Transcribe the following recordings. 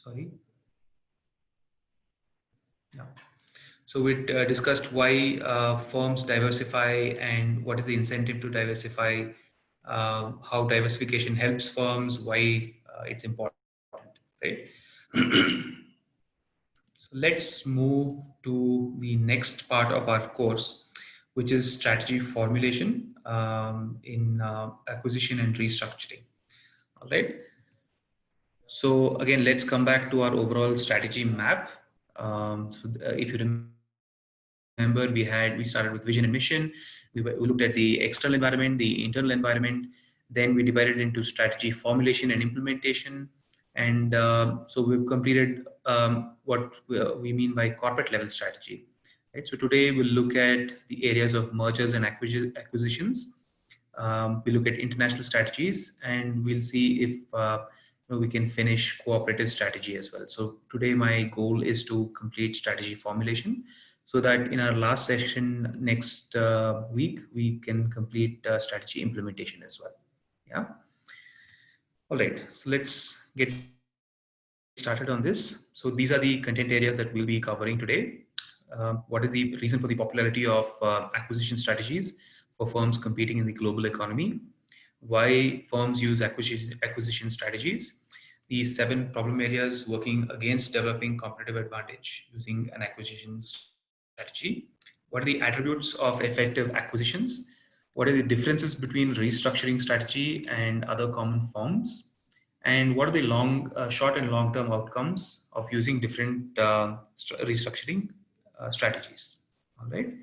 Sorry. Yeah. So we discussed why firms diversify and what is the incentive to diversify, how diversification helps firms, why it's important, right? So let's move to the next part of our course, which is strategy formulation in acquisition and restructuring. All right. So again, let's come back to our overall strategy map. If you remember, we started with vision and mission. We looked at the external environment, the internal environment. Then we divided into strategy formulation and implementation. And so we've completed what we mean by corporate level strategy. Right. So today we'll look at the areas of mergers and acquisitions. We look at international strategies, and we'll see if we can finish cooperative strategy as well. So today my goal is to complete strategy formulation, so that in our last session next week we can complete strategy implementation as well. Yeah. All right. So let's get started on this. So these are the content areas that we'll be covering today. What is the reason for the popularity of acquisition strategies for firms competing in the global economy? Why firms use acquisition strategies? The 7 problem areas working against developing competitive advantage using an acquisition strategy. What are the attributes of effective acquisitions? What are the differences between restructuring strategy and other common forms? And what are the short and long-term outcomes of using different restructuring strategies? All right.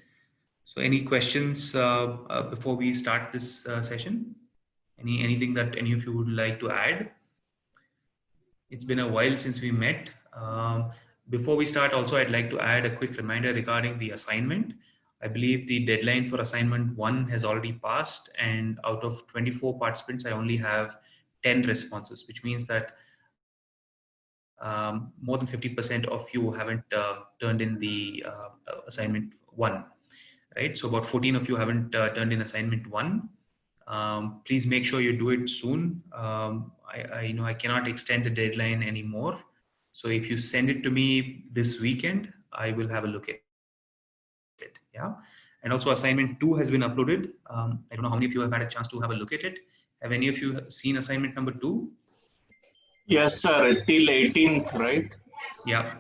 So, any questions before we start this session? Anything that any of you would like to add? It's been a while since we met. Before we start, also, I'd like to add a quick reminder regarding the assignment. I believe the deadline for assignment 1 has already passed, and out of 24 participants, I only have 10 responses, which means that more than 50% of you haven't turned in the assignment 1, right? So about 14 of you haven't turned in assignment 1. Please make sure you do it soon. I cannot extend the deadline anymore. So if you send it to me this weekend, I will have a look at it. Yeah. And also assignment 2 has been uploaded. I don't know how many of you have had a chance to have a look at it. Have any of you seen assignment number 2? Yes, sir. Till 18th, right? Yeah,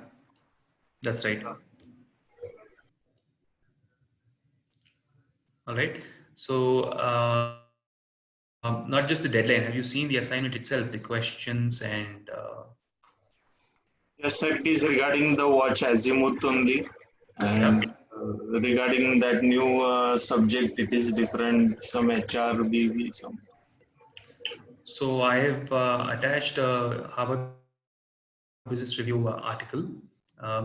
that's right. All right. So not just the deadline. Have you seen the assignment itself, the questions and? Yes, sir. It is regarding the watch azimuth only, and Yeah. regarding that new subject, it is different. Some HRBV, some. So I have attached a Harvard Business Review article,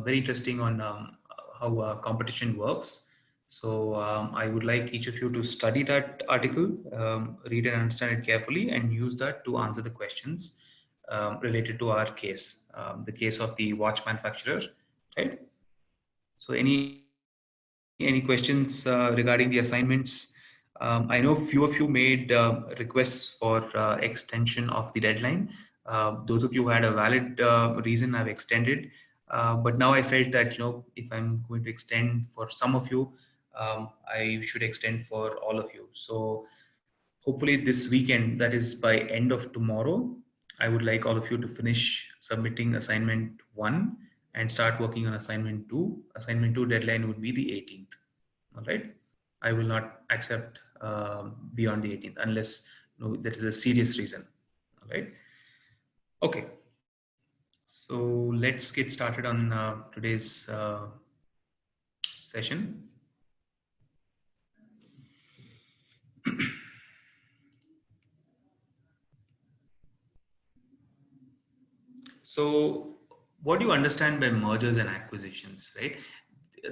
very interesting on how competition works. So I would like each of you to study that article, read and understand it carefully, and use that to answer the questions related to our case, the case of the watch manufacturer, right? So any questions regarding the assignments? I know few of you made requests for extension of the deadline. Those of you who had a valid reason, I've extended. But now I felt that if I'm going to extend for some of you, I should extend for all of you. So hopefully this weekend, that is by end of tomorrow, I would like all of you to finish submitting assignment 1 and start working on assignment 2. Assignment 2 deadline would be the 18th. All right. I will not accept beyond the 18th unless there is a serious reason. All right. Okay. So let's get started on today's session. So what do you understand by mergers and acquisitions, right?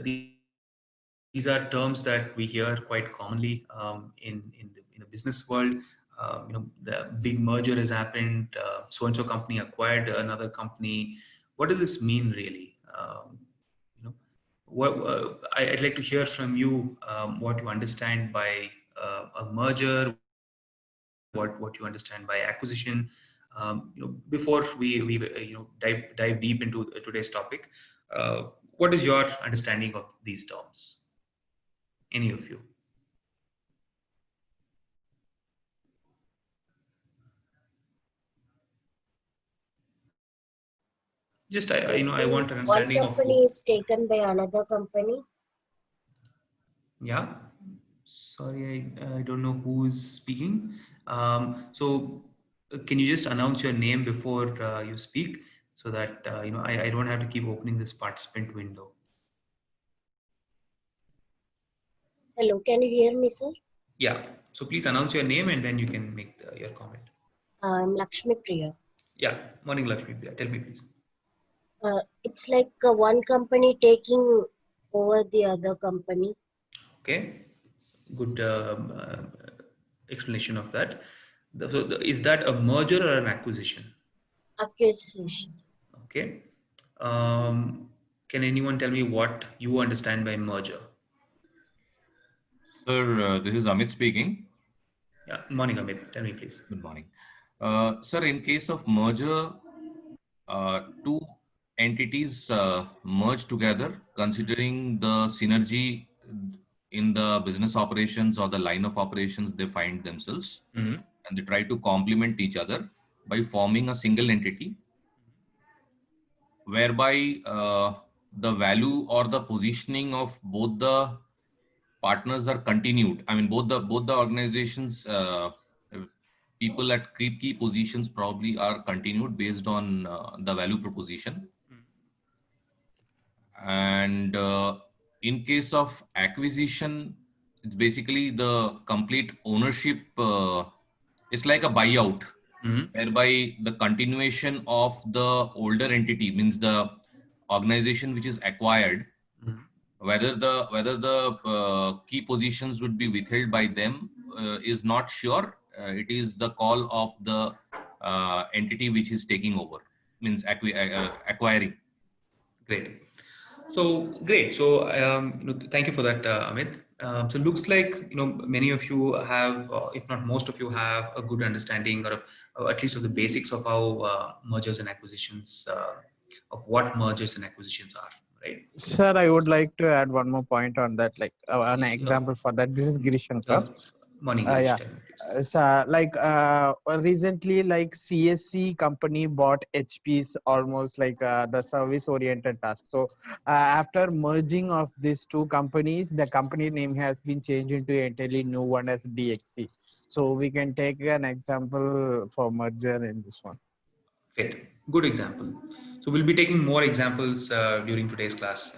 These are terms that we hear quite commonly in the business world. The big merger has happened. So and so company acquired another company. What does this mean really? I'd like to hear from you what you understand by a merger, what you understand by acquisition. Before we dive deep into today's topic, uh, what is your understanding of these terms? Any of you? Just I I think want an one understanding of company is taken by another company. yeah. Sorry, I don't know who is speaking. So can you just announce your name before you speak so that I don't have to keep opening this participant window. Hello, can you hear me, sir? Yeah. So please announce your name and then you can make your comment. I'm Lakshmi Priya. Yeah. Morning, Lakshmi. Yeah, tell me, please. It's like one company taking over the other company. Okay. Good explanation of that. Is that a merger or an acquisition? Acquisition. Okay. Um, can anyone tell me what you understand by merger? Sir, this is Amit speaking. Yeah. Morning, Amit. Tell me, please. Good morning. Sir, in case of merger, two entities merge together, considering the synergy in the business operations or the line of operations they find themselves, Mm-hmm. and they try to complement each other by forming a single entity, whereby the value or the positioning of both the partners are continued. I mean, both the organizations, people at key positions probably are continued based on the value proposition. And in case of acquisition, it's basically the complete ownership. It's like a buyout, Mm-hmm. whereby the continuation of the older entity, means the organization which is acquired, Mm-hmm. whether the key positions would be withheld by them is not sure. It is the call of the entity which is taking over, means acquiring. Great. So great. So thank you for that, Amit. So looks like many of you have, if not most of you, have a good understanding or at least of the basics of how mergers and acquisitions, of what mergers and acquisitions are, right? Sir, I would like to add one more point on that, like an Please, example for that. This is Girishankar. morning, Girish. Yeah. Tell me, please. So, like recently, like CSC company bought HP's almost like the service-oriented task. So after merging of these two companies, the company name has been changed into an entirely new one as DXC. So we can take an example for merger in this one. Great, good example. So we'll be taking more examples during today's class.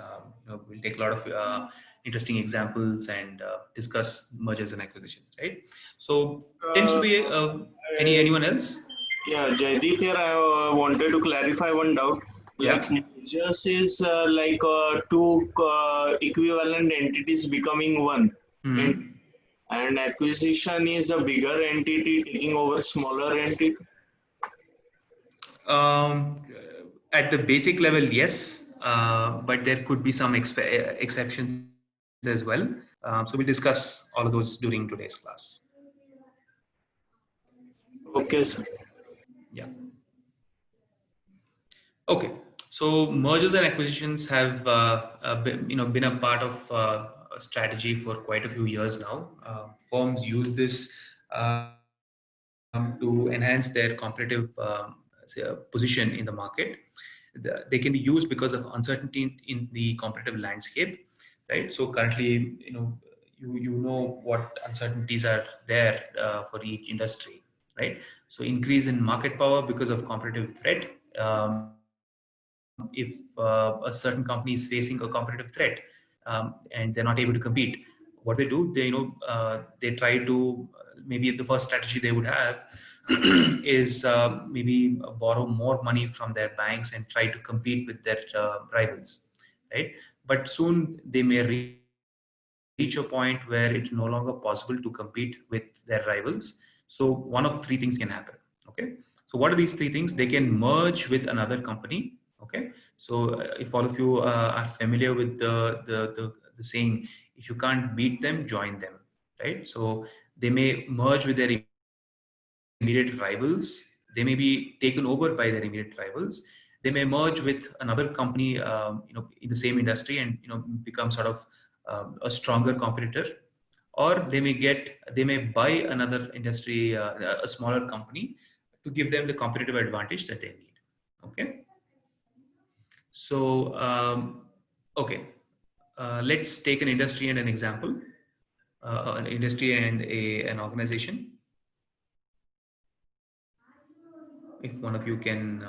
We'll take a lot of interesting examples and discuss mergers and acquisitions. Right. So tends to Uh, be I, anyone else? yeah, Jaideep here. I wanted to clarify one doubt. Like Yeah. mergers is like two equivalent entities becoming one, and Hmm. and acquisition is a bigger entity taking over smaller entity. Um, at the basic level, yes, but there could be some exceptions as well. So we'll discuss all of those during today's class. Okay, sir. Yeah. Okay, so mergers and acquisitions have been a part of a strategy for quite a few years now. Firms use this to enhance their competitive position in the market. They can be used because of uncertainty in the competitive landscape, right? So currently, you know what uncertainties are there for each industry, right? So increase in market power because of competitive threat. If a certain company is facing a competitive threat and they're not able to compete, what they do, they try to maybe the first strategy they would have is maybe borrow more money from their banks and try to compete with their rivals, right? But soon they may reach a point where it's no longer possible to compete with their rivals. So one of three things can happen. Okay, so what are these three things? They can merge with another company. Okay, so if all of you are familiar with the saying, if you can't beat them, join them, right? So they may merge with their immediate rivals. They may merge with they may be taken over by their immediate rivals. They may merge with another company, in the same industry, and become sort of a stronger competitor. Or they may buy another industry, a smaller company, to give them the competitive advantage that they need. Okay. So, okay, let's take an industry and an example, an industry and an organization. If one of you can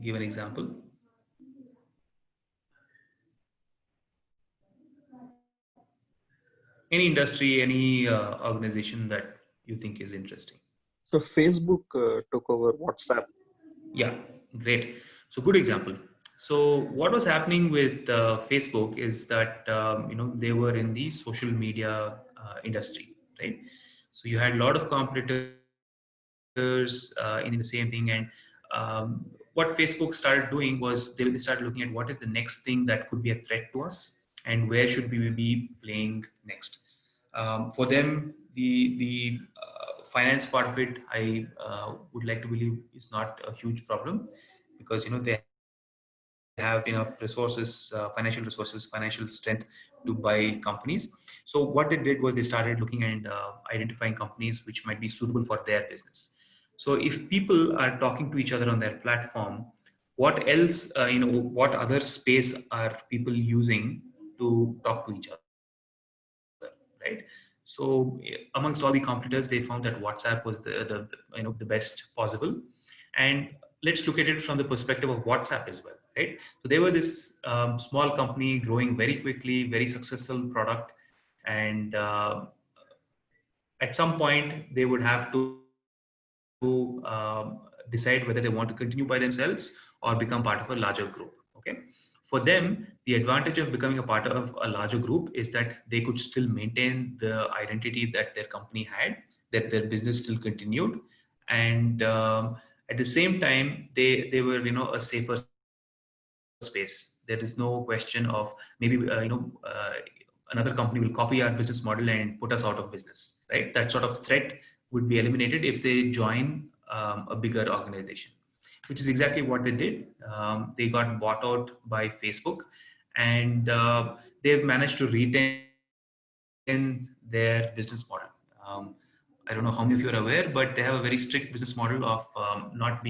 give an example. Any industry, any organization that you think is interesting. So Facebook took over WhatsApp. Yeah, great. So good example. So what was happening with Facebook is that they were in the social media industry, right? So you had a lot of competitors in the same thing, and what Facebook started doing was they started looking at what is the next thing that could be a threat to us, and where should we be playing next. For them, the finance part of it, I would like to believe, is not a huge problem, because they have enough resources, financial resources, financial strength to buy companies. So what they did was they started looking and identifying companies which might be suitable for their business. So if people are talking to each other on their platform, what else, what other space are people using to talk to each other, right? So amongst all the competitors, they found that WhatsApp was the best possible. And let's look at it from the perspective of WhatsApp as well, right? So they were this small company growing very quickly, very successful product, and at some point they would have to decide whether they want to continue by themselves or become part of a larger group. Okay, for them, the advantage of becoming a part of a larger group is that they could still maintain the identity that their company had, that their business still continued, and at the same time they were a safer space. There is no question of maybe another company will copy our business model and put us out of business, right? That sort of threat would be eliminated if they join a bigger organization, which is exactly what they did. They got bought out by Facebook, and they've managed to retain their business model. I don't know how many of you are aware, but they have a very strict business model of not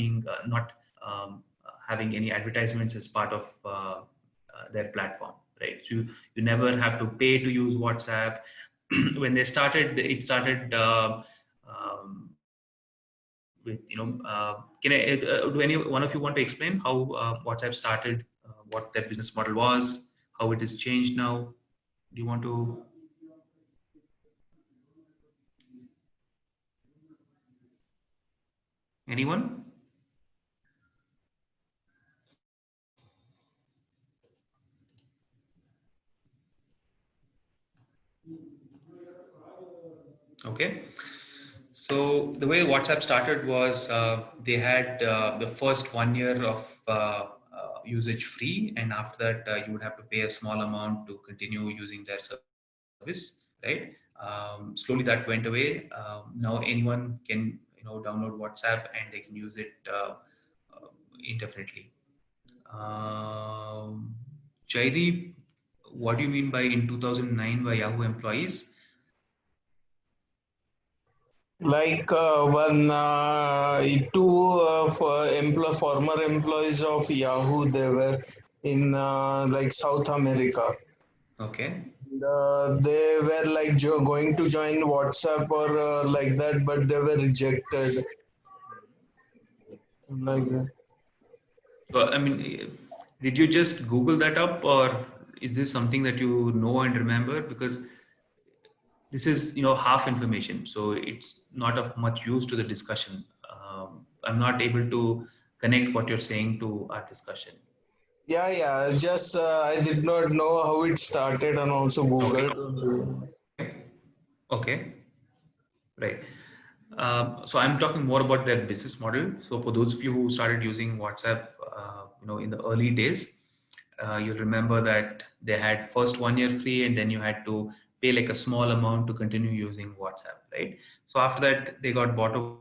having any advertisements as part of their platform, right? So you never have to pay to use WhatsApp. When they started, it started with do any one of you want to explain how WhatsApp started, what their business model was, how it has changed now? Do you want to? Anyone? Okay. So the way WhatsApp started was they had the first 1 year of usage free, and after that you would have to pay a small amount to continue using their service, right? Slowly that went away. Now anyone can download WhatsApp and they can use it indefinitely. Um, Jaideep, what do you mean by in 2009 by Yahoo employees? Like one two former employees of Yahoo, they were in like South America. Okay. And, they were like going to join WhatsApp or like that, but they were rejected. Like that. So, I mean, did you just Google that up, or is this something that you know and remember? Because this is, half information, so it's not of much use to the discussion. I'm not able to connect what you're saying to our discussion. Yeah. Just I did not know how it started, and also Googled. Okay. Okay. Right. So I'm talking more about their business model. So for those of you who started using WhatsApp, in the early days, you remember that they had first 1 year free, and then you had to pay like a small amount to continue using WhatsApp, right? So after that, they got bought over by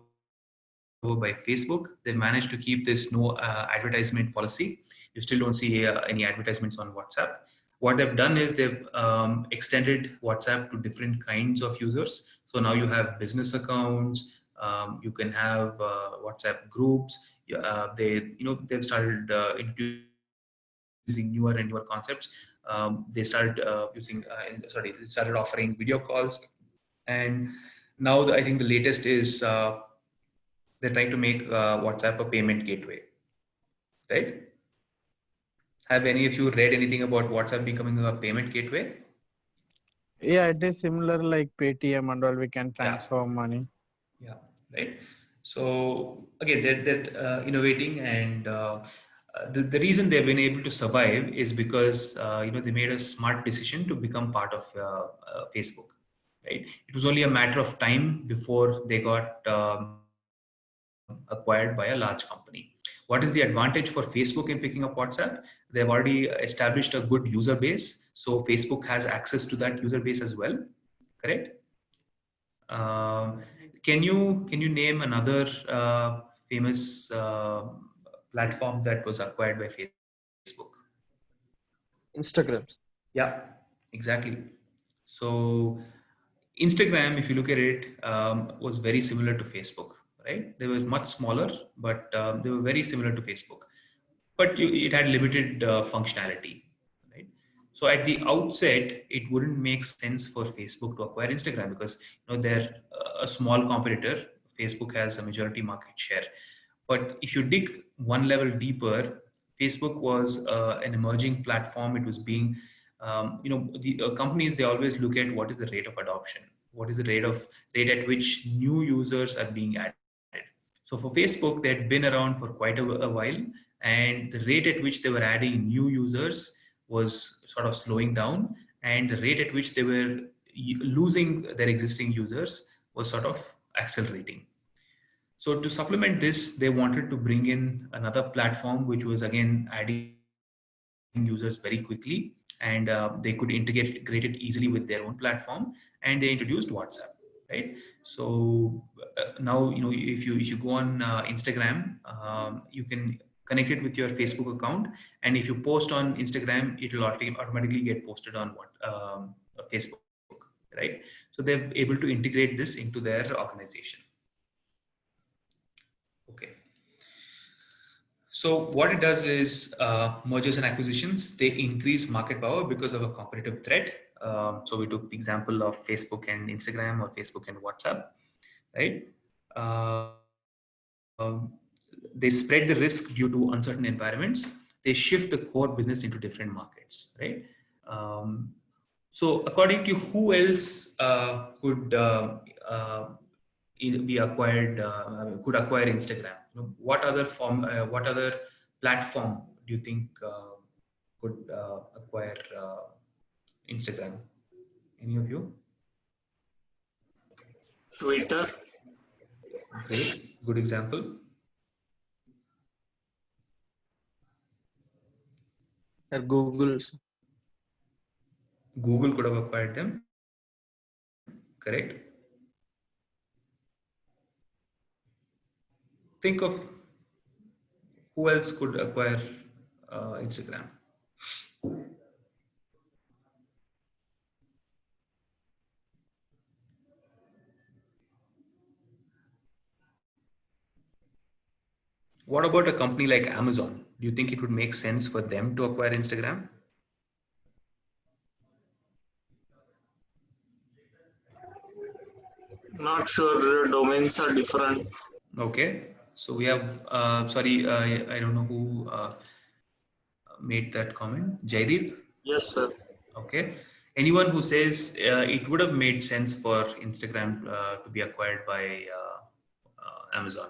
Facebook, by Facebook. They managed to keep this no advertisement policy. You still don't see any advertisements on WhatsApp. What they've done is they've extended WhatsApp to different kinds of users. So now you have business accounts. You can have WhatsApp groups. They've started introducing newer and newer concepts. They started offering video calls, and now I think the latest is they're trying to make WhatsApp a payment gateway, right? Have any of you read anything about WhatsApp becoming a payment gateway? Yeah, it is similar like Paytm and all. We can Yeah, transfer money. yeah, right. So again, they're innovating, and the reason they've been able to survive is because they made a smart decision to become part of Facebook, right? It was only a matter of time before they got acquired by a large company. What is the advantage for Facebook in picking up WhatsApp? They've already established a good user base, so Facebook has access to that user base as well, correct? Um, can you name another famous platform that was acquired by Facebook? Instagram. Yeah, exactly. So Instagram, if you look at it, was very similar to Facebook, right? They were much smaller, but they were very similar to Facebook. But it had limited functionality, right? So at the outset, it wouldn't make sense for Facebook to acquire Instagram because they're a small competitor. Facebook has a majority market share. But if you dig one level deeper, Facebook was an emerging platform. It was being, the companies, they always look at what is the rate of adoption, what is the rate at which new users are being added. So for Facebook, they had been around for quite a while, and the rate at which they were adding new users was sort of slowing down, and the rate at which they were losing their existing users was sort of accelerating. So to supplement this, they wanted to bring in another platform, which was again adding users very quickly, and they could integrate it easily with their own platform, and they introduced WhatsApp, right? So now if you go on Instagram, you can connect it with your Facebook account, and if you post on Instagram, it will automatically get posted on Facebook, right? So they're able to integrate this into their organization. Okay. So what it does is mergers and acquisitions, they increase market power because of a competitive threat. So we took the example of Facebook and Instagram, or Facebook and WhatsApp, right? They spread the risk due to uncertain environments. They shift the core business into different markets, right? Um, so according to you, who else be acquired, could acquire Instagram? What other platform do you think could acquire Instagram? Any of you? Twitter. Great, good example. Or Google. Google could have acquired them, correct? Think of who else could acquire Instagram. What about a company like Amazon? Do you think it would make sense for them to acquire Instagram? Not sure. Domains are different. Okay, so we have, sorry, I don't know who made that comment. Jaideep? Yes, sir. Okay. Anyone who says it would have made sense for Instagram to be acquired by Amazon?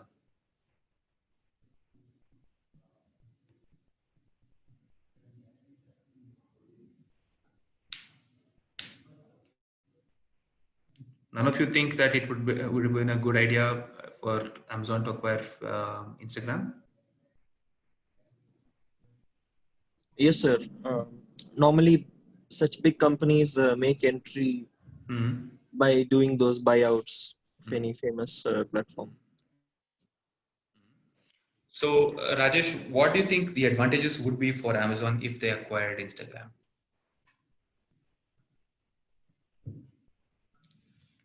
None of you think that it would have been a good idea for Amazon to acquire Instagram? Yes, sir. Normally, such big companies make entry Hmm. by doing those buyouts of Hmm. any famous platform. So, Rajesh, what do you think the advantages would be for Amazon if they acquired Instagram?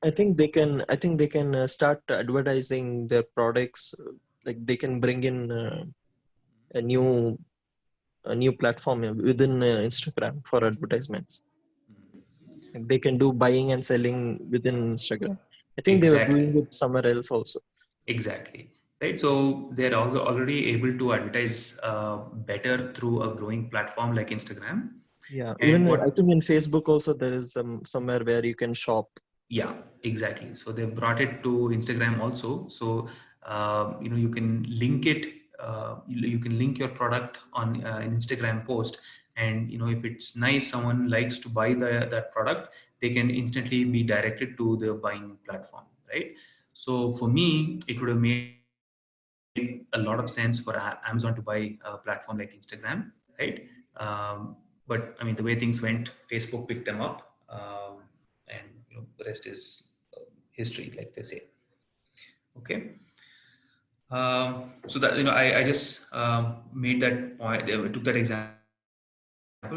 I think they can start advertising their products. Like they can bring in a new a new platform within Instagram for advertisements. Like they can do buying and selling within Instagram. I think they were doing Exactly. it somewhere else also. Exactly. Right. So they're also already able to advertise better through a growing platform like Instagram. Yeah, even And I what think in Facebook also there is somewhere where you can shop. Yeah, exactly. So they brought it to Instagram also. So you can link it. You can link your product on an Instagram post, and if it's nice, someone likes to buy that product, they can instantly be directed to the buying platform, right? So for me, it would have made a lot of sense for Amazon to buy a platform like Instagram, right? But I mean, the way things went, Facebook picked them up. And the rest is history, like they say. Okay. So that I just made that point. Took that example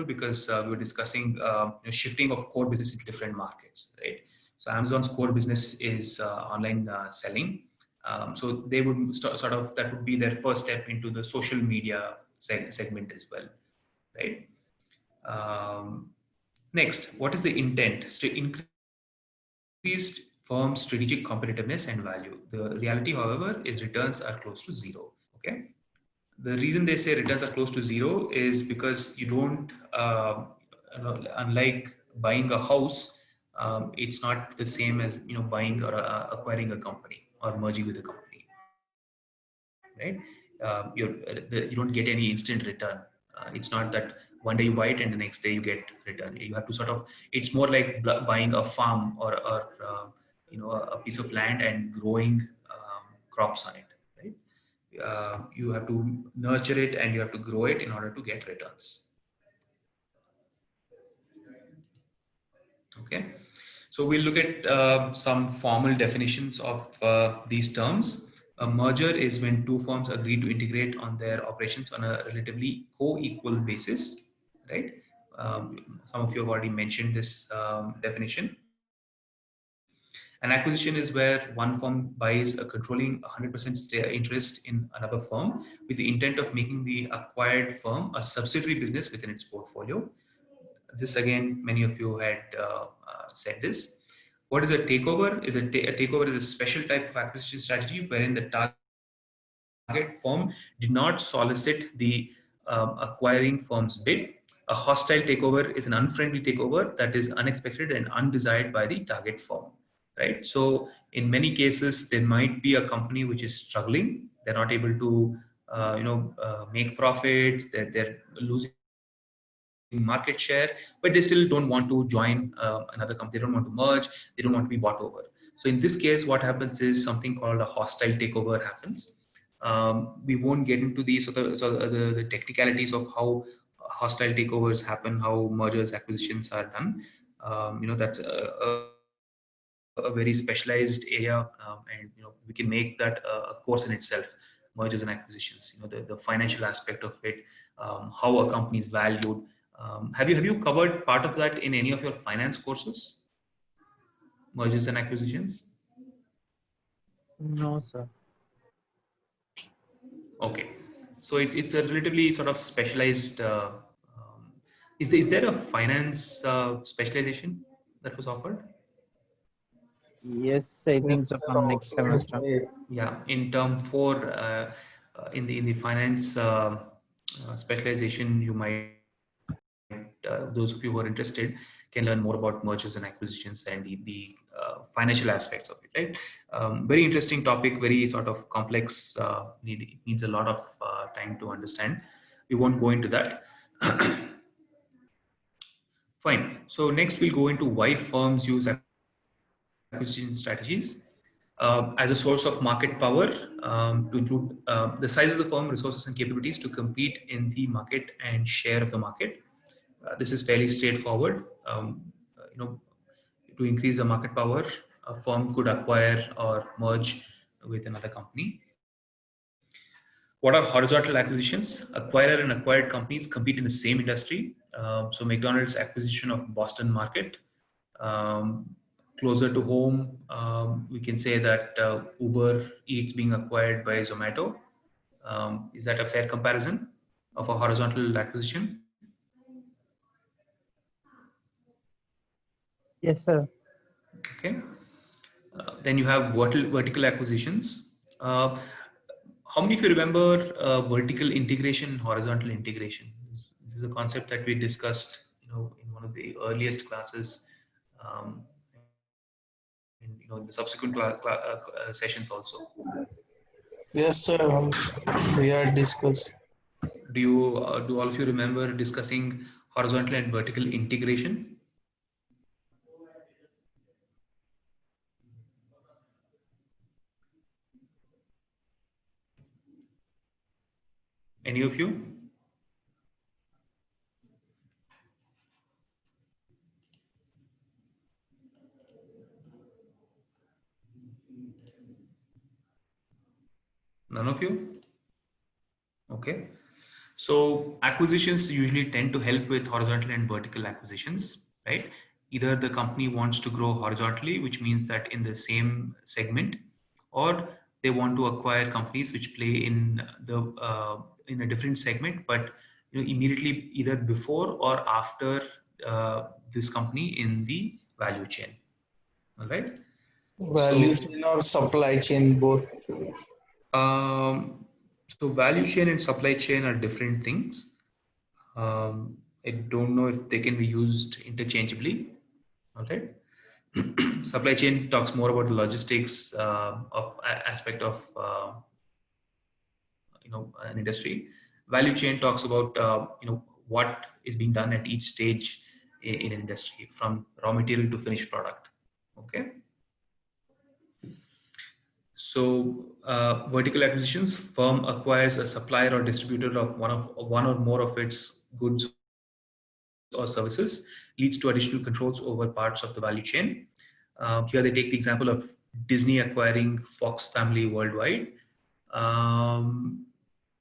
because we were discussing shifting of core business into different markets, right? So Amazon's core business is online selling. So they would sort of that would be their first step into the social media segment as well, right? Um, Next, what is the intent? Increased firm's strategic competitiveness and value. The reality, however, is returns are close to zero. Okay. The reason they say returns are close to zero is because you don't, unlike buying a house, it's not the same as buying or acquiring a company or merging with a company, right? You don't get any instant return. It's not that one day you buy it and the next day you get return. You have to sort of. It's more like buying a farm or a piece of land and growing crops on it, right? You have to nurture it and you have to grow it in order to get returns. Okay, so we'll look at some formal definitions of these terms. A merger is when two firms agree to integrate on their operations on a relatively co-equal basis, right? Some of you have already mentioned this definition. An acquisition is where one firm buys a controlling 100% interest in another firm with the intent of making the acquired firm a subsidiary business within its portfolio. This again, many of you had said this. What is a takeover? A takeover is a special type of acquisition strategy wherein the target firm did not solicit the acquiring firm's bid. A hostile takeover is an unfriendly takeover that is unexpected and undesired by the target firm, right? So in many cases, there might be a company which is struggling. They're not able to, make profits. They're losing market share, but they still don't want to join another company. They don't want to merge. They don't want to be bought over. So in this case, what happens is something called a hostile takeover happens. We won't get into the technicalities of how hostile takeovers happen, how mergers, acquisitions are done. That's a very specialized area, and we can make that a course in itself. Mergers and acquisitions, the financial aspect of it, how a company is valued. Have you covered part of that in any of your finance courses? Mergers and acquisitions. No, sir. Okay, so it's a relatively sort of specialized. Is there a finance specialization that was offered? Yes, I think so Yes, sir. from next Also in semester. Yeah, in term four, in the finance specialization, you might those of you who are interested can learn more about mergers and acquisitions and the financial aspects of it. Right, very interesting topic, very sort of complex. Needs a lot of time to understand. We won't go into that. Fine. So next we'll go into why firms use acquisition strategies as a source of market power, to include the size of the firm, resources, and capabilities to compete in the market and share of the market. This is fairly straightforward. To increase the market power, a firm could acquire or merge with another company. What is the What are horizontal acquisitions? Acquirer and acquired companies compete in the same industry. So McDonald's acquisition of Boston market. Um, Closer to home, we can say that Uber Eats being acquired by Zomato. Is that a fair comparison of a horizontal acquisition? Yes, sir. Okay. Then you have vertical acquisitions. Uh, how many of you remember vertical integration and horizontal integration? This is a concept that we discussed, in one of the earliest classes, and in the subsequent sessions also. Yes, sir. We are discussed. Do all of you remember discussing horizontal and vertical integration? Any of you? None of you? Okay. So acquisitions usually tend to help with horizontal and vertical acquisitions, right? Either the company wants to grow horizontally, which means that in the same segment, or they want to acquire companies which play in a different segment, but immediately either before or after this company in the value chain. All right. Value So chain or supply chain, both. so value chain and supply chain are different things. I don't know if they can be used interchangeably. All right. Supply chain talks more about the logistics of aspect of an industry. Value chain talks about what is being done at each stage in an industry, from raw material to finished product. Okay. So vertical acquisitions, firm acquires a supplier or distributor of one or more of its goods or services, leads to additional controls over parts of the value chain. Here they take the example of Disney acquiring Fox Family worldwide. Um,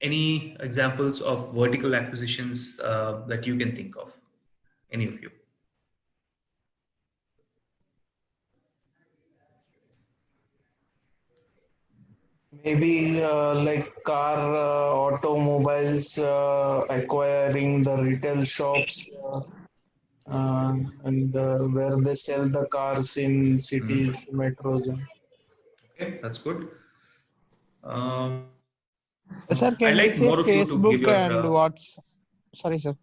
any examples of vertical acquisitions that you can think of? Any of you? Maybe like car, automobiles, acquiring the retail shops, and where they sell the cars in cities, metros. Okay, that's good. I'd Sir, like can more we of say you to give Facebook your and what's? Sorry, sir.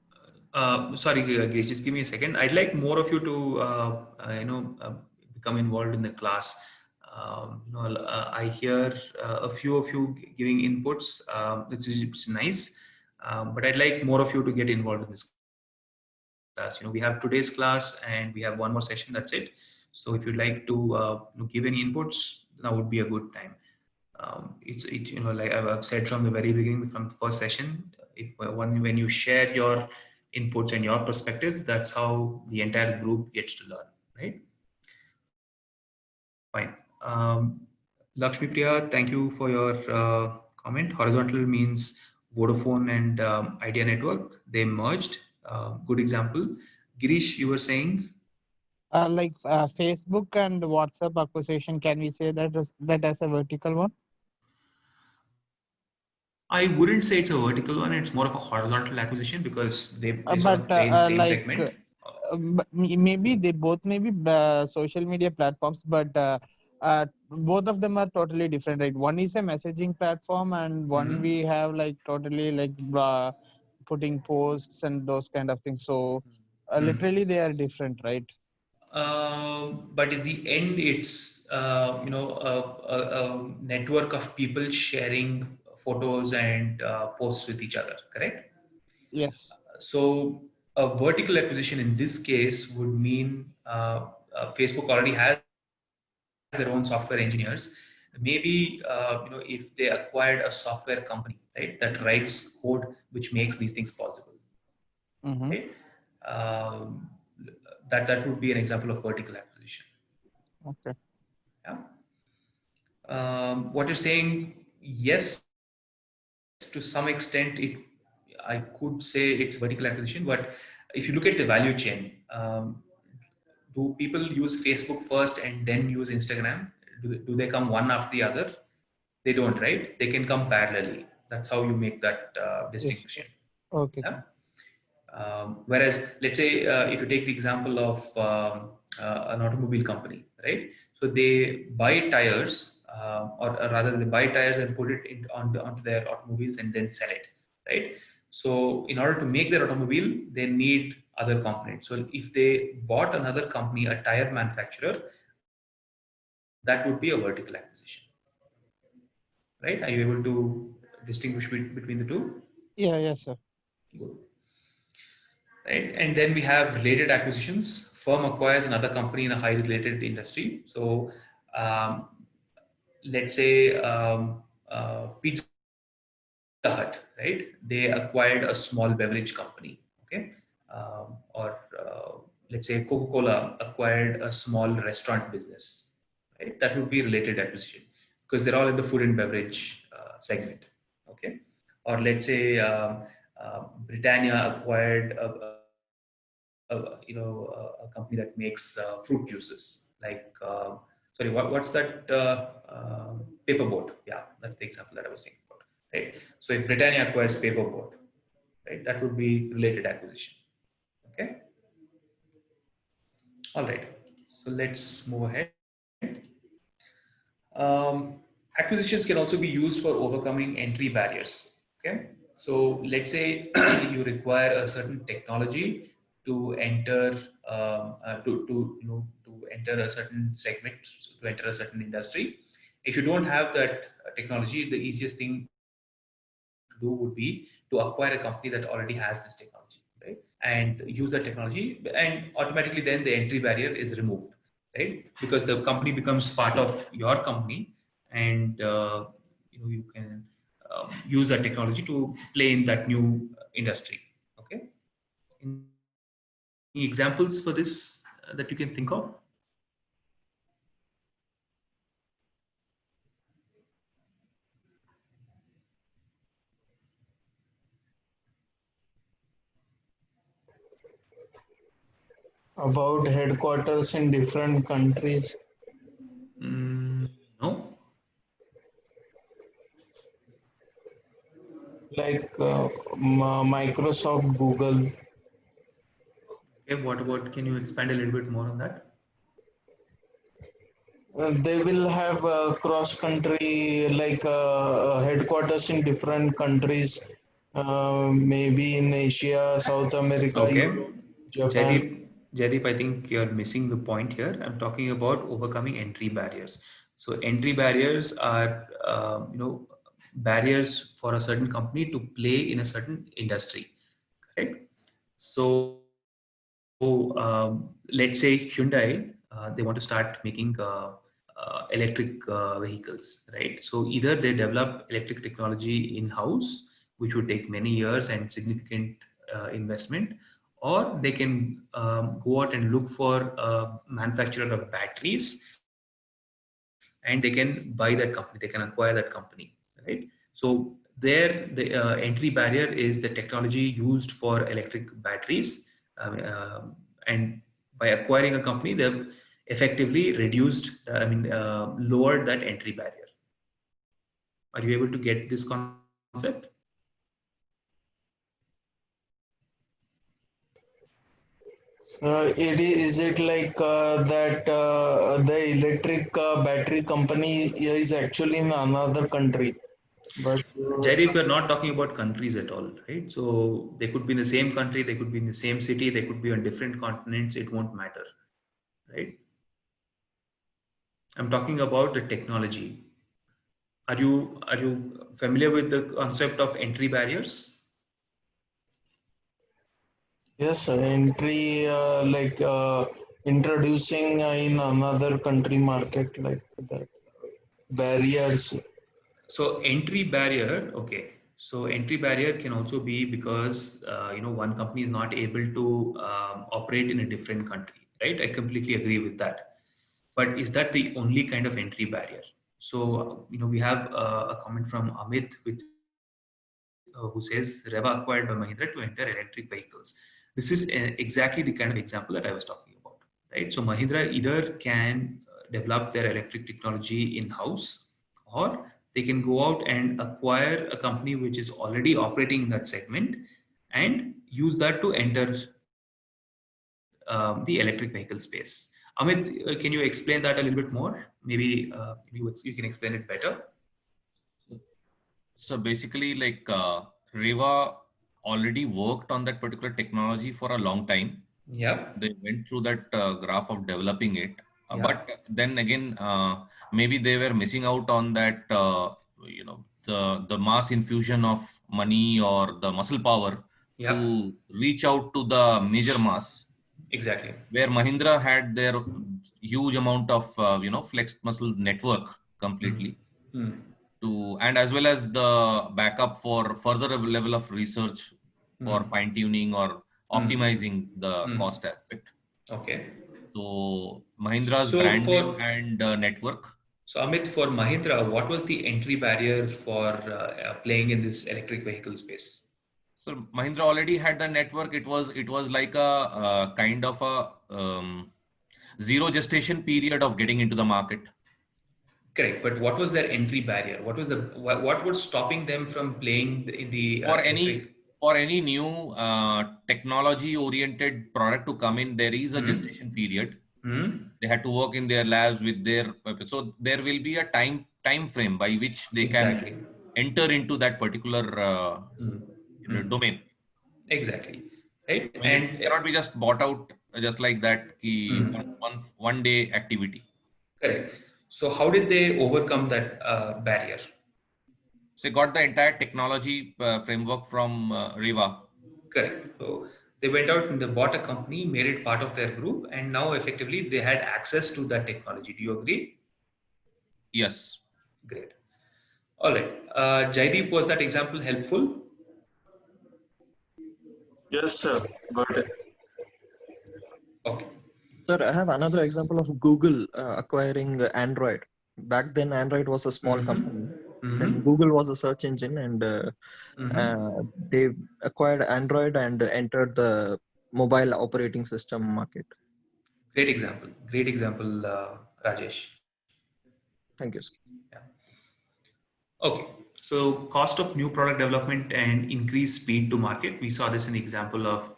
sorry, Girish, just give me a second. I'd like more of you to, become involved in the class. I hear a few of you giving inputs, which is it's nice. But I'd like more of you to get involved in this class. We have today's class and we have one more session. That's it. So if you'd like to give any inputs, now would be a good time. Like I've said from the very beginning, from the first session, if when you share your inputs and your perspectives, that's how the entire group gets to learn, right? Fine. Lakshmi Priya, thank you for your comment. Horizontal means Vodafone and Idea Network, they merged. Good example. Girish, you were saying? Facebook and WhatsApp acquisition, can we say that as a vertical one? I wouldn't say it's a vertical one. It's more of a horizontal acquisition because they sort But of play in same segment. maybe they both may be social media platforms, but both of them are totally different, right? One is a messaging platform, and one we have like totally like putting posts and those kind of things. So literally they are different, right? But in the end, it's a network of people sharing photos and posts with each other. Correct. Yes. So a vertical acquisition in this case would mean Facebook already has their own software engineers. Maybe if they acquired a software company, right, that writes code which makes these things possible, Mm-hmm. right? Um, that would be an example of vertical acquisition. Okay. Yeah. What you're saying, yes, to some extent, I could say it's vertical acquisition. But if you look at the value chain, do people use Facebook first and then use Instagram? Do they come one after the other? They don't, right? They can come parallelly. That's how you make that Yes. distinction. Okay. Yeah? Whereas, let's say, if you take the example of an automobile company, right? So they buy tires, or rather, they buy tires and put it onto their automobiles and then sell it, right? So, in order to make their automobile, they need other components. So, if they bought another company, a tire manufacturer, that would be a vertical acquisition, right? Are you able to distinguish between the two? Yeah, yes, sir. Good. Right? And then we have related acquisitions. Firm acquires another company in a highly related industry. So, um, let's say Pizza Hut, right? They acquired a small beverage company, okay? Or let's say Coca-Cola acquired a small restaurant business, right? That would be related acquisition because they're all in the food and beverage segment, okay? Or let's say Britannia acquired a company that makes fruit juices like sorry, what's that paper boat? Yeah, that's the example that I was thinking about, right? So if Britannia acquires paper boat, right, that would be related acquisition. Okay, all right, so let's move ahead. Acquisitions can also be used for overcoming entry barriers. Okay, so let's say you require a certain technology to enter to enter a certain segment, to enter a certain industry. If you don't have that technology, the easiest thing to do would be to acquire a company that already has this technology, right? And use that technology, and automatically then the entry barrier is removed, right? Because the company becomes part of your company, and you can use that technology to play in that new industry. Okay, any examples for this that you can think of? About headquarters in different countries, No. like Microsoft, Google. Okay, what about, can you expand a little bit more on that? They will have cross country, like headquarters in different countries, maybe in Asia, South America, Okay, Europe, Japan. Jaideep, I think you're missing the point here. I'm talking about overcoming entry barriers. So entry barriers are, barriers for a certain company to play in a certain industry, correct? So let's say Hyundai, they want to start making electric vehicles, right? So either they develop electric technology in-house, which would take many years and significant investment, or they can go out and look for a manufacturer of batteries, and they can buy that company, they can acquire that company, right? So there, the entry barrier is the technology used for electric batteries, and by acquiring a company, they've effectively reduced, lowered that entry barrier. Are you able to get this concept? Is it like that the electric battery company is actually in another country, but Jaideep, we're not talking about countries at all, right? So they could be in the same country, they could be in the same city, they could be on different continents. It won't matter, right? I'm talking about the technology. Are you familiar with the concept of entry barriers? yes, entry like introducing in another country market like that barriers. So entry barrier, okay. So entry barrier can also be because one company is not able to operate in a different country, right? I completely agree with that. But is that the only kind of entry barrier? So we have a comment from Amit which says who says Reva acquired by Mahindra to enter electric vehicles. This is exactly the kind of example that I was talking about, right? So Mahindra either can develop their electric technology in-house, or they can go out and acquire a company which is already operating in that segment and use that to enter the electric vehicle space. Amit, can you explain that a little bit more? Maybe you can explain it better. So basically, like Reva already worked on that particular technology for a long time. Yeah. They went through that graph of developing it, Yeah. but then again, maybe they were missing out on that, the mass infusion of money or the muscle power Yeah. to reach out to the major mass. Exactly. Where Mahindra had their huge amount of flexed muscle network completely to, and as well as the backup for further level of research for fine tuning or optimizing the cost aspect. Okay. So Mahindra's So brand name for and network. so Amit, for Mahindra, what was the entry barrier for playing in this electric vehicle space? So Mahindra already had the network. It was like a kind of a zero gestation period of getting into the market. Correct, but what was their entry barrier? What was stopping them from playing in the For electric? any new technology oriented product to come in, there is a Hmm? gestation period. Hmm? They had to work in their labs with their, so there will be a time frame by which they can Exactly. enter into that particular domain. Exactly. Right, I mean, it and cannot be just bought out just like that. One day activity. correct. So how did they overcome that barrier? So they got the entire technology framework from Riva. Correct. So they went out and they bought a company, made it part of their group, and now effectively they had access to that technology. Do you agree? Yes. Great. All right. Jaideep, was that example helpful? Yes, sir. Good. Okay. Sir, I have another example of Google acquiring Android. Back then, Android was a small company. Then Mm-hmm. Google was a search engine, and Mm-hmm. they acquired Android and entered the mobile operating system market. Great example. Great example, Rajesh. Thank you, sir. Yeah. Okay. So cost of new product development and increased speed to market. We saw this in the example of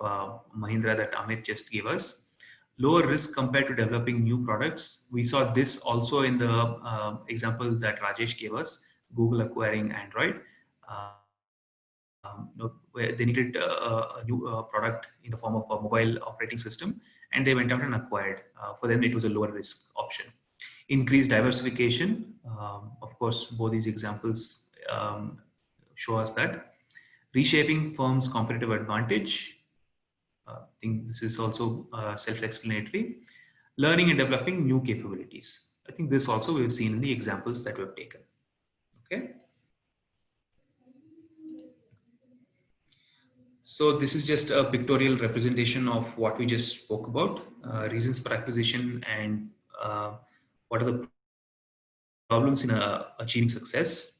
Mahindra that Amit just gave us. Lower risk compared to developing new products. We saw this also in the example that Rajesh gave us, Google acquiring Android. Where they needed a new product in the form of a mobile operating system, and they went out and acquired. For them, it was a lower risk option. Increased diversification. Of course, both these examples show us that. Reshaping firms' competitive advantage. I think this is also self-explanatory. Learning and developing new capabilities. I think this also we've seen in the examples that we've taken. Okay. So this is just a pictorial representation of what we just spoke about, reasons for acquisition and what are the problems in achieving success.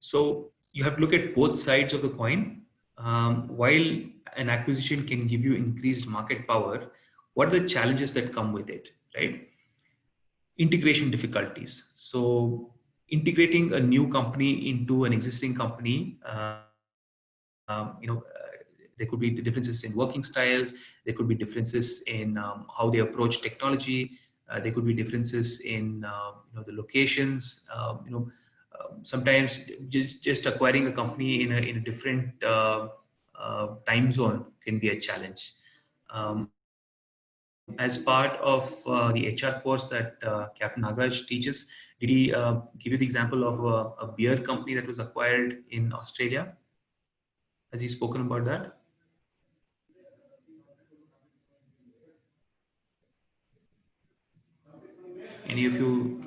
So you have to look at both sides of the coin. While an acquisition can give you increased market power, what are the challenges that come with it, right? Integration difficulties. So integrating a new company into an existing company, there could be differences in working styles. There could be differences in how they approach technology. There could be differences in the locations. Sometimes just acquiring a company in a different time zone can be a challenge. As part of the HR course that Captain Nagaraj teaches, did he give you the example of a beer company that was acquired in Australia? Has he spoken about that? Any of you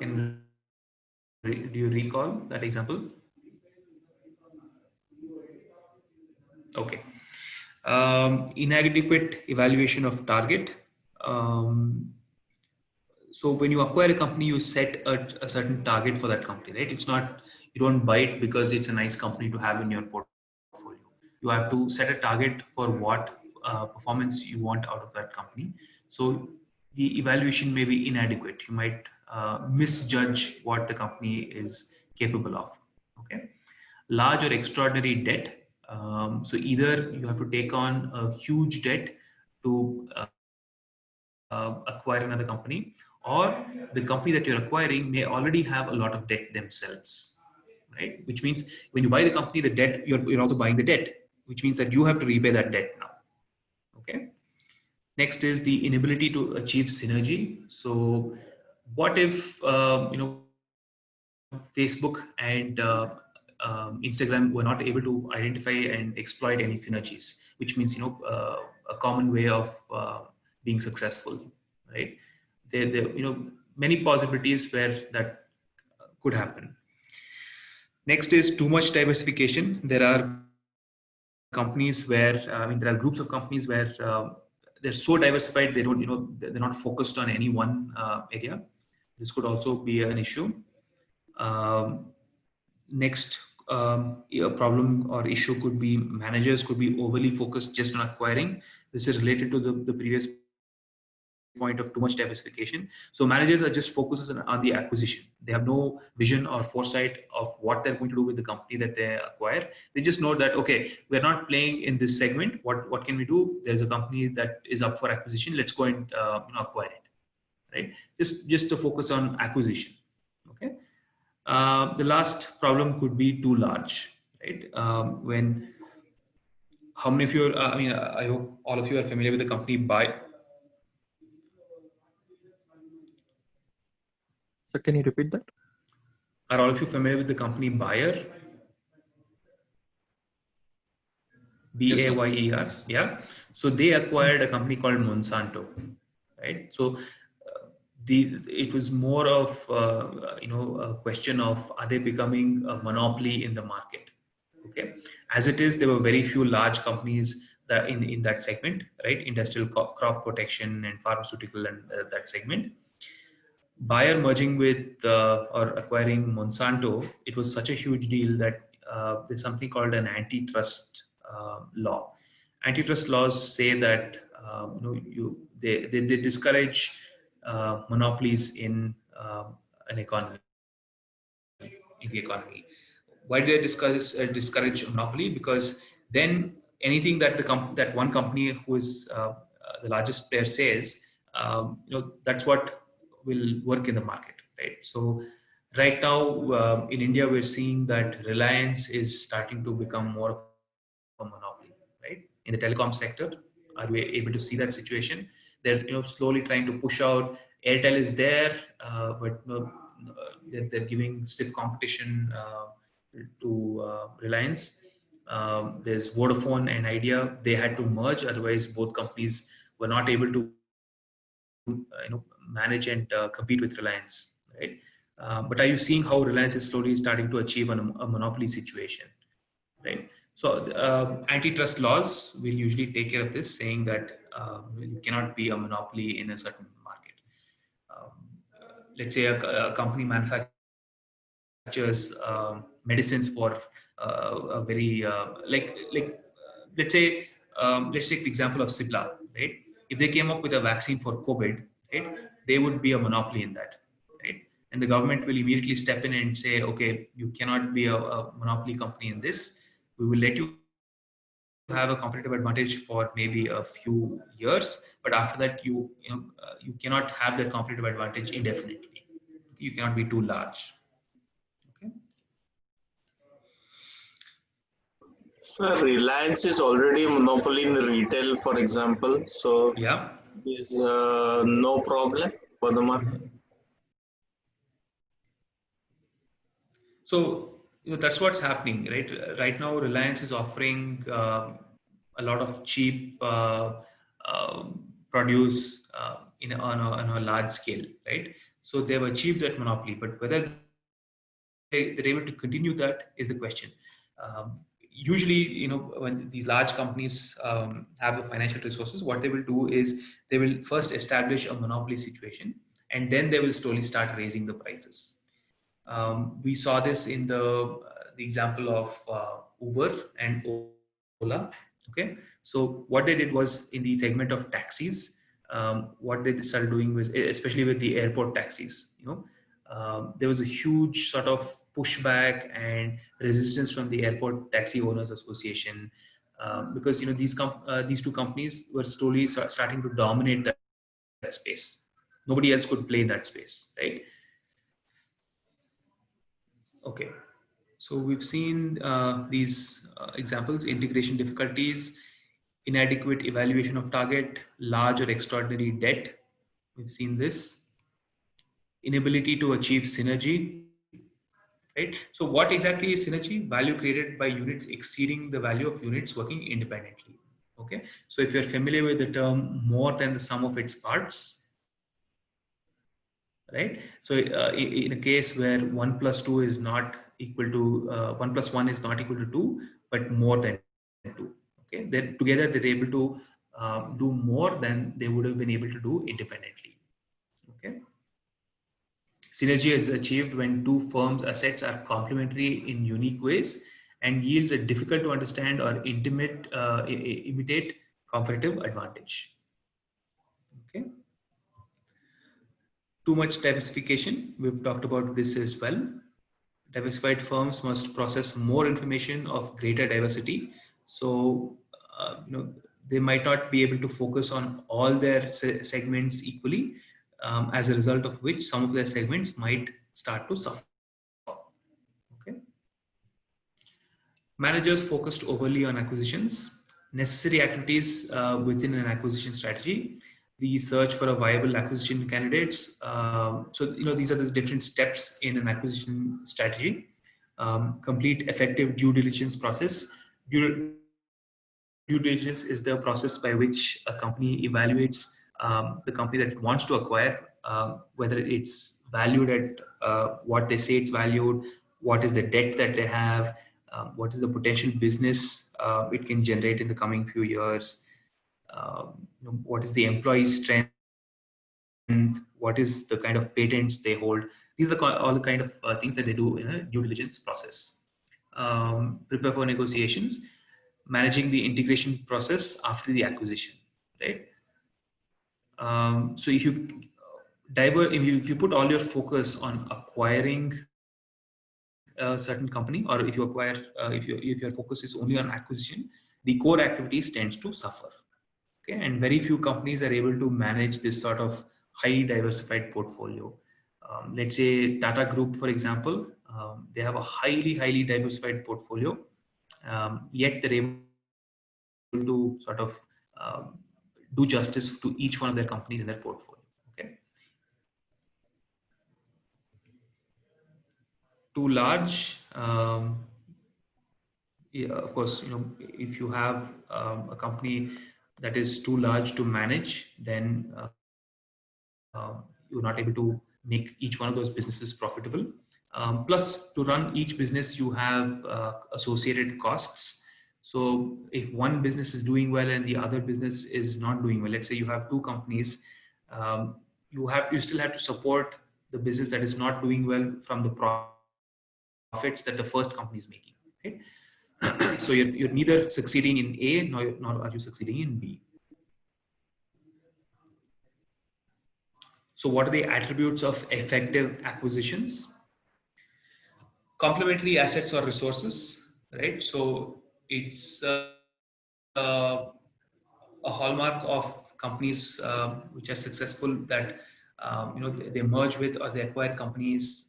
do you recall that example? Okay. Inadequate evaluation of target. So when you acquire a company, you set a certain target for that company, right? It's not, you don't buy it because it's a nice company to have in your portfolio. you have to set a target for what performance you want out of that company. So the evaluation may be inadequate. You might misjudge what the company is capable of. Okay, large or extraordinary debt. So either you have to take on a huge debt to acquire another company, or the company that you're acquiring may already have a lot of debt themselves, right? Which means when you buy the company, the debt, you're also buying the debt, which means that you have to repay that debt now. Okay. Next is the inability to achieve synergy. So what if Facebook and Instagram were not able to identify and exploit any synergies, which means a common way of being successful, right? There many possibilities where that could happen. Next is too much diversification. There are companies where there are groups of companies where they're so diversified they don't they're not focused on any one area. This could also be an issue. Um, Next, a problem or issue could be managers could be overly focused just on acquiring. This is related to the previous point of too much diversification. So managers are just focused on the acquisition. They have no vision or foresight of what they're going to do with the company that they acquire. They just know that, okay, we're not playing in this segment. What can we do? There's a company that is up for acquisition. Let's go and acquire it, right? Just to focus on acquisition. Okay. The last problem could be too large, right? When how many of you? I hope all of you are familiar with the company Buy. So can you repeat that? Are all of you familiar with the company Bayer? Yes, sir. Bayer. Yeah. So they acquired a company called Monsanto, right? So it was more of a question of, are they becoming a monopoly in the market? Okay, as it is, there were very few large companies that in that segment, right? Industrial crop protection and pharmaceutical and that segment. Bayer merging with or acquiring Monsanto, it was such a huge deal that there's something called an antitrust law. Antitrust laws say that they discourage monopolies in an economy, in the economy. Why do they discourage monopoly? Because then anything that that one company who is the largest player says, that's what will work in the market, right? So right now in India, we're seeing that Reliance is starting to become more of a monopoly, right? In the telecom sector, are we able to see that situation? They're slowly trying to push out. Airtel is there, but they're giving stiff competition to Reliance. There's Vodafone and Idea. They had to merge, otherwise both companies were not able to manage and compete with Reliance, right? But are you seeing how Reliance is slowly starting to achieve a monopoly situation, right? So antitrust laws will usually take care of this, saying that you cannot be a monopoly in a certain market. Um, let's say a company manufactures medicines for a very let's take the example of Cipla, right? If they came up with a vaccine for COVID, right, they would be a monopoly in that, right? And the government will immediately step in and say, okay, you cannot be a monopoly company in this. We will let you have a competitive advantage for maybe a few years, but after that, you cannot have that competitive advantage indefinitely. You cannot be too large. Okay. So Reliance is already a monopoly in the retail, for example. So Yeah. is no problem for the market. So that's what's happening, right? Right now, Reliance is offering a lot of cheap produce on a large scale, right? So they've achieved that monopoly, but whether they're able to continue that is the question. Usually, when these large companies have the financial resources, what they will do is they will first establish a monopoly situation, and then they will slowly start raising the prices. We saw this in the example of Uber and Ola. Okay, so what they did was in the segment of taxis, what they started doing was, especially with the airport taxis, there was a huge sort of pushback and resistance from the Airport Taxi Owners Association, because these two companies were slowly starting to dominate that space. Nobody else could play in that space, right? Okay. So we've seen these examples: integration difficulties, inadequate evaluation of target, large or extraordinary debt. We've seen this inability to achieve synergy, right? So what exactly is synergy? Value created by units exceeding the value of units working independently. Okay. So if you're familiar with the term more than the sum of its parts, right? So in a case where 1 plus 2 is not equal to 1 plus 1 is not equal to 2, but more than 2. Okay, then together they're able to do more than they would have been able to do independently. Okay, synergy is achieved when two firms' assets are complementary in unique ways and yields a difficult to understand or imitate competitive advantage. Okay. Too much diversification. We've talked about this as well. Diversified firms must process more information of greater diversity. So, they might not be able to focus on all their segments equally, as a result of which some of their segments might start to suffer. Okay. Managers focused overly on acquisitions, necessary activities within an acquisition strategy, the search for a viable acquisition candidates. These are the different steps in an acquisition strategy. Complete effective due diligence process. Due diligence is the process by which a company evaluates the company that it wants to acquire, whether it's valued at what they say it's valued, what is the debt that they have, what is the potential business it can generate in the coming few years, what is the employee strength, what is the kind of patents they hold. These are all the kind of things that they do in a due diligence process. Prepare for negotiations, managing the integration process after the acquisition, right? So if you put all your focus on acquiring a certain company, or if your focus is only on acquisition, the core activities tends to suffer. Okay, and very few companies are able to manage this sort of highly diversified portfolio. Let's say Tata Group, for example, they have a highly diversified portfolio, yet they're able to sort of um, do justice to each one of their companies in their portfolio. Okay. Too large. Yeah, of course, if you have a company that is too large to manage, then you're not able to make each one of those businesses profitable. Plus, to run each business, you have associated costs. So if one business is doing well and the other business is not doing well, let's say you have two companies, um, you still have to support the business that is not doing well from the profits that the first company is making. Okay. So you're neither succeeding in A, nor are you succeeding in B. So what are the attributes of effective acquisitions? Complementary assets or resources, right? So it's a hallmark of companies which are successful, that they merge with or they acquire companies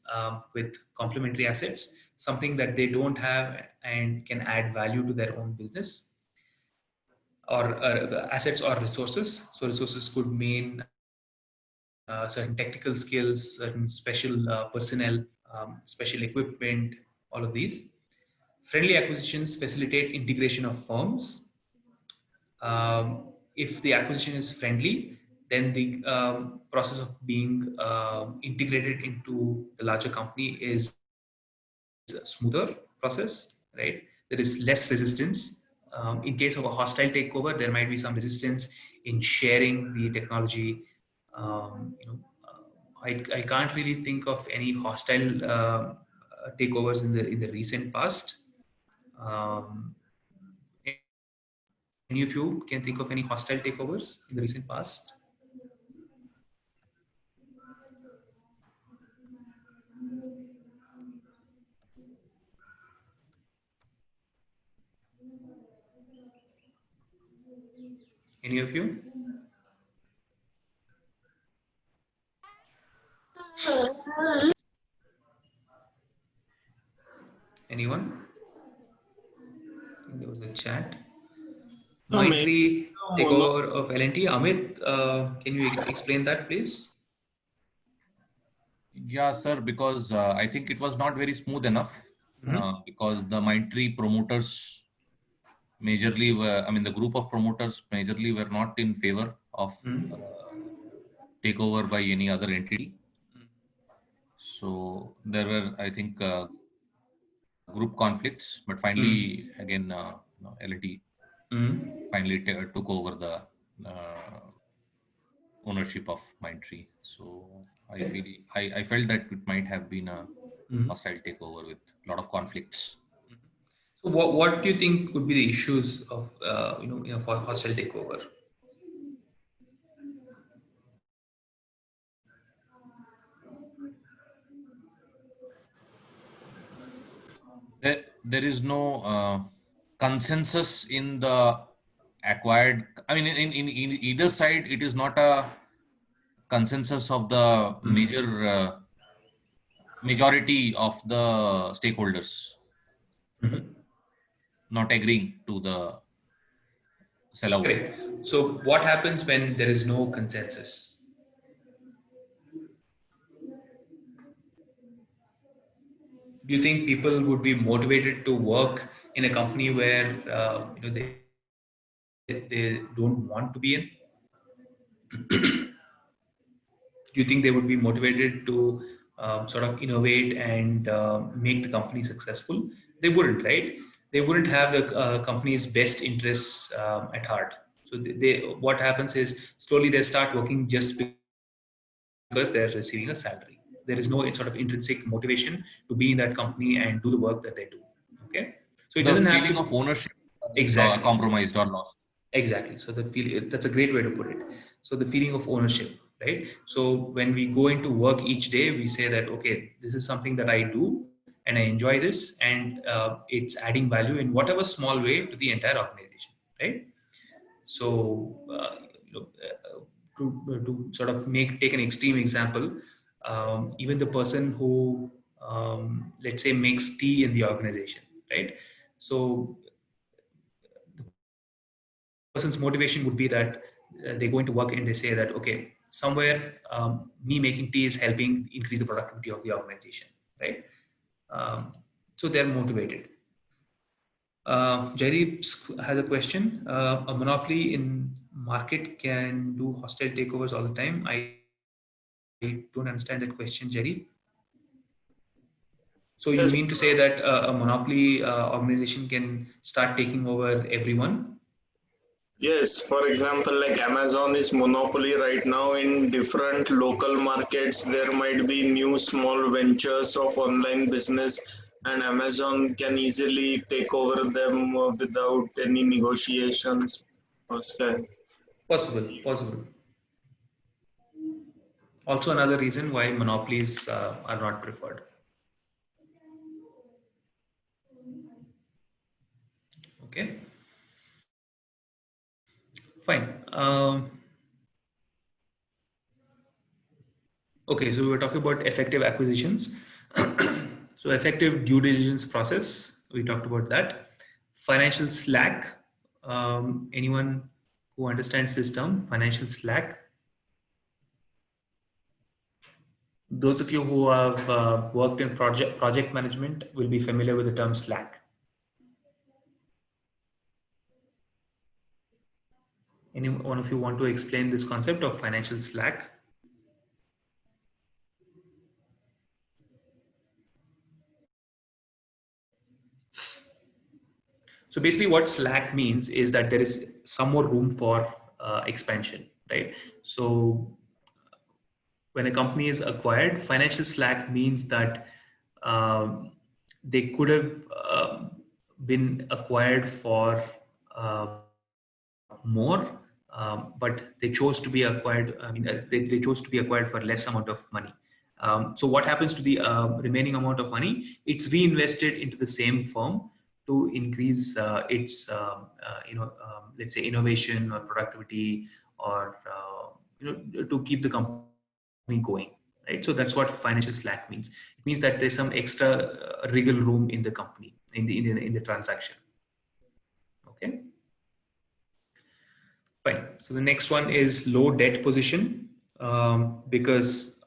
with complementary assets, something that they don't have and can add value to their own business, or assets or resources. So resources could mean certain technical skills, certain special personnel, special equipment, all of these. Friendly acquisitions facilitate integration of firms. If the acquisition is friendly, then the process of being integrated into the larger company is a smoother process, right? There is less resistance. In case of a hostile takeover, there might be some resistance in sharing the technology. I can't really think of any hostile takeovers in the recent past. Um, Any of you can think of any hostile takeovers in the recent past? Any of you? Anyone? There was a chat. Mindtree takeover of L&T. Amit, can you explain that, please? Yeah, sir, because I think it was not very smooth enough because the Mindtree promoters majorly were, I mean, the group of promoters majorly were not in favor of takeover by any other entity. So there were, I think, group conflicts, but finally, again, L&T finally took over the ownership of Mindtree. So I felt that it might have been a hostile takeover with a lot of conflicts. So what do you think would be the issues of for hostile takeover? There is no consensus in the acquired. I mean, in either side, it is not a consensus of the majority of the stakeholders not agreeing to the sellout. Correct. So what happens when there is no consensus? Do you think people would be motivated to work in a company where they don't want to be in? Do you think they would be motivated to sort of innovate and make the company successful? They wouldn't, right? They wouldn't have the company's best interests at heart. So what happens is slowly they start working just because they're receiving a salary. There is no sort of intrinsic motivation to be in that company and do the work that they do. Okay, so it The doesn't have feeling to of ownership exactly. compromised or lost. Exactly. So that's a great way to put it. So the feeling of ownership, right? So when we go into work each day, we say that, okay, this is something that I do and I enjoy this and it's adding value in whatever small way to the entire organization, right? So, to sort of take an extreme example, even the person who, let's say, makes tea in the organization, right? So person's motivation would be that they go into work and they say that, okay, somewhere me making tea is helping increase the productivity of the organization, right? So they're motivated. Jaideep has a question. A monopoly in market can do hostile takeovers all the time. I don't understand that question, Jaideep. So you mean to say that a monopoly organization can start taking over everyone? Yes, for example, like Amazon is monopoly right now in different local markets. There might be new small ventures of online business, and Amazon can easily take over them without any negotiations. Okay. Possible. Also, another reason why monopolies are not preferred. Okay, fine. Okay, so we were talking about effective acquisitions. So effective due diligence process, we talked about that. Financial slack. Anyone who understands this term, financial slack? Those of you who have worked in project management will be familiar with the term slack. Any one of you want to explain this concept of financial slack? So basically what slack means is that there is some more room for expansion, right? So when a company is acquired, financial slack means that they could have been acquired for more, but they chose to be acquired. I mean, they chose to be acquired for less amount of money. So what happens to the remaining amount of money? It's reinvested into the same firm to increase its, let's say, innovation or productivity, or to keep the company going. Right. So that's what financial slack means. It means that there's some extra wriggle room in the company, in the transaction. Okay. Fine. So the next one is low debt position, because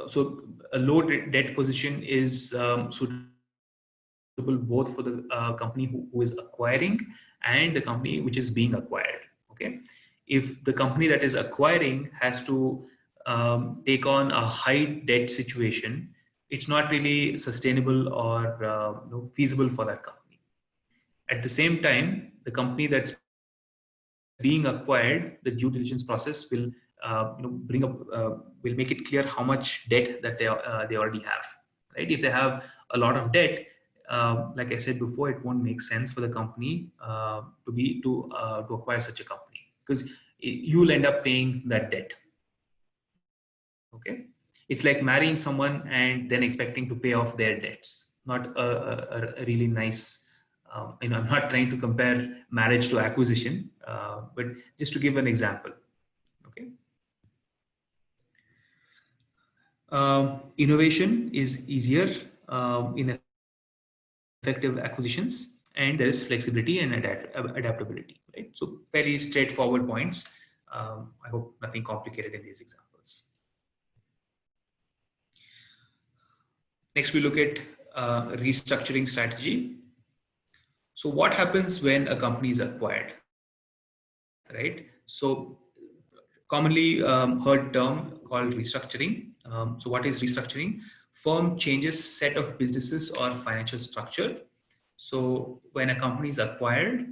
so a low debt position is suitable both for the company who is acquiring and the company which is being acquired. Okay. If the company that is acquiring has to take on a high debt situation, it's not really sustainable or feasible for that company. At the same time, the company that's being acquired, the due diligence process will will make it clear how much debt that they already have. Right? If they have a lot of debt, like I said before, it won't make sense for the company to acquire such a company, because you will end up paying that debt. Okay, it's like marrying someone and then expecting to pay off their debts. Not a really nice. I'm not trying to compare marriage to acquisition, but just to give an example. Okay. Innovation is easier in effective acquisitions, and there is flexibility and adaptability. Right. So very straightforward points. I hope nothing complicated in these examples. Next, we look at restructuring strategy. So what happens when a company is acquired, right? So commonly heard term called restructuring. So what is restructuring? Firm changes set of businesses or financial structure. So when a company is acquired,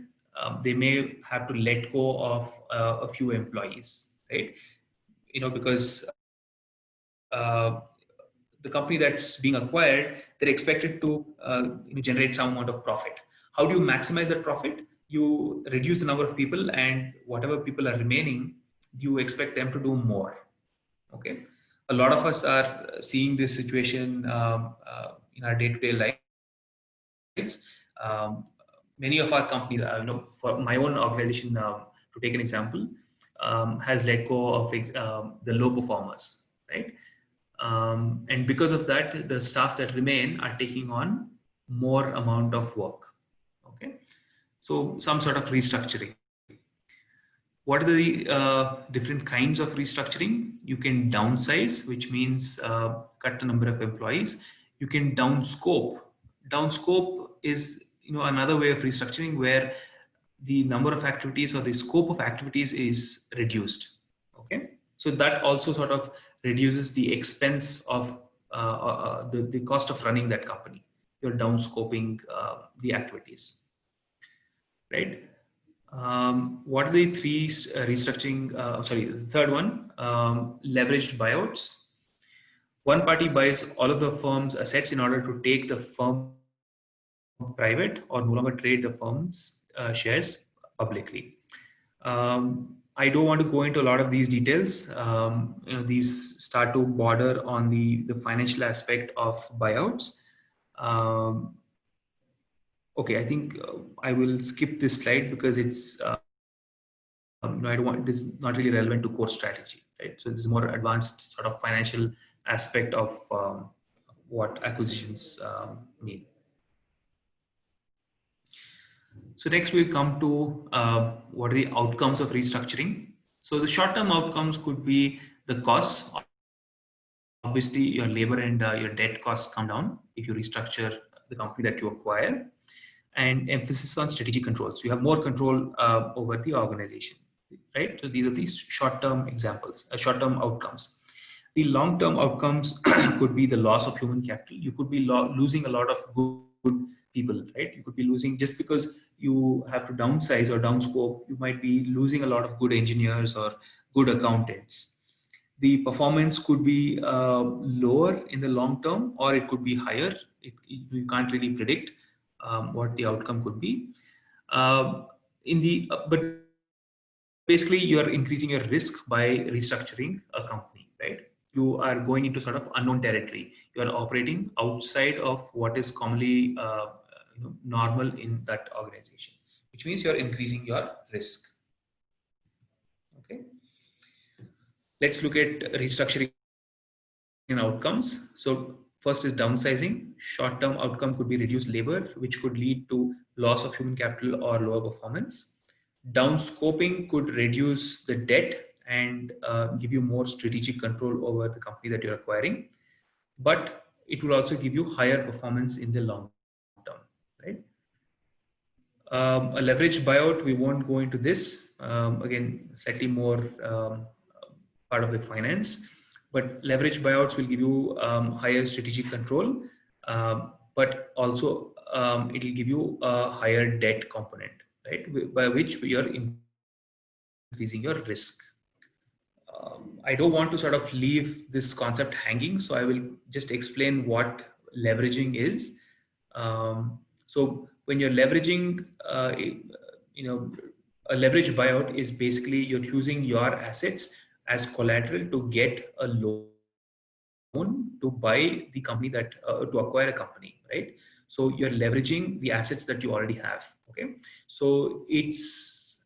they may have to let go of a few employees, right? Because the company that's being acquired, they're expected to generate some amount of profit. How do you maximize that profit? You reduce the number of people, and whatever people are remaining, you expect them to do more. Okay, a lot of us are seeing this situation in our day-to-day lives. Many of our companies, for my own organization, to take an example, has let go of the low performers, right? And because of that, the staff that remain are taking on more amount of work. Okay, so some sort of restructuring. What are the different kinds of restructuring? You can downsize, which means cut the number of employees. You can downscope. Downscope is another way of restructuring, where the number of activities or the scope of activities is reduced. Okay, so that also sort of reduces the expense of the cost of running that company. You're downscoping the activities, right? What are the three restructuring? The third one, leveraged buyouts. One party buys all of the firm's assets in order to take the firm private or no longer trade the firm's shares publicly. I don't want to go into a lot of these details. These start to border on the financial aspect of buyouts. Okay, I think I will skip this slide because it's this is not really relevant to core strategy, right? So this is more advanced sort of financial aspect of what acquisitions mean. So next we'll come to what are the outcomes of restructuring. So the short-term outcomes could be the costs. Obviously, your labor and your debt costs come down if you restructure the company that you acquire, and emphasis on strategic controls. You have more control over the organization, right? So these are these short-term examples, short-term outcomes. The long-term outcomes could be the loss of human capital. You could be losing a lot of good people, right? You could be losing, just because you have to downsize or downscope, you might be losing a lot of good engineers or good accountants. The performance could be lower in the long term, or it could be higher. You can't really predict what the outcome could be. But basically you are increasing your risk by restructuring a company, right? You are going into sort of unknown territory. You are operating outside of what is commonly normal in that organization, which means you're increasing your risk. Okay, let's look at restructuring and outcomes. So first is downsizing. Short-term outcome could be reduced labor, which could lead to loss of human capital or lower performance. Downscoping could reduce the debt and give you more strategic control over the company that you're acquiring, but it will also give you higher performance in the long term, right? A leveraged buyout, we won't go into this. Again, slightly more part of the finance, but leveraged buyouts will give you higher strategic control, but also it will give you a higher debt component, right? By which you're increasing your risk. I don't want to sort of leave this concept hanging, so I will just explain what leveraging is. So when you're leveraging, you know, a leverage buyout is basically you're using your assets as collateral to get a loan to buy the company to acquire a company, right? So you're leveraging the assets that you already have. Okay, so it's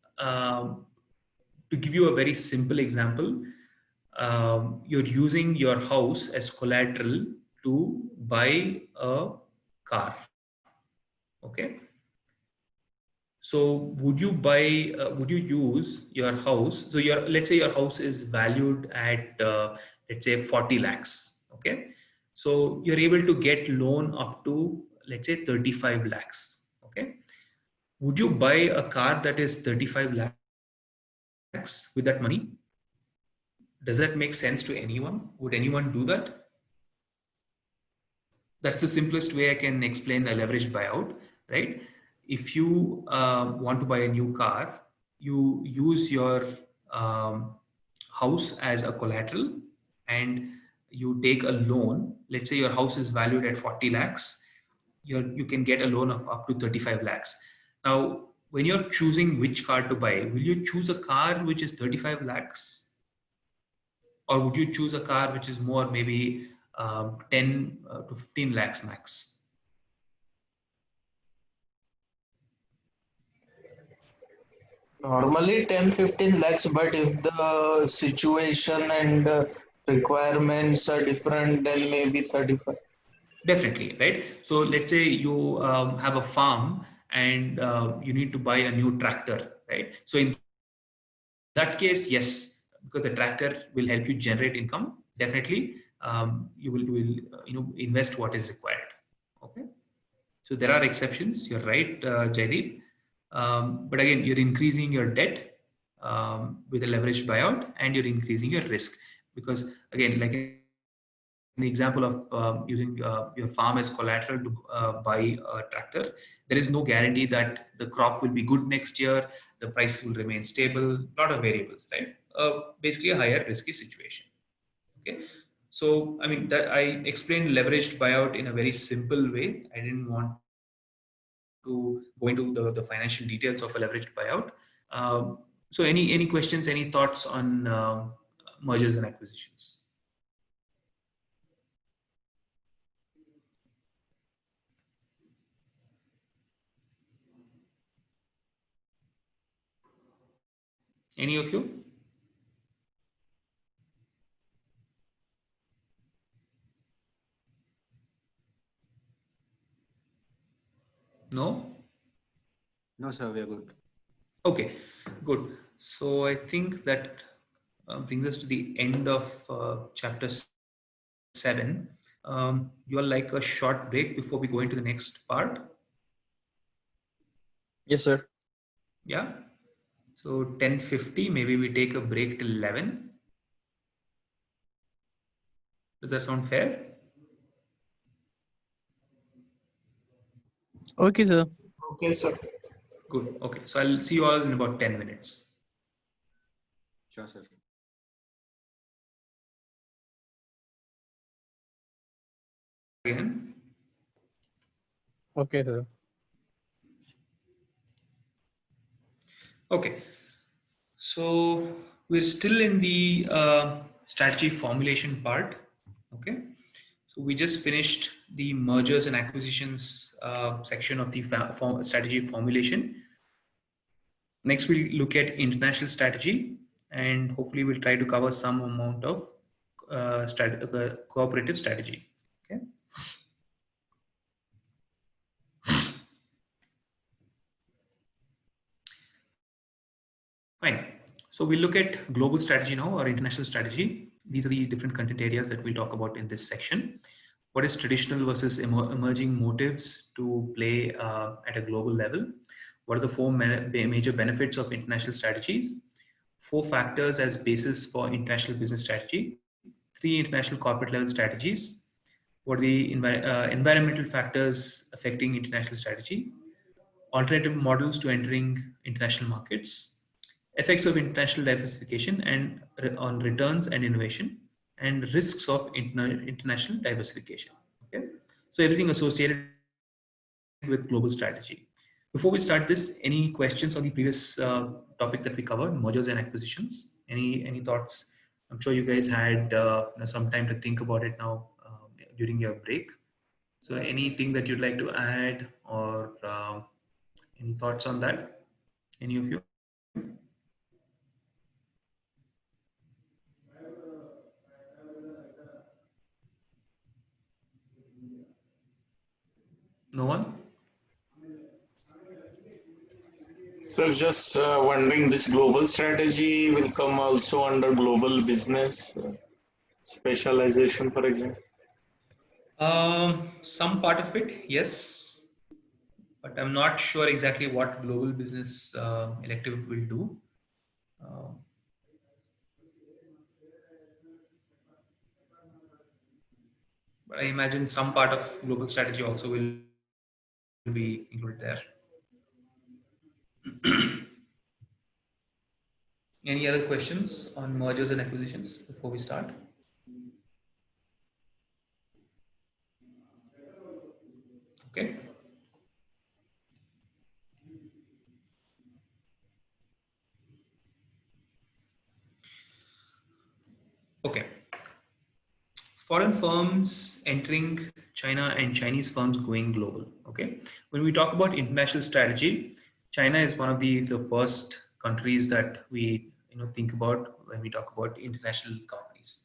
to give you a very simple example, you're using your house as collateral to buy a car. Okay, so would you use your house? So let's say your house is valued at let's say 40 lakhs. Okay, so you're able to get loan up to let's say 35 lakhs. Okay, would you buy a car that is 35 lakhs with that money? Does that make sense to anyone? Would anyone do that? That's the simplest way I can explain a leveraged buyout, right? If you want to buy a new car, you use your um, house as a collateral and you take a loan. Let's say your house is valued at 40 lakhs. You can get a loan of up to 35 lakhs. Now, when you're choosing which car to buy, will you choose a car which is 35 lakhs? Or would you choose a car which is more maybe 10 to 15 lakhs max? Normally 10-15 lakhs, but if the situation and requirements are different, then maybe 35. Definitely, right? So let's say you have a farm and you need to buy a new tractor, right? So in that case, yes, because the tractor will help you generate income. Definitely, you will invest what is required. Okay. So there are exceptions. You're right, Jaideep. But again, you're increasing your debt with a leveraged buyout, and you're increasing your risk because again, like in the example of using your farm as collateral to buy a tractor, there is no guarantee that the crop will be good next year. The prices will remain stable. A lot of variables, right? Basically, a higher risky situation. Okay. So, I mean, that I explained leveraged buyout in a very simple way. I didn't want to go into the financial details of a leveraged buyout. So, any questions, any thoughts on mergers and acquisitions? Any of you? No? No, sir, we are good. Okay, good. So I think that brings us to the end of chapter 7. You all like a short break before we go into the next part? Yes, sir. Yeah. So 10:50, maybe we take a break till 11. Does that sound fair? Okay, sir. Okay, sir. Good. Okay. So I'll see you all in about 10 minutes. Sure, sir. Again. Okay, sir. Okay. So we're still in the strategy formulation part. Okay. So we just finished the mergers and acquisitions section of the strategy formulation. Next, we'll look at international strategy, and hopefully we'll try to cover some amount of cooperative strategy. Okay. Fine. So we'll look at global strategy now or international strategy. These are the different content areas that we'll talk about in this section. What is traditional versus emerging motives to play at a global level? What are the four major benefits of international strategies? Four factors as basis for international business strategy. Three international corporate level strategies. What are the environmental factors affecting international strategy? Alternative models to entering international markets, effects of international diversification and on returns and innovation, and risks of international diversification. Okay, so everything associated with global strategy. Before we start this, any questions on the previous topic that we covered, mergers and acquisitions? Any thoughts? I'm sure you guys had some time to think about it now during your break. So anything that you'd like to add or any thoughts on that? Any of you? No one? So just wondering, this global strategy will come also under global business specialization, for example. Some part of it, yes, but I'm not sure exactly what global business elective will do. Um, but I imagine some part of global strategy also will be included there. Any other questions on mergers and acquisitions before we start? Okay. Okay. Foreign firms entering China and Chinese firms going global. Okay. When we talk about international strategy, China is one of the first countries that we think about when we talk about international companies,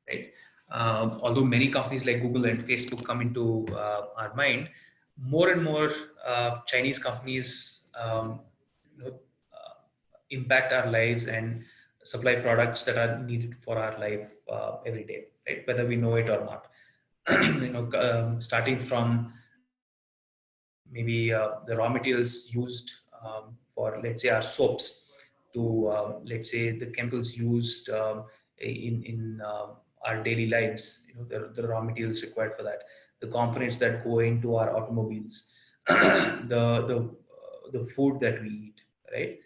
right? Although many companies like Google and Facebook come into our mind, more and more Chinese companies you know, impact our lives and supply products that are needed for our life every day, right? Whether we know it or not. Starting from maybe the raw materials used for, let's say, our soaps, to let's say the chemicals used in our daily lives. The raw materials required for that, the components that go into our automobiles, the food that we eat, right?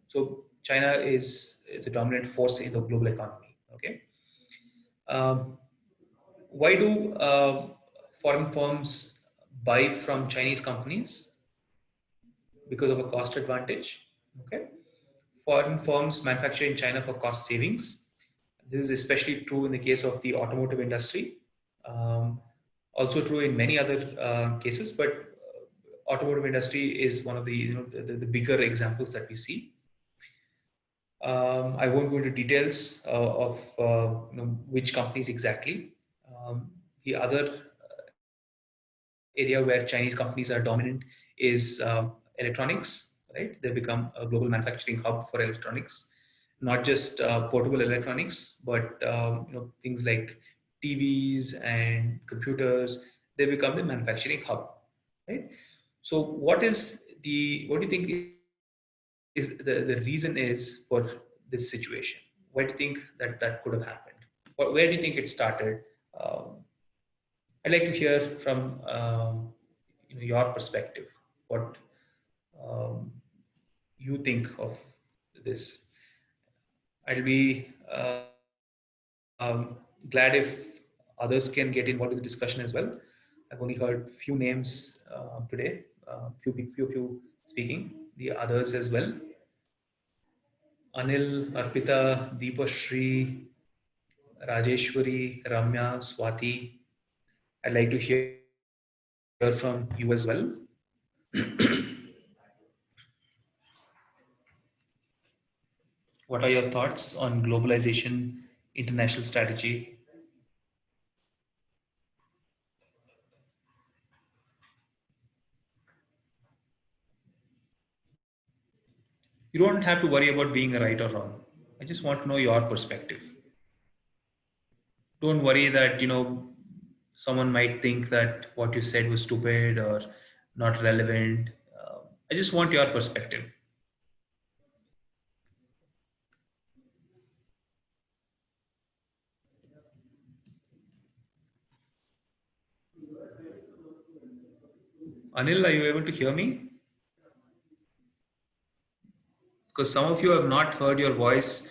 So China is a dominant force in the global economy. Okay. Um, why do foreign firms buy from Chinese companies? Because of a cost advantage. Okay. Foreign firms manufacture in China for cost savings. This is especially true in the case of the automotive industry. Um, Also true in many other cases, but automotive industry is one of the bigger examples that we see. I won't go into details of which companies exactly. The other area where Chinese companies are dominant is electronics. Right, they become a global manufacturing hub for electronics, not just portable electronics, but things like TVs and computers. They become the manufacturing hub. Right. So, what do you think is the reason is for this situation? Why do you think that could have happened? Where do you think it started? Um, I'd like to hear from your perspective. What um, you think of this? I'll be glad if others can get involved in the discussion as well. I've only heard few names today, few speaking. The others as well. Anil, Arpita, Deepashri, Rajeshwari, Ramya, Swati. I'd like to hear from you as well. What are your thoughts on globalization, international strategy? You don't have to worry about being right or wrong. I just want to know your perspective. Don't worry that, someone might think that what you said was stupid or not relevant. I just want your perspective. Anil, are you able to hear me? Because some of you have not heard your voice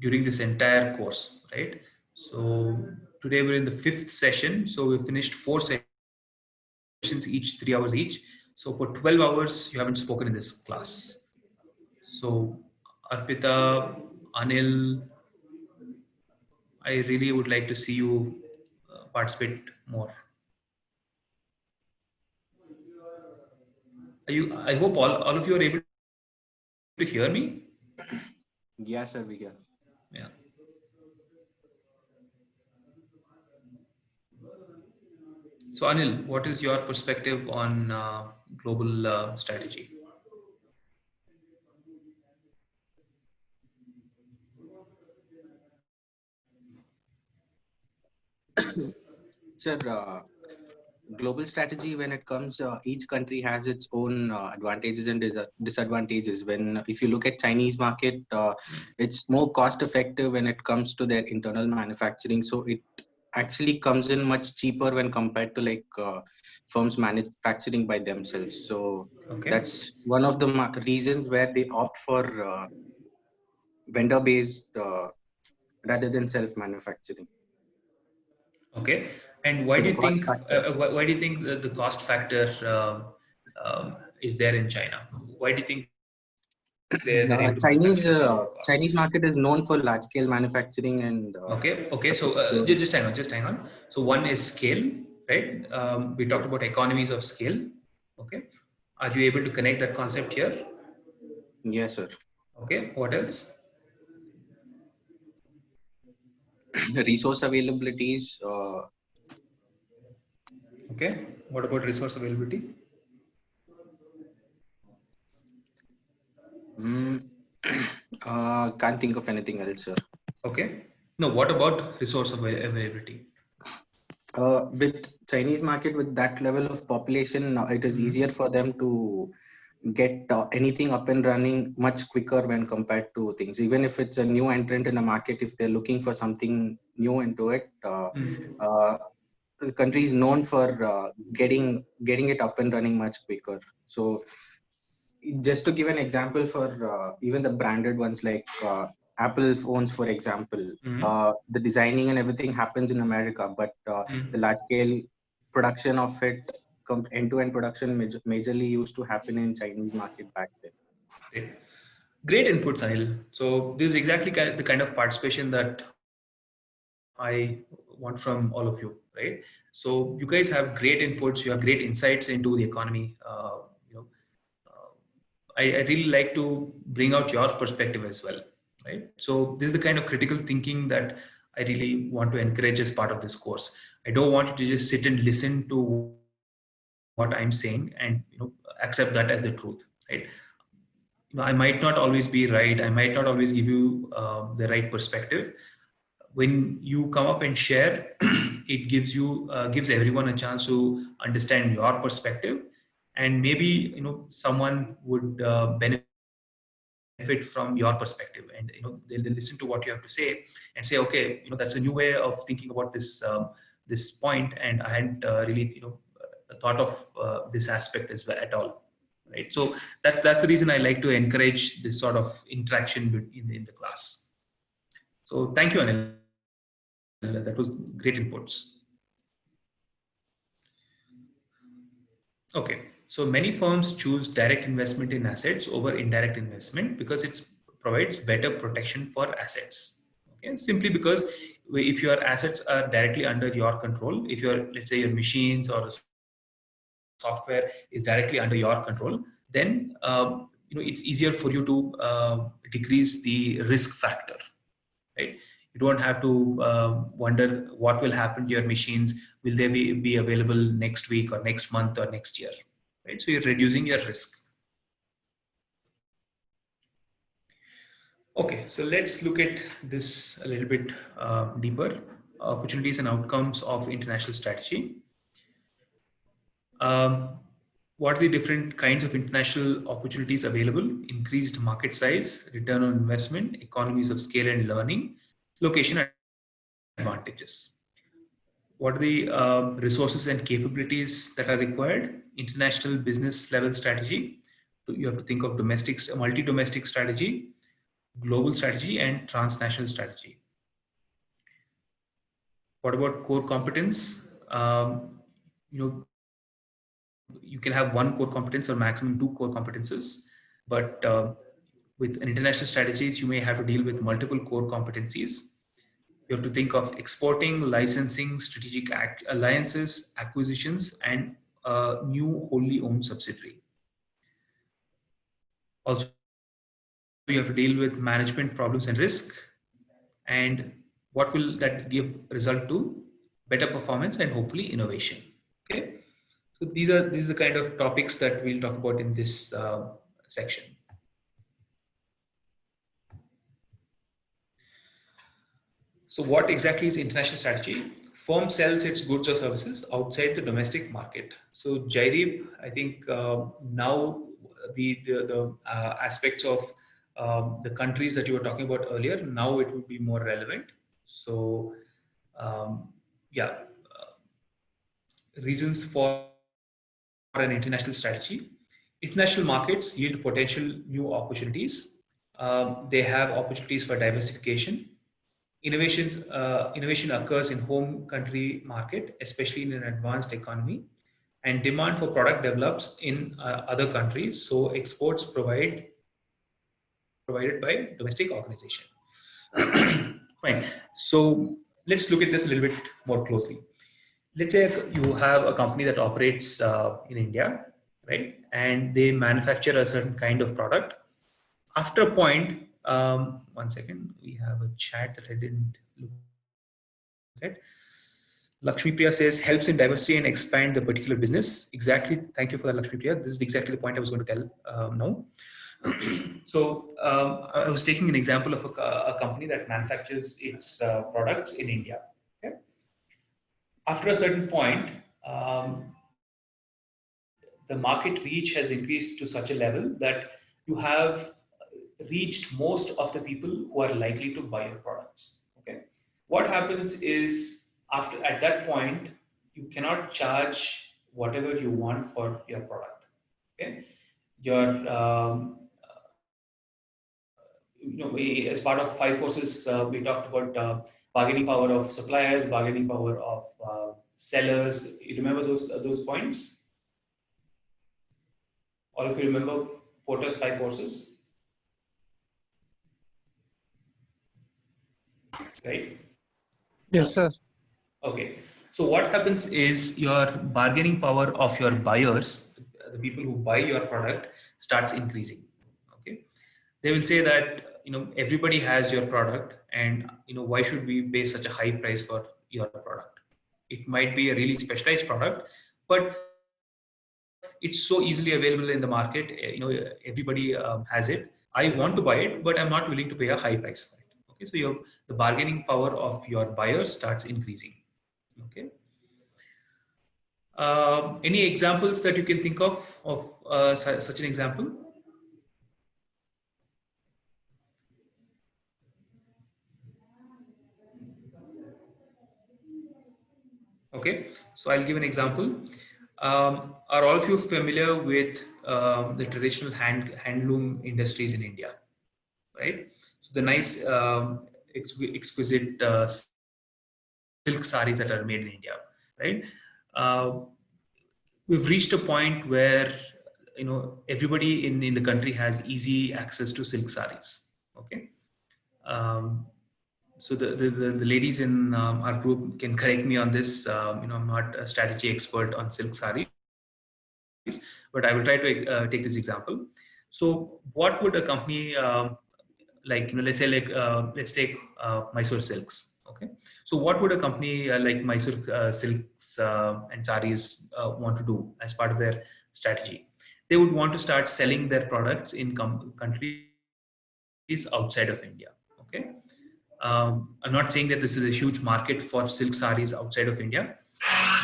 during this entire course, right? So today we're in the 5th session. So we finished 4 sessions each, 3 hours each. So for 12 hours, you haven't spoken in this class. So Arpita, Anil, I really would like to see you participate more. I hope all of you are able to hear me. Yes, sir, we can. Yeah. So Anil, what is your perspective on global strategy? Sir, global strategy, when it comes, each country has its own advantages and disadvantages. When if you look at Chinese market, it's more cost effective when it comes to their internal manufacturing. So it actually comes in much cheaper when compared to like firms manufacturing by themselves. So Okay. that's one of the reasons where they opt for vendor based rather than self manufacturing. Okay. And why So do the you cost think factor. why do you think the cost factor is there in China? Why do you think they're able to Chinese manufacture at a lower Chinese cost? market is known for large scale manufacturing and Okay. Okay. So so just hang on. So one is scale, right? We talked yes, about economies of scale. Okay. Are you able to connect that concept here? yes, sir. Okay. What else? Resource availabilities. Okay. What about resource availability? mm, can't think of anything else, sir. Okay. No. What about resource availability? With Chinese market with that level of population, it is easier for them to get anything up and running much quicker when compared to things. Even if it's a new entrant in a market, if they're looking for something new into it, uh, the country is known for getting it up and running much quicker. So just to give an example for even the branded ones like Apple phones, for example, Mm-hmm. the designing and everything happens in America, but the large scale production of it, end-to-end production majorly used to happen in Chinese market back then. Great. Great inputs, Anil. So this is exactly the kind of participation that I want from all of you, right? So you guys have great inputs. You have great insights into the economy. Uh, I really like to bring out your perspective as well, right? So this is the kind of critical thinking that I really want to encourage as part of this course. I don't want you to just sit and listen to what I'm saying and accept that as the truth, right? I might not always be right. I might not always give you the right perspective. When you come up and share, it gives everyone a chance to understand your perspective, and maybe someone would benefit from your perspective, and they'll listen to what you have to say and say, okay, that's a new way of thinking about this point, and I hadn't really thought of this aspect as well at all, right? So that's the reason I like to encourage this sort of interaction in the class. So thank you, Anil. That was great inputs. Okay. So many firms choose direct investment in assets over indirect investment because it's provides better protection for assets. Okay, simply because if your assets are directly under your control, if your, let's say, your machines or software is directly under your control, then it's easier for you to decrease the risk factor, right? You don't have to wonder what will happen to your machines. Will they be available next week or next month or next year, right? So you're reducing your risk. Okay, so let's look at this a little bit deeper. Opportunities and outcomes of international strategy. Um, what are the different kinds of international opportunities available? Increased market size, return on investment, economies of scale and learning, location advantages. What are the resources and capabilities that are required? International business level strategy. So you have to think of domestic, multi-domestic strategy, global strategy, and transnational strategy. What about core competence? You can have one core competence or maximum two core competences, but with an international strategies, you may have to deal with multiple core competencies. You have to think of exporting, licensing, strategic alliances, acquisitions, and a new wholly owned subsidiary. Also, you have to deal with management problems and risk, and what will that give result to? Better performance and hopefully innovation. Okay, so these are the kind of topics that we'll talk about in this section. So what exactly is international strategy? Firm sells its goods or services outside the domestic market. So Jaideep, I think now the aspects of the countries that you were talking about earlier, now it would be more relevant. So yeah, reasons for an international strategy. International markets yield potential new opportunities. They have opportunities for diversification. Innovation occurs in home country market, especially in an advanced economy, and demand for product develops in other countries. So exports provided by domestic organization. Fine. So let's look at this a little bit more closely. Let's say you have a company that operates in India, right? And they manufacture a certain kind of product. After a point, one second, we have a chat that I didn't look at. Lakshmi Priya says, helps in diversity and expand the particular business. Exactly. Thank you for that, Lakshmi Priya. This is exactly the point I was going to tell now. So I was taking an example of a company that manufactures its products in India. Okay? After a certain point, the market reach has increased to such a level that you have reached most of the people who are likely to buy your products. Okay, what happens is after at that point you cannot charge whatever you want for your product. Okay, your as part of five forces, we talked about bargaining power of suppliers, bargaining power of sellers. You remember those points? All of you remember Porter's five forces? Right? Yes, sir. Okay. So what happens is your bargaining power of your buyers, the people who buy your product, starts increasing. Okay. They will say that everybody has your product, and why should we pay such a high price for your product? It might be a really specialized product, but it's so easily available in the market. Everybody has it. I want to buy it, but I'm not willing to pay a high price for it. Okay, so the bargaining power of your buyers starts increasing. Okay. Any examples that you can think of such an example? Okay, so I'll give an example. Are all of you familiar with the traditional handloom industries in India? Right? So the nice exquisite silk saris that are made in India, right? We've reached a point where everybody in the country has easy access to silk saris. Okay. Um, so the ladies in our group can correct me on this. I'm not a strategy expert on silk saris, but I will try to take this example. So what would a company let's say let's take Mysore silks. Okay, so what would a company like Mysore silks and saris want to do as part of their strategy? They would want to start selling their products in countries outside of India. Okay, I'm not saying that this is a huge market for silk saris outside of India,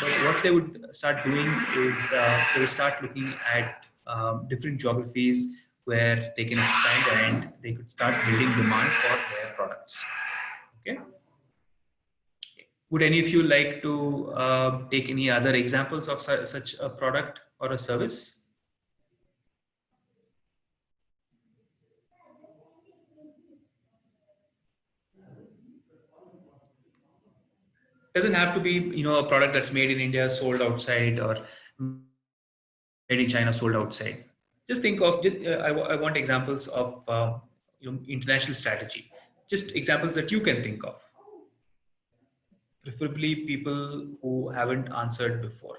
but what they would start doing is they would start looking at different geographies where they can expand and they could start building demand for their products. Okay. Would any of you like to take any other examples of such a product or a service? Doesn't have to be a product that's made in India, sold outside, or made in China, sold outside. Just think of I want examples of international strategy. Just examples that you can think of, preferably people who haven't answered before.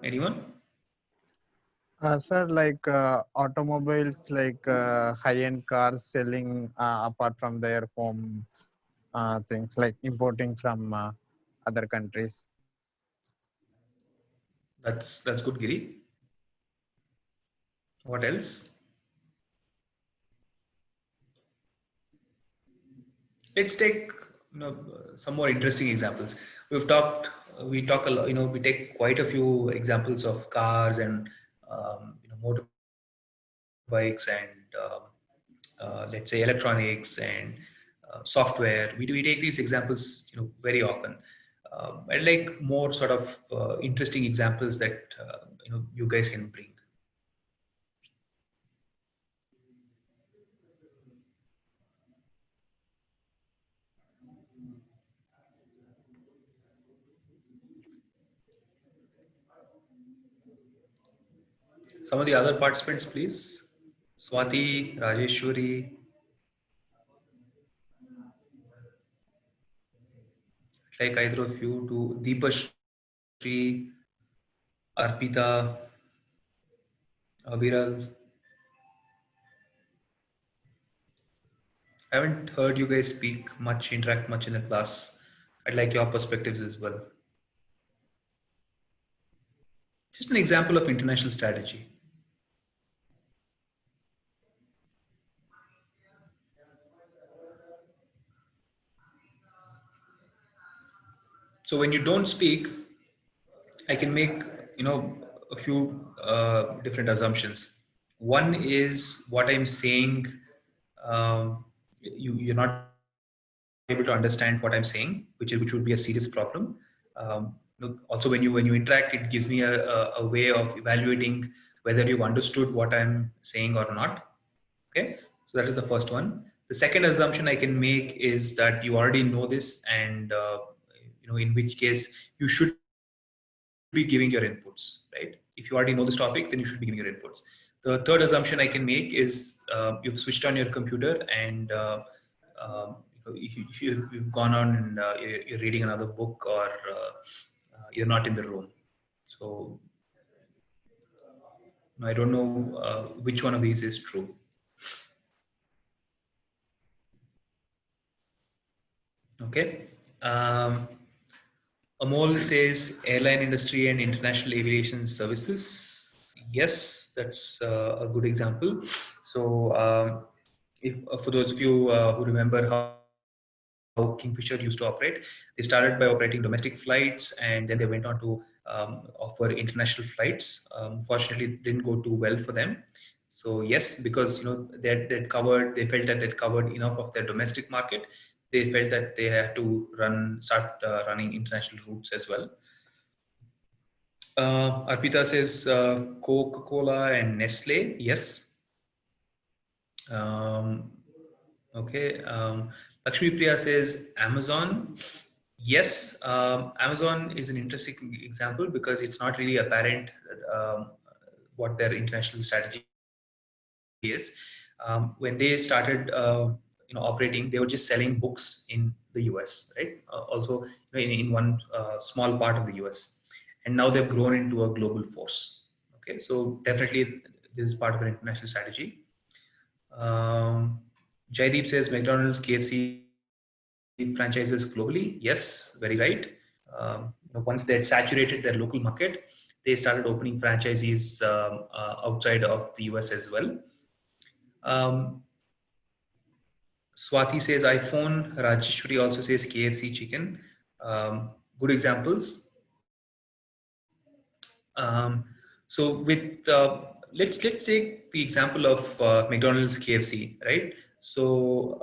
Anyone? Sir, like automobiles, like high-end cars selling apart from their home things, like importing from other countries. That's good, Giri. What else? Let's take some more interesting examples. We talk a lot. We take quite a few examples of cars and motorbikes and let's say electronics and software. We take these examples very often. I'd like more sort of interesting examples that you guys can bring. Some of the other participants, please. Swati, Rajeshwari, like either of you to Deepashri, Arpita, Aviral. I haven't heard you guys speak much, interact much in the class. I'd like your perspectives as well. Just an example of international strategy. So when you don't speak, I can make a few different assumptions. One is what I'm saying. You're not able to understand what I'm saying, which would be a serious problem. Also, when you interact, it gives me a way of evaluating whether you've understood what I'm saying or not. Okay, so that is the first one. The second assumption I can make is that you already know this, and in which case you should be giving your inputs, right? If you already know this topic, then you should be giving your inputs. The third assumption I can make is you've switched on your computer and you've gone on and you're reading another book, or you're not in the room. So I don't know which one of these is true. Okay. Amol says airline industry and international aviation services. Yes, that's a good example. So, if for those of you who remember how Kingfisher used to operate, they started by operating domestic flights, and then they went on to offer international flights. Fortunately, it didn't go too well for them. So yes, because they felt that they'd covered enough of their domestic market. They felt that they had to start running international routes as well. Arpita says Coca-Cola and Nestle. Yes. Okay. Lakshmi Priya says Amazon. Yes, Amazon is an interesting example because it's not really apparent what their international strategy is. When they started, operating, they were just selling books in the US, right? Also, in one small part of the US, and now they've grown into a global force. Okay, so definitely this is part of an international strategy. Um, Jaideep says McDonald's, KFC franchises globally. Yes, very right. Once they had saturated their local market, they started opening franchisees outside of the US as well. Um, Swati says iPhone. Rajeshwari also says KFC chicken. Good examples. So let's take the example of McDonald's, KFC, right? So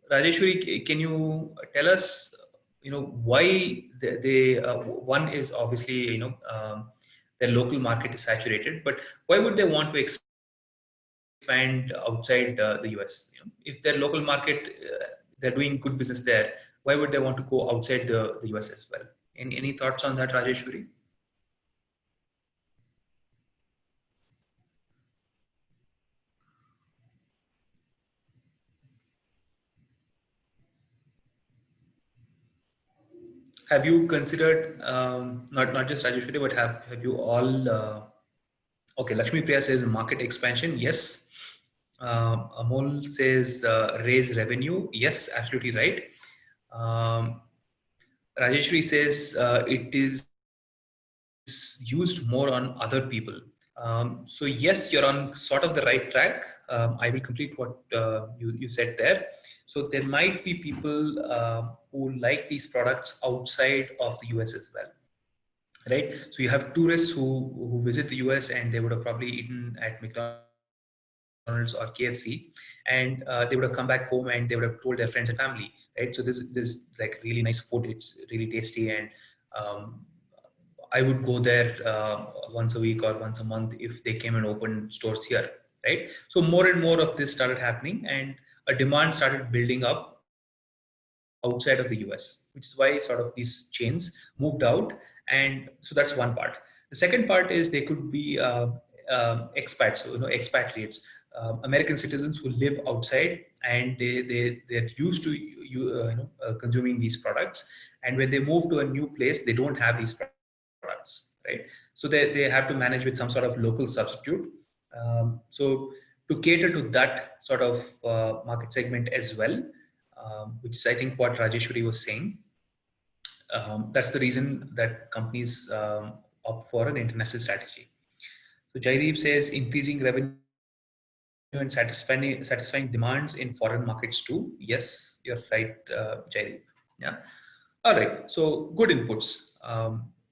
Rajeshwari, can you tell us, why one is obviously, their local market is saturated, but why would they want to expand outside the US? If their local market, they're doing good business there, why would they want to go outside the US as well? Any thoughts on that, Rajeshwari? Have you considered, not just Rajeshwari, but have you all? Okay, Lakshmi Priya says market expansion. Yes. Amol says raise revenue. Yes, absolutely right. Um, Rajeshwari says it is used more on other people. So yes, you're on sort of the right track. I will complete what you said there. So there might be people who like these products outside of the US as well, right? So you have tourists who visit the US and they would have probably eaten at McDonald's or KFC, and they would have come back home and they would have told their friends and family, right? So this like really nice food. It's really tasty, and um, I would go there once a week or once a month if they came and opened stores here, right? So more and more of this started happening, and a demand started building up outside of the US, which is why sort of these chains moved out. And so that's one part. The second part is they could be expats, expatriates, American citizens who live outside, and they're used to consuming these products. And when they move to a new place, they don't have these products, right? So they have to manage with some sort of local substitute. So to cater to that sort of market segment as well, which is I think what Rajeshwari was saying. That's the reason that companies opt for an international strategy. So Jaideep says increasing revenue and satisfying demands in foreign markets too. Yes, you're right, Jaideep. Yeah. All right. So good inputs.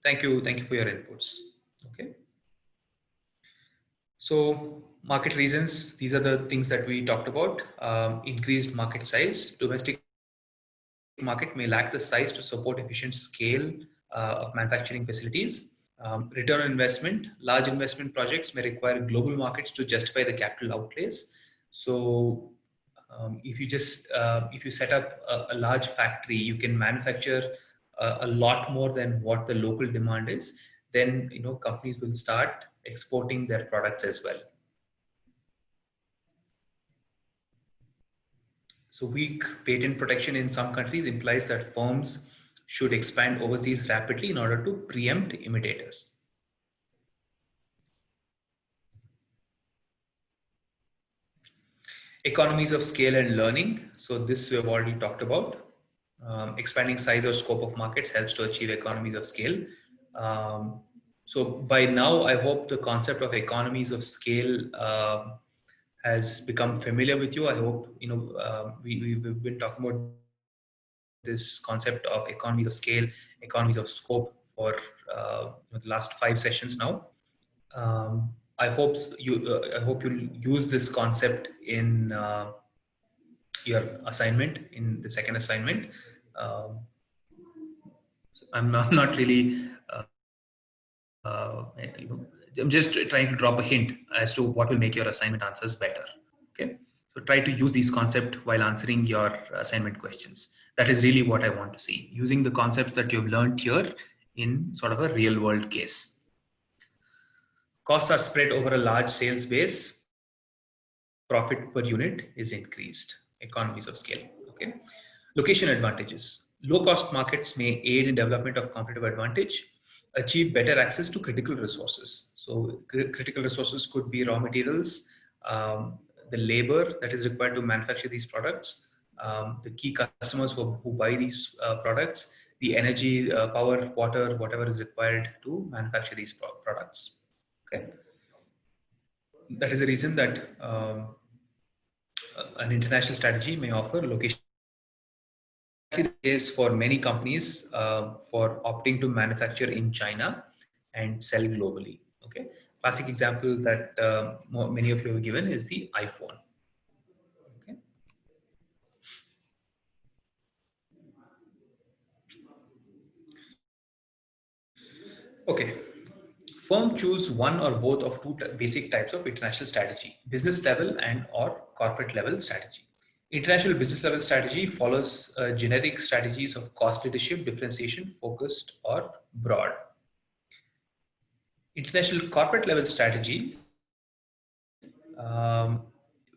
Thank you for your inputs. Okay. So market reasons, these are the things that we talked about. Increased market size. Domestic market may lack the size to support efficient scale of manufacturing facilities. Return on investment. Large investment projects may require global markets to justify the capital outlays. So if you set up a large factory, you can manufacture a lot more than what the local demand is. Then companies will start exporting their products as well. So weak patent protection in some countries implies that firms should expand overseas rapidly in order to preempt imitators. Economies of scale and learning. So this we have already talked about. Expanding size or scope of markets helps to achieve economies of scale. So by now, I hope the concept of economies of scale has become familiar with you. I hope we've been talking about this concept of economies of scale, economies of scope for the last 5 sessions now. I hope you'll use this concept in your assignment, in the second assignment. Um, I'm not really, I'm just trying to drop a hint as to what will make your assignment answers better. Okay, so So try to use these concepts while answering your assignment questions. That is really what I want to see, using the concepts that you've learned here in sort of a real world case. Costs are spread over a large sales base. Profit per unit is increased. Economies of scale. Okay. Location advantages. Low cost markets may aid in development of competitive advantage, achieve better access to critical resources. So critical resources could be raw materials, the labor that is required to manufacture these products, the key customers who buy these products, the energy, power, water, whatever is required to manufacture these products. Okay. That is the reason that an international strategy may offer location. The case for many companies for opting to manufacture in China and sell globally. Okay, classic example that many of you have given is the iPhone. Okay. Okay. Firm choose one or both of two basic types of international strategy: business level and or corporate level strategy. International business level strategy follows generic strategies of cost leadership, differentiation, focused, or broad. International corporate level strategy,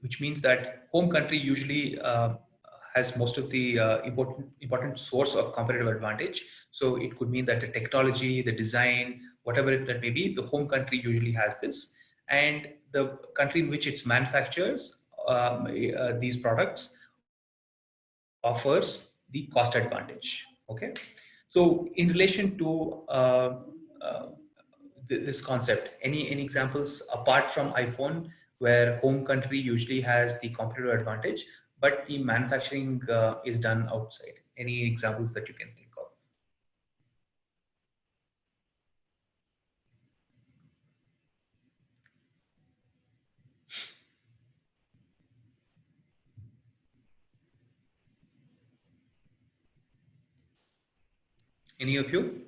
which means that home country usually has most of the important source of competitive advantage. So it could mean that the technology, the design, whatever that may be, the home country usually has this, and the country in which it's manufactures these products offers the cost advantage. Okay, so in relation to uh, this concept, any examples apart from iPhone where home country usually has the competitive advantage but the manufacturing is done outside? Any examples that you can think of? Any of you?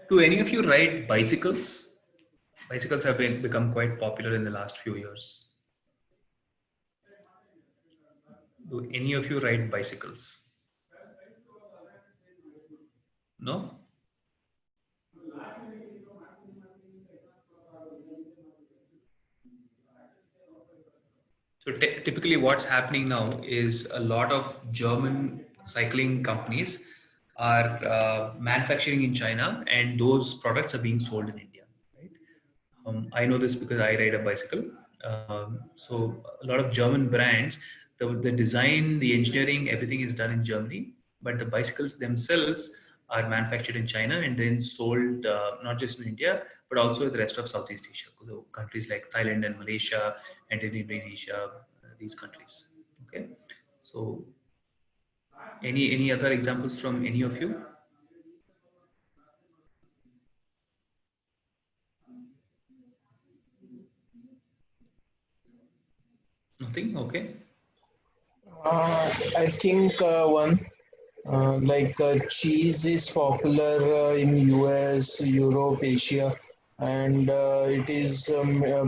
Do any of you ride bicycles? Bicycles have become quite popular in the last few years. Do any of you ride bicycles? No? So typically what's happening now is a lot of German cycling companies are manufacturing in China, and those products are being sold in India. Right? I know this because I ride a bicycle. So a lot of German brands, the design, the engineering, everything is done in Germany, but the bicycles themselves are manufactured in China and then sold not just in India, but also in the rest of Southeast Asia, so countries like Thailand and Malaysia and in Indonesia, these countries. Okay, so any other examples from any of you? Nothing. Okay. I think one cheese is popular in US, Europe, Asia, and it is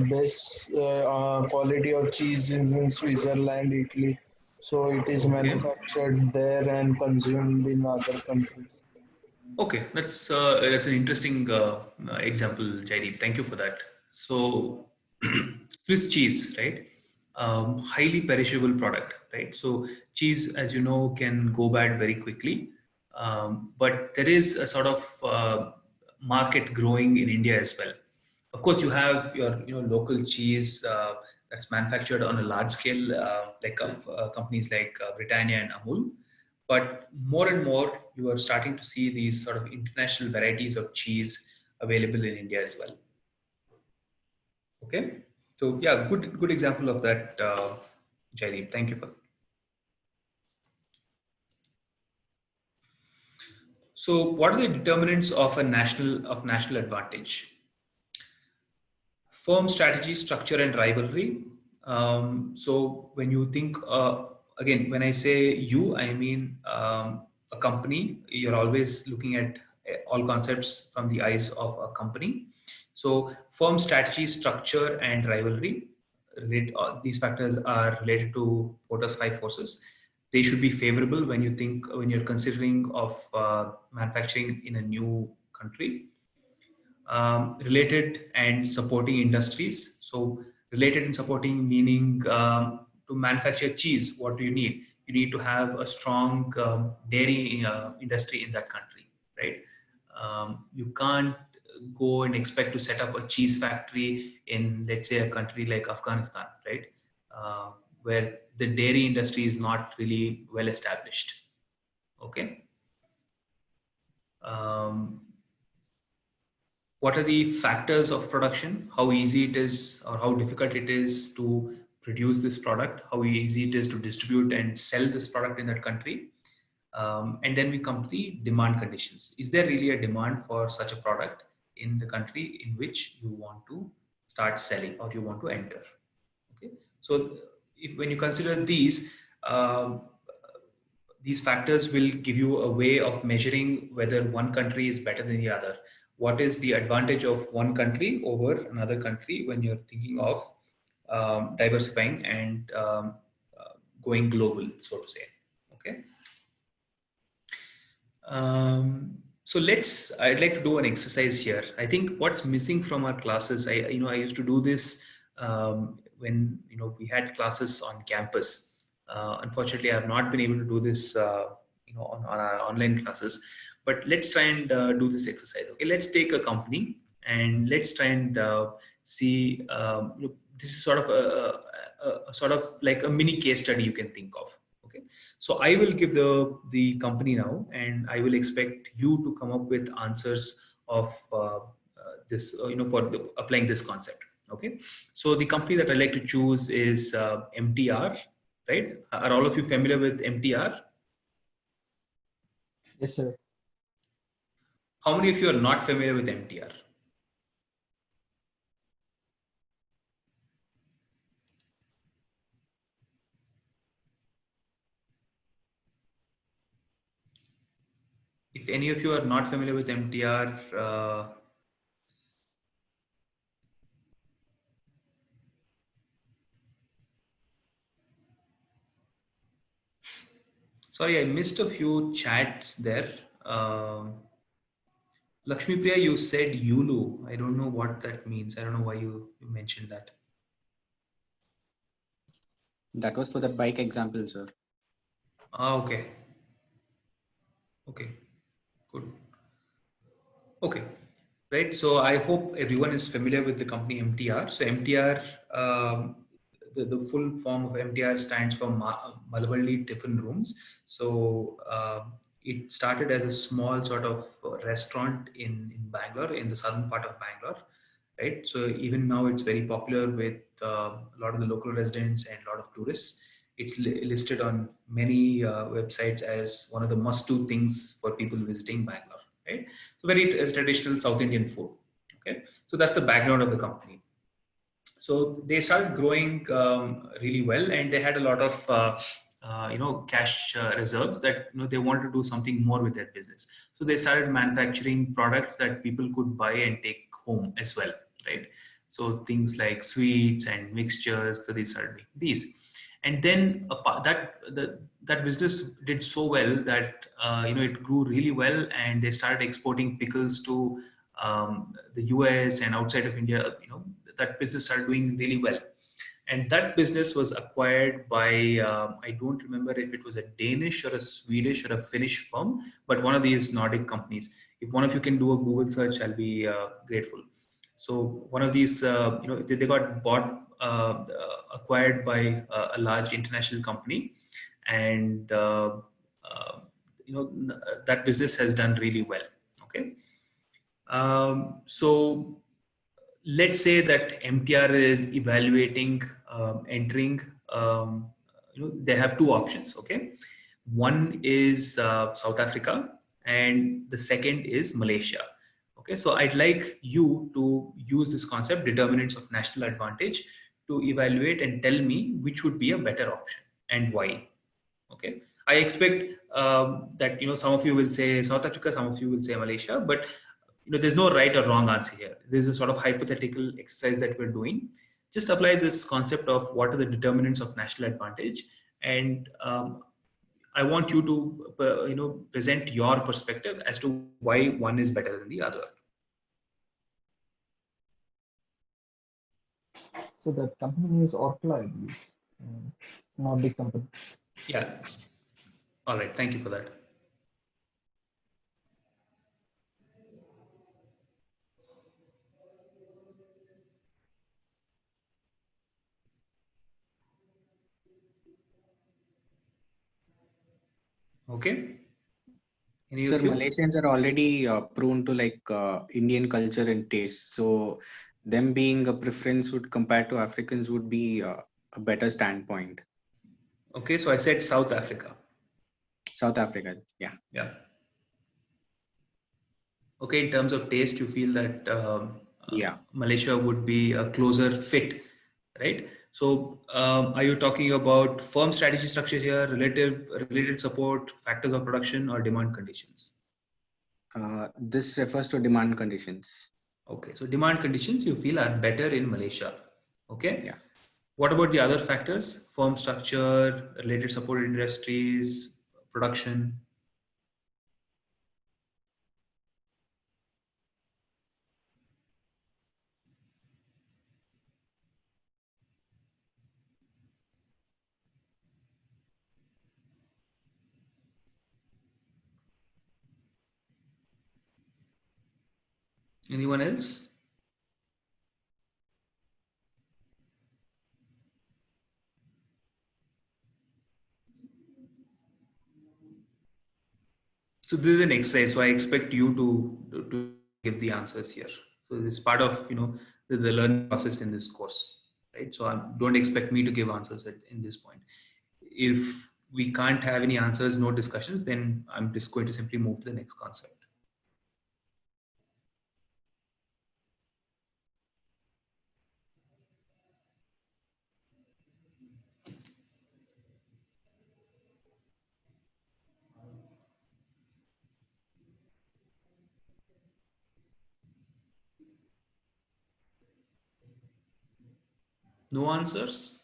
best quality of cheese is in Switzerland, Italy. So it is Okay. manufactured there and consumed in other countries. Okay, that's an interesting example, Jaideep. Thank you for that. So, Swiss cheese, right? Highly perishable product, right? So, cheese, as you know, can go bad very quickly. But there is a sort of market growing in India as well. Of course, you have your local cheese that's manufactured on a large scale, like companies like Britannia and Amul. But more and more, you are starting to see these sort of international varieties of cheese available in India as well. Okay, so yeah, good example of that, Jaideep. Thank you for that. So what are the determinants of national advantage? Firm strategy, structure, and rivalry. So when you think, again, when I say you, I mean a company. You're always looking at all concepts from the eyes of a company. So firm strategy, structure, and rivalry. These factors are related to Porter's five forces. They should be favorable when you're considering of manufacturing in a new country. Related and supporting industries. So related and supporting meaning, to manufacture cheese, what do you need? You need to have a strong dairy industry in that country, right? You can't go and expect to set up a cheese factory in, let's say, a country like Afghanistan, right? Uh, where the dairy industry is not really well established. Okay. Um, what are the factors of production, how easy it is or how difficult it is to produce this product, how easy it is to distribute and sell this product in that country. And then we come to the demand conditions. Is there really a demand for such a product in the country in which you want to start selling or you want to enter? Okay, so when you consider um, these factors will give you a way of measuring whether one country is better than the other. What is the advantage of one country over another country when you're thinking of diversifying and going global, so to say. Okay. So I'd like to do an exercise here. I think what's missing from our classes, I used to do this when, we had classes on campus. Unfortunately, I have not been able to do this, on our online classes, but let's try and do this exercise. Okay. Let's take a company and let's try and see, this is sort of a sort of like a mini case study you can think of. Okay. So I will give the company now, and I will expect you to come up with answers of this, for applying this concept. Okay. So the company that I like to choose is MTR, right? Are all of you familiar with MTR? Yes, sir. How many of you are not familiar with MTR? If any of you are not familiar with MTR, sorry, I missed a few chats there. Lakshmi Priya, you said Yulu. I don't know what that means. I don't know why you mentioned that. That was for the bike example, sir. Ah, okay. Okay, good. Okay, right. So I hope everyone is familiar with the company MTR. So MTR, the full form of MTR stands for Malaballi Tiffin Rooms. So it started as a small sort of restaurant in Bangalore, in the southern part of Bangalore, right? So even now it's very popular with a lot of the local residents and a lot of tourists. It's listed on many websites as one of the must-do things for people visiting Bangalore, right? So very traditional South Indian food. Okay, so that's the background of the company. So they started growing really well, and they had a lot of cash reserves that they wanted to do something more with their business. So they started manufacturing products that people could buy and take home as well, right? So things like sweets and mixtures. So they started making these, and then that business did so well that it grew really well, and they started exporting pickles to the US and outside of India. That business started doing really well, and that business was acquired by I don't remember if it was a Danish or a Swedish or a Finnish firm, but one of these Nordic companies. If one of you can do a Google search, I'll be grateful. So one of these, they got acquired by a large international company, and that business has done really well. Okay, so let's say that MTR is evaluating entering. They have two options. Okay, one is South Africa, and the second is Malaysia. Okay, so I'd like you to use this concept, determinants of national advantage, to evaluate and tell me which would be a better option and why. Okay, I expect that some of you will say South Africa, some of you will say Malaysia, but there's no right or wrong answer here. There's a sort of hypothetical exercise that we're doing. Just apply this concept of what are the determinants of national advantage, and I want you to present your perspective as to why one is better than the other. So that company is Oracle, I believe, not big company. Yeah. All right. Thank you for that. Okay. Any Sir, of you? Malaysians are already prone to Indian culture and taste. So them being a preference would compared to Africans would be a better standpoint. Okay, so I said South Africa. South Africa, yeah. Yeah. Okay, in terms of taste, you feel that Yeah. Malaysia would be a closer fit, right? So, are you talking about firm strategy structure here, related support, factors of production, or demand conditions? This refers to demand conditions. Okay, so demand conditions you feel are better in Malaysia. Okay. Yeah. What about the other factors? Firm structure, related support industries, production. Anyone else? So this is an exercise, so I expect you to give the answers here. So this is part of the learning process in this course, right? So don't expect me to give answers in this point. If we can't have any answers, no discussions, then I'm just going to simply move to the next concept. No answers?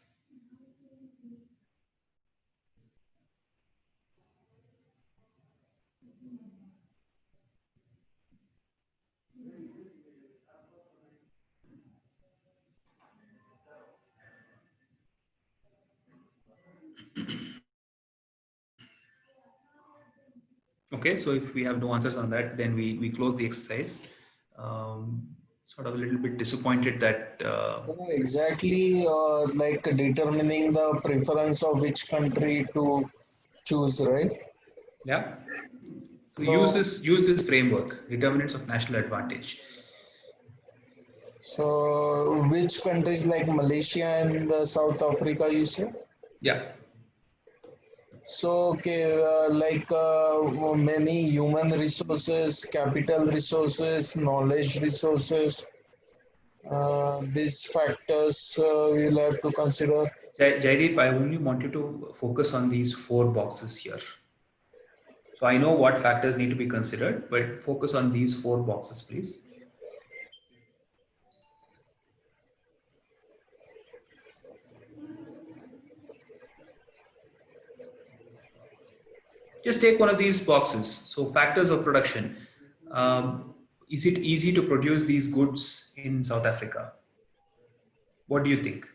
Okay, so if we have no answers on that, then we close the exercise. Sort of a little bit disappointed that Exactly, like determining the preference of which country to choose, right? yeah. So No, use this framework, determinants of national advantage. so which countries like Malaysia and South Africa, you say? Yeah. So, okay, many human resources, capital resources, knowledge resources, these factors we'll have to consider. Jaideep, I only want you to focus on these four boxes here. So I know what factors need to be considered, but focus on these four boxes, please. Just take one of these boxes. So factors of production. Is it easy to produce these goods in South Africa? What do you think?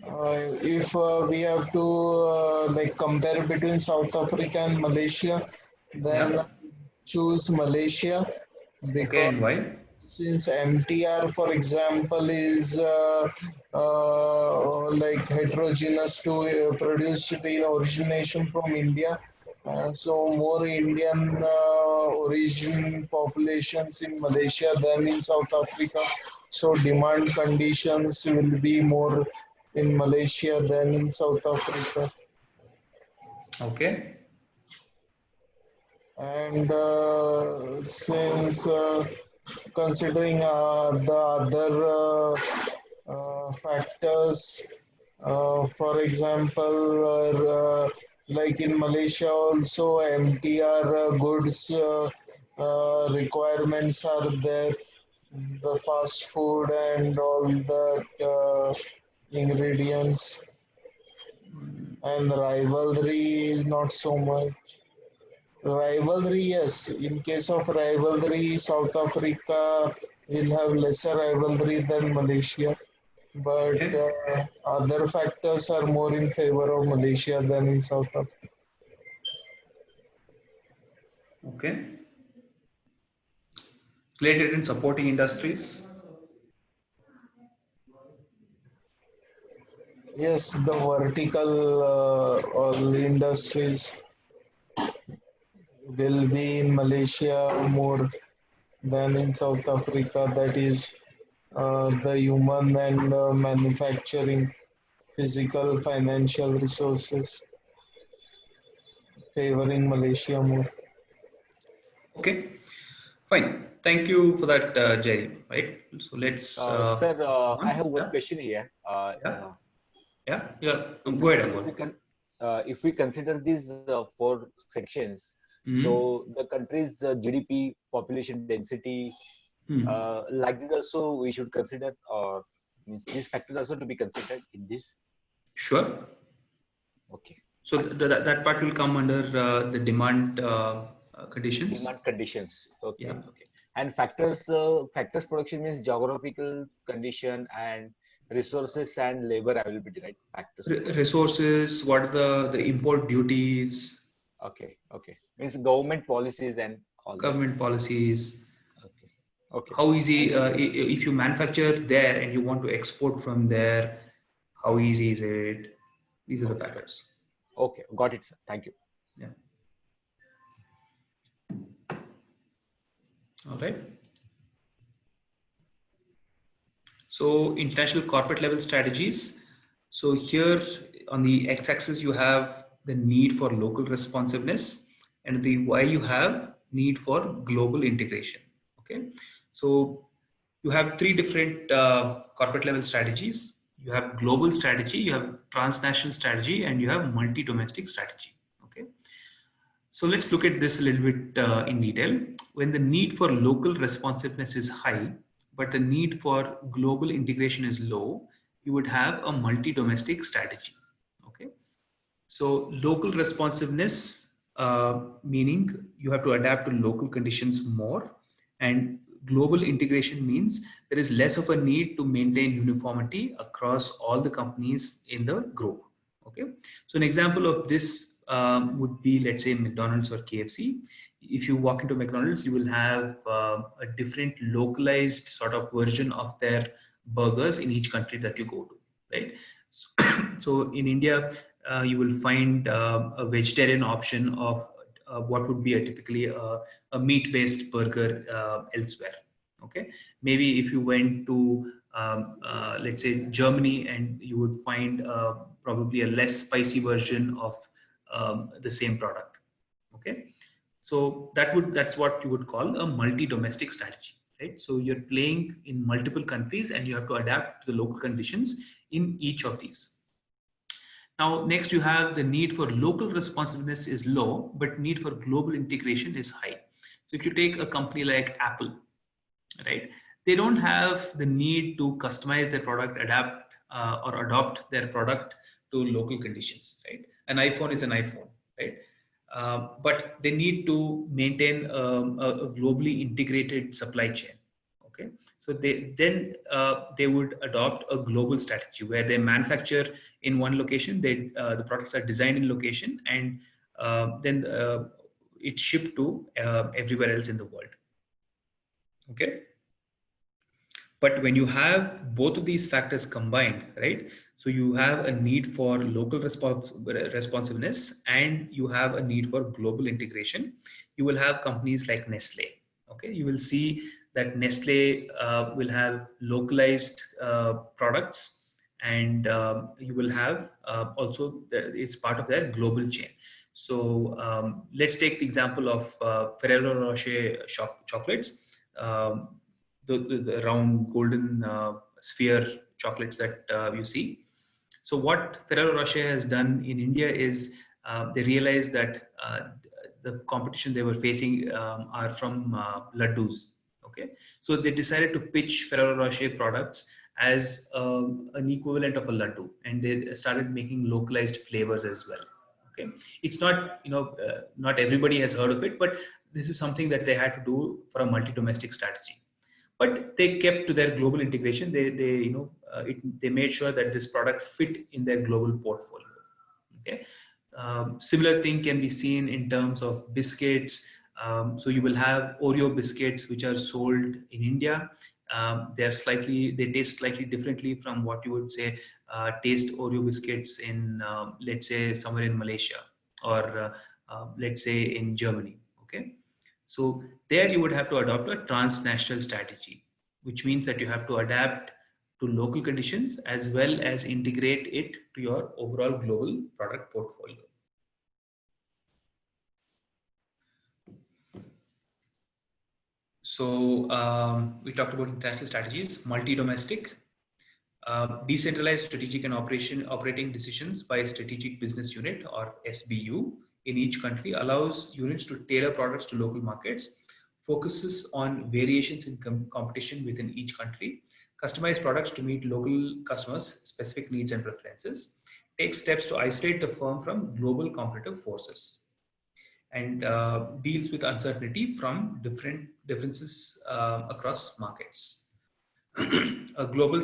If we have to compare between South Africa and Malaysia, then Yeah. choose Malaysia Okay, because and why? since MTR, for example, is like heterogeneous to produced in origination from India, so more Indian origin populations in Malaysia than in South Africa. So demand conditions will be more in Malaysia than in South Africa. Okay. And since considering the other factors, for example, like in Malaysia also MTR goods requirements are there, the fast food and all that ingredients, and rivalry is not so much. Rivalry, yes. In case of rivalry, South Africa will have lesser rivalry than Malaysia, but Okay. other factors are more in favor of Malaysia than in South Africa. Okay. Related in supporting industries. Yes, the vertical all industries will be in Malaysia more than in South Africa. That is the human and manufacturing, physical, financial resources favoring Malaysia more. Okay. Fine. Thank you for that, Jerry. Right. So let's Sir, move I on. have one Yeah. question here. Yeah. Yeah. Yeah. If Go we ahead, if we Amol. can if we consider these four sections, Mm-hmm. so the country's GDP, population density, Hmm. like this also we should consider, or means these factors also to be considered in this. Sure. Okay, So fine. that part will come under the demand conditions. Demand conditions. Yeah. Okay, okay. And factors production means geographical condition and resources and labor availability, right? Factors production. Resources. What are the import duties? Okay, okay. Means government policies and all this. Government policies. Okay, okay. How easy, And if you manufacture there and you want to export from there, how easy is it? These are the okay, factors. okay. Got it, sir. Thank you. Yeah. All right. So international corporate level strategies. So here on the x-axis, you have the need for local responsiveness, and the y you have need for global integration. Okay. So you have three different corporate level strategies. You have global strategy, you have transnational strategy, and you have multi-domestic strategy. Okay. So let's look at this a little bit in detail. When the need for local responsiveness is high, but the need for global integration is low, you would have a multi-domestic strategy. Okay. So local responsiveness, meaning you have to adapt to local conditions more, and global integration means there is less of a need to maintain uniformity across all the companies in the group. Okay, so an example of this would be, let's say, McDonald's or KFC. If you walk into McDonald's, you will have a different localized sort of version of their burgers in each country that you go to, right? So, so in India, you will find a vegetarian option of what would be a typically a meat-based burger elsewhere. Okay, maybe if you went to let's say Germany, and you would find probably a less spicy version of the same product. Okay, so that's what you would call a multi-domestic strategy, right? So you're playing in multiple countries and you have to adapt to the local conditions in each of these. Now, next you have the need for local responsiveness is low, but need for global integration is high. So if you take a company like Apple, right, they don't have the need to customize their product, adapt or adopt their product to local conditions, right? An iPhone is an iPhone, right? But they need to maintain a globally integrated supply chain. Okay, so they would adopt a global strategy where they manufacture in one location. The products are designed in location, and then it's shipped to everywhere else in the world. Okay. But when you have both of these factors combined, right? So you have a need for local responsiveness, and you have a need for global integration. You will have companies like Nestle. Okay, you will see that Nestle will have localized products, and you will have also it's part of their global chain. So let's take the example of Ferrero Rocher chocolates, the round golden sphere chocolates that you see. So what Ferrero Rocher has done in India is they realized that the competition they were facing are from laddus. Okay, so they decided to pitch Ferrero Rocher products as an equivalent of a laddu, and they started making localized flavors as well. Okay, it's not not everybody has heard of it, but this is something that they had to do for a multi-domestic strategy. But they kept to their global integration. They made sure that this product fit in their global portfolio. Okay, similar thing can be seen in terms of biscuits. So you will have Oreo biscuits which are sold in India. They taste slightly differently from what you would say taste Oreo biscuits in let's say somewhere in Malaysia or let's say in Germany. Okay, so there you would have to adopt a transnational strategy, which means that you have to adapt to local conditions as well as integrate it to your overall global product portfolio. So we talked about international strategies, multi-domestic, decentralized strategic and operating decisions by a strategic business unit or SBU in each country allows units to tailor products to local markets, focuses on variations in competition within each country, customize products to meet local customers' specific needs and preferences, takes steps to isolate the firm from global competitive forces, and deals with uncertainty from differences across markets. A global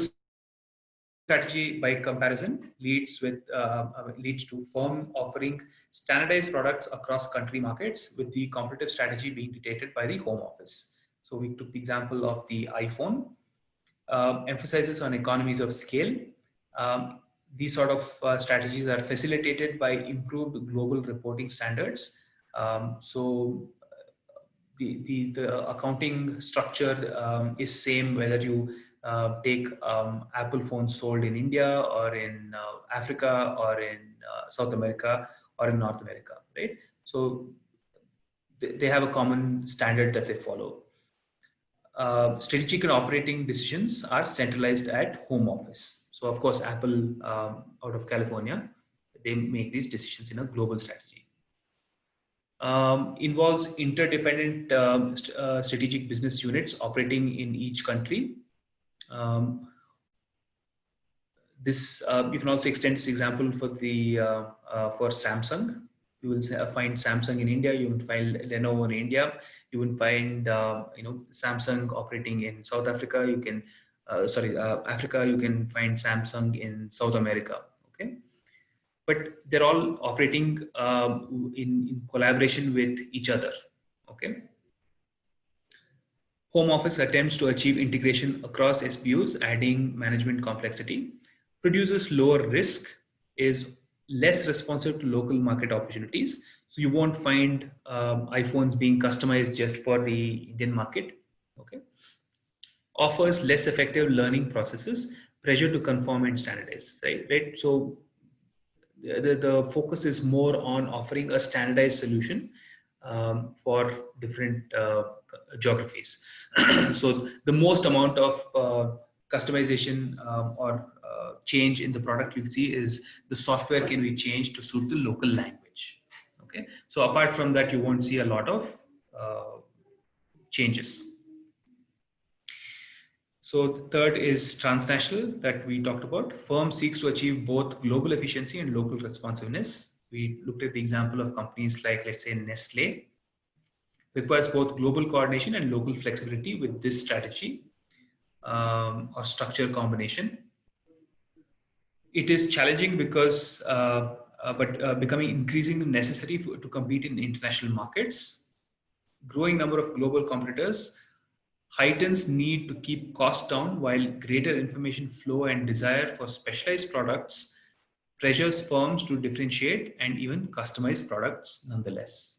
strategy, by comparison, leads to firm offering standardized products across country markets, with the competitive strategy being dictated by the home office. So we took the example of the iPhone, emphasizes on economies of scale. These sort of strategies are facilitated by improved global reporting standards. So the accounting structure is same whether you take Apple phones sold in India or in Africa or in South America or in North America, right? So they have a common standard that they follow. Strategic and operating decisions are centralized at home office. So of course, Apple out of California, they make these decisions in a global strategy. Involves interdependent strategic business units operating in each country. This you can also extend this example for Samsung. You will find Samsung in India. You will find Lenovo in India. You will find Samsung operating in South Africa. You can Africa. You can find Samsung in South America. Okay, but they're all operating in collaboration with each other. Okay. Home office attempts to achieve integration across SBUs, adding management complexity, produces lower risk, is less responsive to local market opportunities. So you won't find iPhones being customized just for the Indian market. Okay. Offers less effective learning processes, pressure to conform and standardize. Right. So the focus is more on offering a standardized solution for different geographies. So the most amount of customization or change in the product you'll see is the software can be changed to suit the local language. Okay, so apart from that, you won't see a lot of changes. So the third is transnational that we talked about. Firm seeks to achieve both global efficiency and local responsiveness. We looked at the example of companies like, let's say, Nestle. Requires both global coordination and local flexibility with this strategy or structure combination. It is challenging because, but becoming increasingly necessary to compete in international markets. Growing number of global competitors heightens need to keep costs down, while greater information flow and desire for specialized products pressures firms to differentiate and even customize products nonetheless.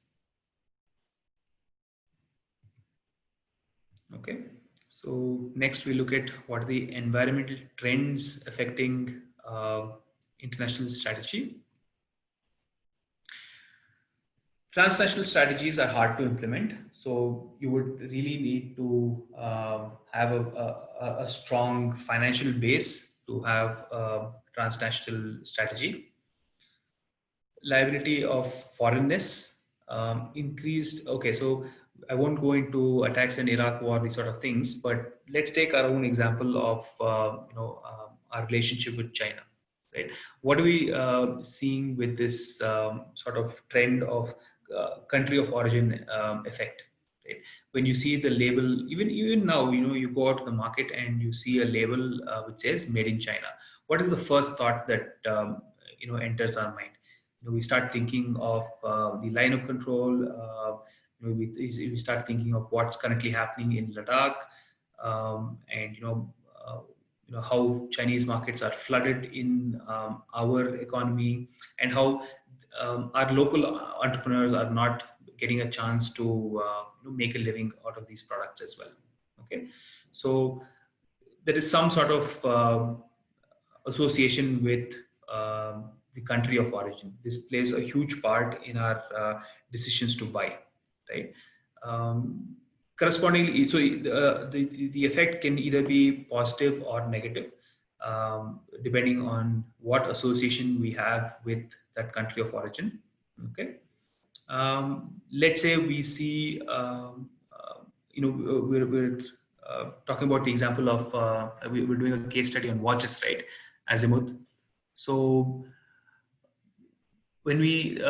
Okay, so next we look at what are the environmental trends affecting international strategy. Transnational strategies are hard to implement, so you would really need to have a strong financial base to have a transnational strategy. Liability of foreignness increased. Okay, so I won't go into attacks in Iraq war, these sort of things, but let's take our own example of our relationship with China, right? What are we seeing with this sort of trend of country of origin effect? Right? When you see the label, even now, you go out to the market and you see a label which says "Made in China." What is the first thought that enters our mind? We start thinking of the line of control. We start thinking of what's currently happening in Ladakh, and how Chinese markets are flooded in our economy, and how our local entrepreneurs are not getting a chance to make a living out of these products as well. Okay, so there is some sort of association with the country of origin. This plays a huge part in our decisions to buy, right? Correspondingly, so the effect can either be positive or negative, depending on what association we have with that country of origin. Okay, let's say we see, we're talking about the example of we're doing a case study on watches, right? Azimuth. So when we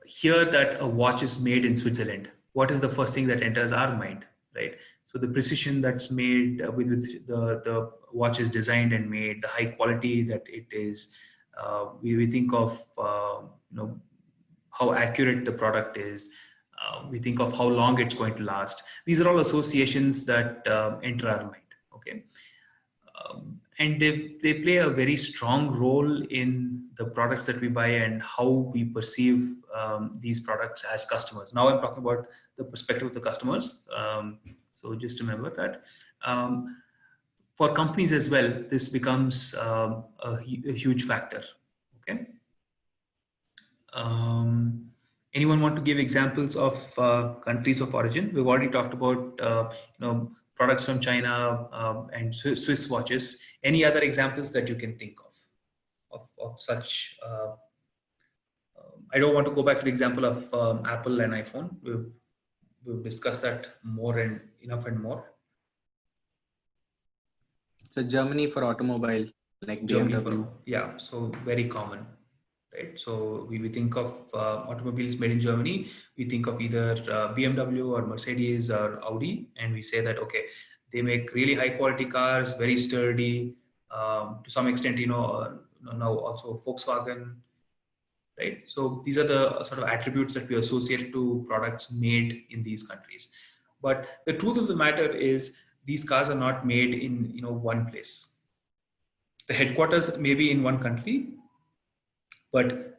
hear that a watch is made in Switzerland, what is the first thing that enters our mind, right? So the precision that's made with the watch is designed and made, the high quality that it is. We think of how accurate the product is. We think of how long it's going to last. These are all associations that enter our mind. Okay. And they play a very strong role in the products that we buy and how we perceive these products as customers. Now I'm talking about the perspective of the customers. So just remember that. For companies as well, this becomes a huge factor. Okay. Anyone want to give examples of countries of origin? We've already talked about products from China and Swiss watches. Any other examples that you can think of such? I don't want to go back to the example of Apple and iPhone. We've discussed that more and enough and more. So Germany for automobile, like BMW. Yeah, so very common. Right. So we think of automobiles made in Germany. We think of either BMW or Mercedes or Audi, and we say that, okay, they make really high quality cars, very sturdy. To some extent, now also Volkswagen. Right. So these are the sort of attributes that we associate to products made in these countries. But the truth of the matter is, these cars are not made in one place. The headquarters may be in one country, but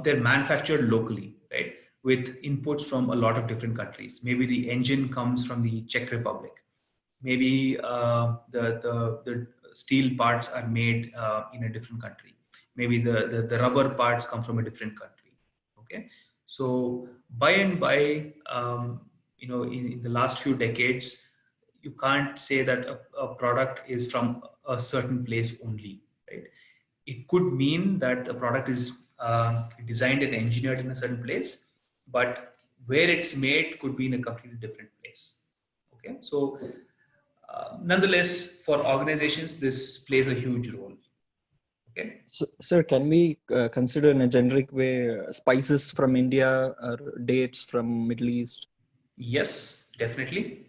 they're manufactured locally, right? With inputs from a lot of different countries. Maybe the engine comes from the Czech Republic. Maybe the steel parts are made in a different country. Maybe the rubber parts come from a different country. Okay, so by and by, in the last few decades, you can't say that a product is from a certain place only, right? It could mean that the product is designed and engineered in a certain place, but where it's made could be in a completely different place. Okay, so nonetheless, for organizations, this plays a huge role. Okay. So, sir, can we consider in a generic way spices from India or dates from Middle East? Yes, definitely.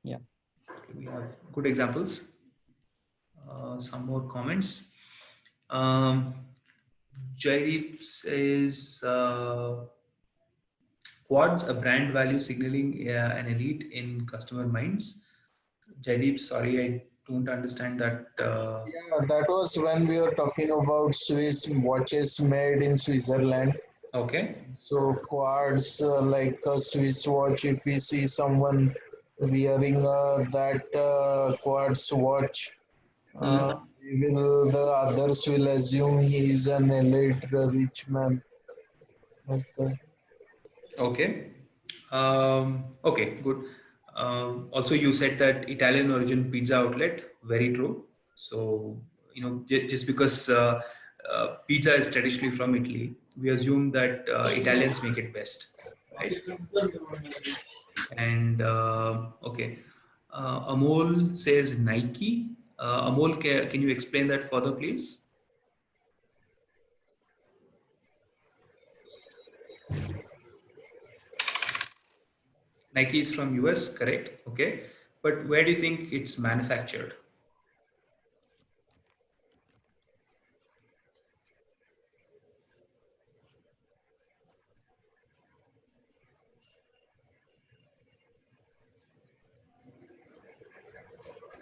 Yeah. We have good examples. Some more comments. Jaideep says, quads, a brand value signaling an elite in customer minds. Jaideep, sorry, I don't understand that. Yeah, that was when we were talking about Swiss watches made in Switzerland. Okay. So quads, like a Swiss watch, if we see someone wearing that quads watch, the others will assume he is an elite rich man. Okay. Okay. Okay, good. Also, you said that Italian origin pizza outlet. Very true. So, just because pizza is traditionally from Italy, we assume that Italians make it best, right? And okay, Amol says Nike. Amol, can you explain that further, please? Nike is from US, correct? Okay, but where do you think it's manufactured?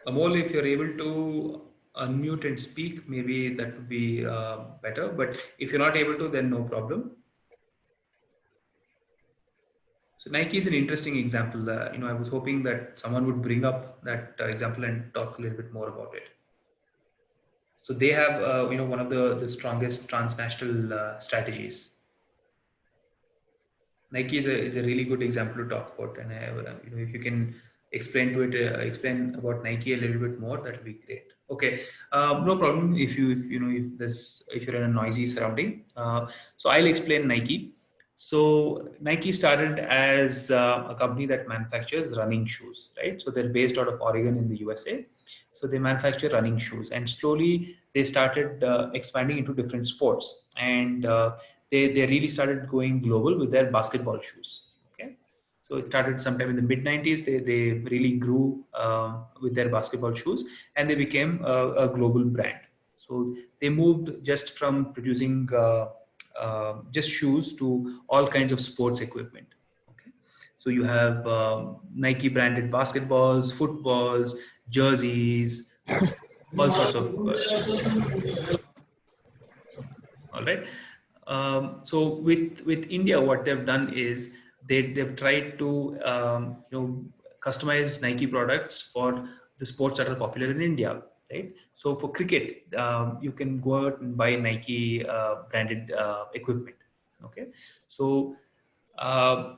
Amol, if you're able to unmute and speak, maybe that would be better. But if you're not able to, then no problem. So Nike is an interesting example. I was hoping that someone would bring up that example and talk a little bit more about it. So they have, one of the strongest transnational strategies. Nike is a really good example to talk about, and if you can explain about Nike a little bit more, that would be great. Okay, no problem. If you're in a noisy surrounding, so I'll explain Nike. So Nike started as a company that manufactures running shoes, right? So they're based out of Oregon in the USA. So they manufacture running shoes, and slowly they started expanding into different sports, and they really started going global with their basketball shoes. Okay, so it started sometime in the mid 90s. They really grew with their basketball shoes, and they became a global brand. So they moved just from producing just shoes to all kinds of sports equipment. Okay, so you have Nike branded basketballs, footballs, jerseys, all sorts of. All right. So with India, what they've done is they've tried to customize Nike products for the sports that are popular in India. Right. So for cricket, you can go out and buy Nike branded equipment. Okay. So uh,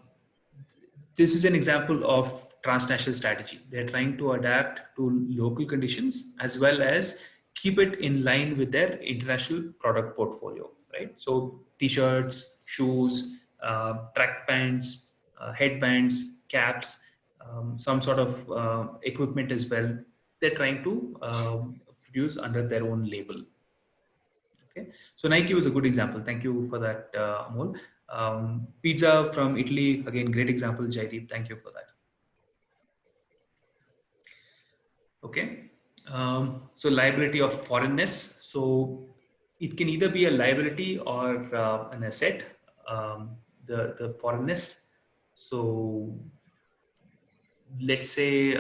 this is an example of transnational strategy. They're trying to adapt to local conditions as well as keep it in line with their international product portfolio, right? So t-shirts, shoes, track pants, headbands, caps, some sort of equipment as well. They're trying to produce under their own label. Okay, so Nike was a good example. Thank you for that, Amol. Pizza from Italy, again, great example, Jaideep. Thank you for that. Okay, so liability of foreignness. So it can either be a liability or an asset. The foreignness. So let's say,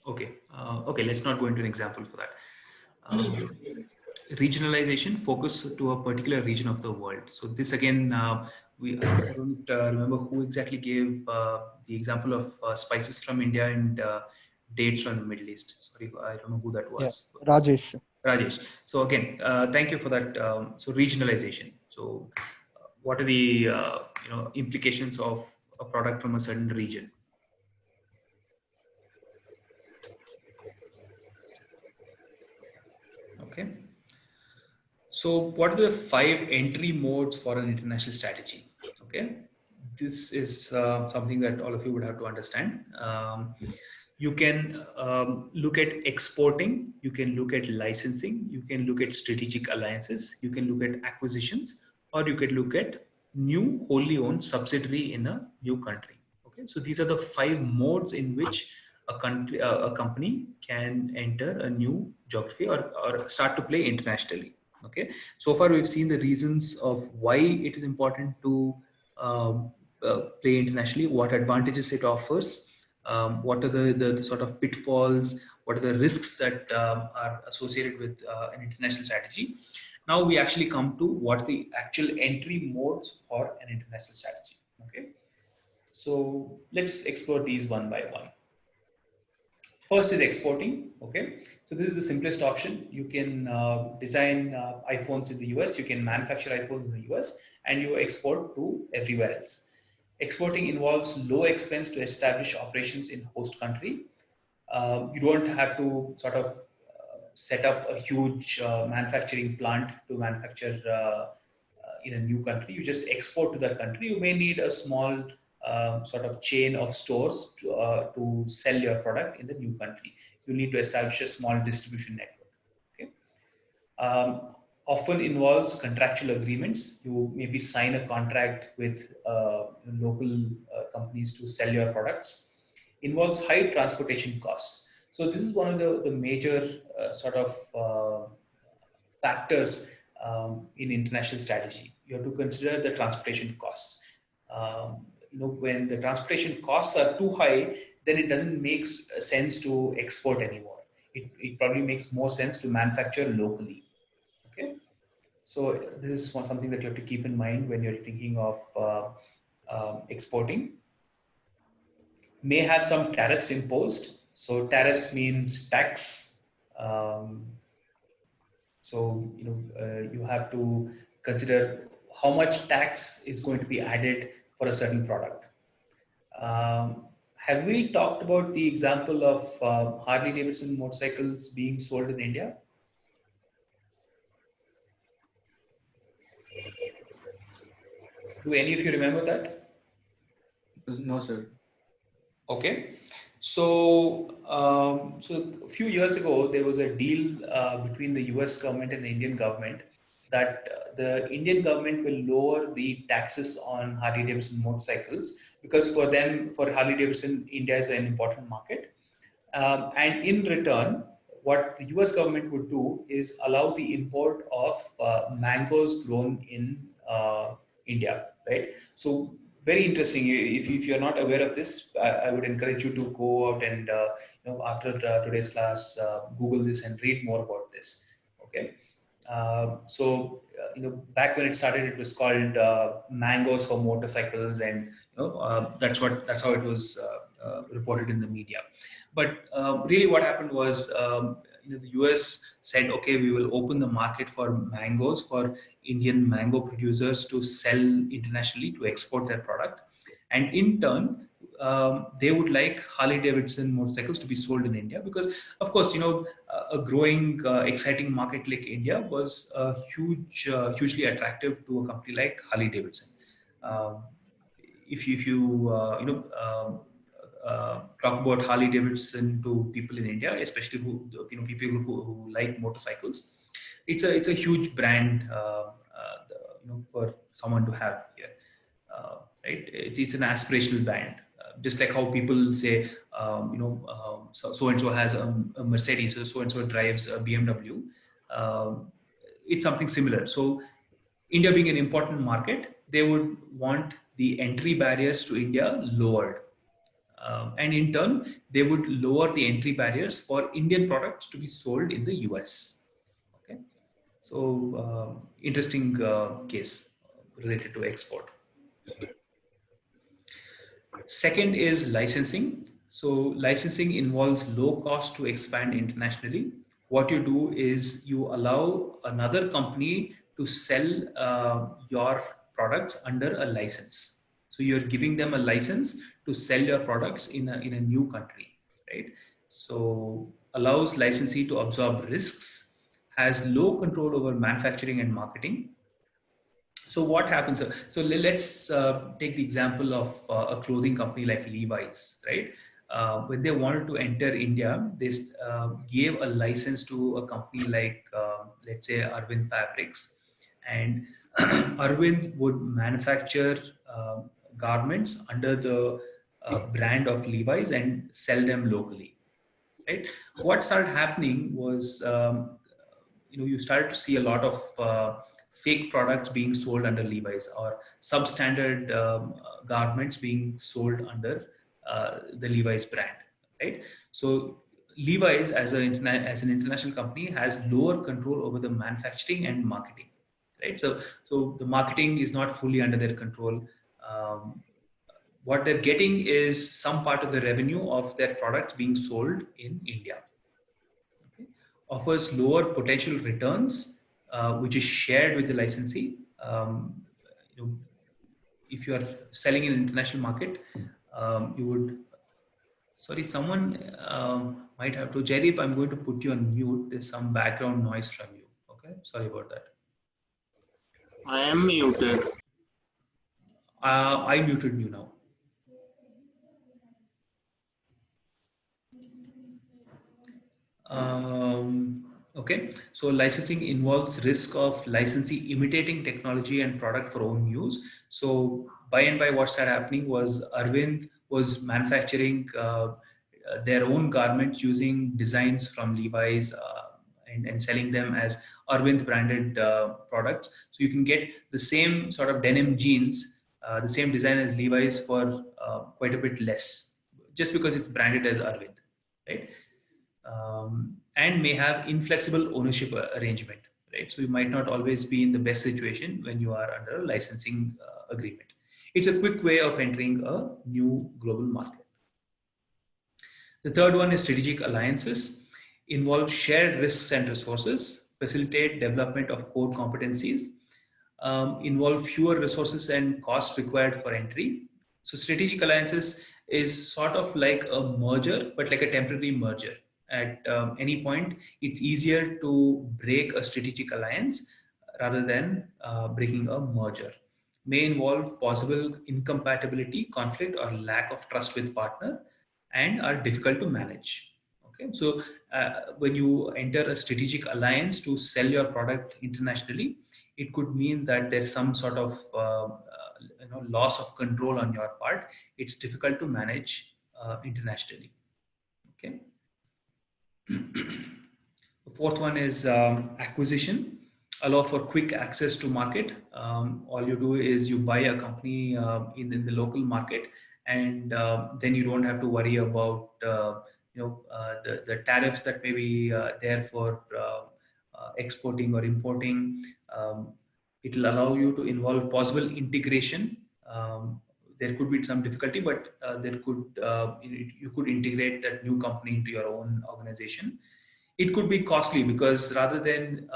okay, let's not go into an example for that. Regionalization, focus to a particular region of the world. So this again, I don't remember who exactly gave the example of spices from India and dates from the Middle East. Sorry, I don't know who that Yeah, was. Rajesh. Rajesh. So again, thank you for that. So regionalization. So what are the implications of a product from a certain region? Okay. So what are the 5 entry modes for an international strategy? Okay. This is something that all of you would have to understand. You can look at exporting, you can look at licensing, you can look at strategic alliances, you can look at acquisitions, or you can look at new wholly owned subsidiary in a new country. Okay. So these are the 5 modes in which a company can enter a new geography or start to play internationally. Okay, so far we've seen the reasons of why it is important to play internationally, what advantages it offers, what are the sort of pitfalls, what are the risks that are associated with an international strategy. Now we actually come to what are the actual entry modes for an international strategy. Okay, so let's explore these one by one. First is exporting. Okay, so this is the simplest option. You can design iPhones in the US, you can manufacture iPhones in the US, and you export to everywhere else. Exporting involves low expense to establish operations in host country. You don't have to sort of set up a huge manufacturing plant to manufacture in a new country. You just export to that country. You may need a small sort of chain of stores to sell your product in the new country. You need to establish a small distribution network. Okay. Often involves contractual agreements. You maybe sign a contract with local companies to sell your products. Involves high transportation costs. So this is one of the major sort of factors in international strategy. You have to consider the transportation costs. When the transportation costs are too high, then it doesn't make sense to export anymore. It probably makes more sense to manufacture locally. Okay, so this is something that you have to keep in mind when you're thinking of exporting. May have some tariffs imposed. So tariffs means tax. Um, so you have to consider how much tax is going to be added for a certain product. Have we talked about the example of Harley Davidson motorcycles being sold in India? Do any of you remember that? No, sir. Okay. So a few years ago, there was a deal between the US government and the Indian government that the Indian government will lower the taxes on Harley Davidson motorcycles because for them, for Harley Davidson, India is an important market. And in return, what the US government would do is allow the import of mangoes grown in India, right? So very interesting. If you're not aware of this, I would encourage you to go out and after today's class, Google this and read more about this. Okay. Back when it started, it was called mangoes for motorcycles, and that's how it was reported in the media. But really, what happened was the US said, okay, we will open the market for mangoes for Indian mango producers to sell internationally to export their product, and in turn, they would like Harley Davidson motorcycles to be sold in India because, of course, a growing, exciting market like India was hugely attractive to a company like Harley Davidson. If you talk about Harley Davidson to people in India, especially people who like motorcycles, it's a huge brand for someone to have here. Right? It's an aspirational brand. Just like how people say, so and so has a Mercedes, so and so drives a BMW. It's something similar. So, India being an important market, they would want the entry barriers to India lowered. And in turn, they would lower the entry barriers for Indian products to be sold in the US. Okay, so interesting case related to export. Second is licensing. So licensing involves low cost to expand internationally. What you do is you allow another company to sell your products under a license. So you're giving them a license to sell your products in a new country, right? So allows licensee to absorb risks, has low control over manufacturing and marketing. So what happens? So let's take the example of a clothing company like Levi's, right? When they wanted to enter India, they gave a license to a company like, let's say, Arvind Fabrics, and Arvind would manufacture garments under the brand of Levi's and sell them locally, right? What started happening was, you started to see a lot of fake products being sold under Levi's or substandard garments being sold under the Levi's brand, right? So Levi's as an international company has lower control over the manufacturing and marketing, right? So the marketing is not fully under their control. what they're getting is some part of the revenue of their products being sold in India. Okay. Offers lower potential returns, which is shared with the licensee. You know, if you are selling in an international market, you would. Sorry, someone might have to. Jaideep, I'm going to put you on mute. There's some background noise from you. Okay, sorry about that. I am muted. I muted you now. Okay, so licensing involves risk of licensee imitating technology and product for own use. So by and by, what started happening was Arvind was manufacturing their own garments using designs from Levi's and selling them as Arvind branded products. So you can get the same sort of denim jeans, the same design as Levi's for quite a bit less, just because it's branded as Arvind, right? And may have inflexible ownership arrangement, right? So you might not always be in the best situation when you are under a licensing agreement. It's a quick way of entering a new global market. The third one is strategic alliances, involve shared risks and resources, facilitate development of core competencies, involve fewer resources and cost required for entry. So strategic alliances is sort of like a merger, but like a temporary merger. At any point, it's easier to break a strategic alliance rather than breaking a merger. May involve possible incompatibility, conflict, or lack of trust with partner, and are difficult to manage. Okay, so when you enter a strategic alliance to sell your product internationally, it could mean that there's some sort of loss of control on your part. It's difficult to manage internationally. Okay. The fourth one is acquisition. Allow for quick access to market. All you do is you buy a company in the local market, and then you don't have to worry about the tariffs that may be there for exporting or importing. It will allow you to involve possible integration. There could be some difficulty, but you could integrate that new company into your own organization. It could be costly because rather than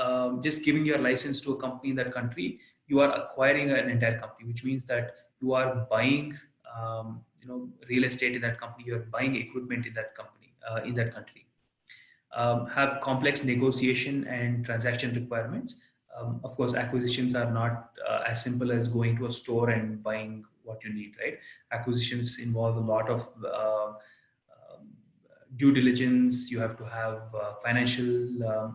just giving your license to a company in that country, you are acquiring an entire company, which means that you are buying real estate in that company, you are buying equipment in that company, in that country. Have complex negotiation and transaction requirements. Of course, acquisitions are not as simple as going to a store and buying what you need, right? Acquisitions involve a lot of due diligence. You have to have financial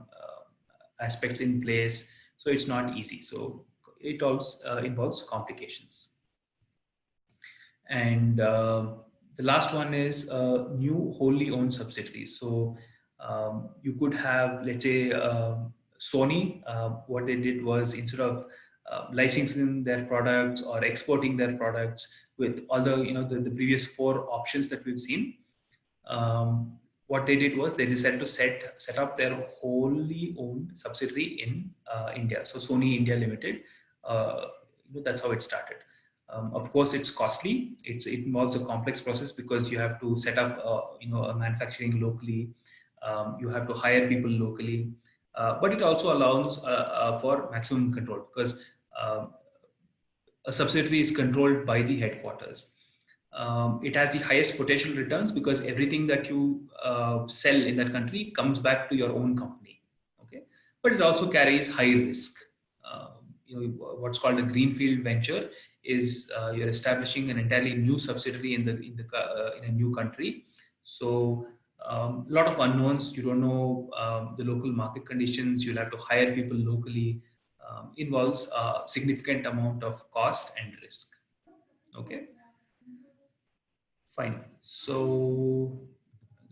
aspects in place. So it's not easy. So it also involves complications. And the last one is new wholly owned subsidiaries. So you could have, let's say, Sony. What they did was, instead of licensing their products or exporting their products with all the previous four options that we've seen, what they did was they decided to set up their wholly owned subsidiary in India. So Sony India Limited. That's how it started. Of course, it's costly. It involves a complex process because you have to set up, a manufacturing locally. You have to hire people locally, but it also allows for maximum control because a subsidiary is controlled by the headquarters. It has the highest potential returns because everything that you sell in that country comes back to your own company. Okay, but it also carries high risk. What's called a greenfield venture is you're establishing an entirely new subsidiary in a new country. So a lot of unknowns. You don't know the local market conditions. You'll have to hire people locally. Involves a significant amount of cost and risk. Okay. Fine. So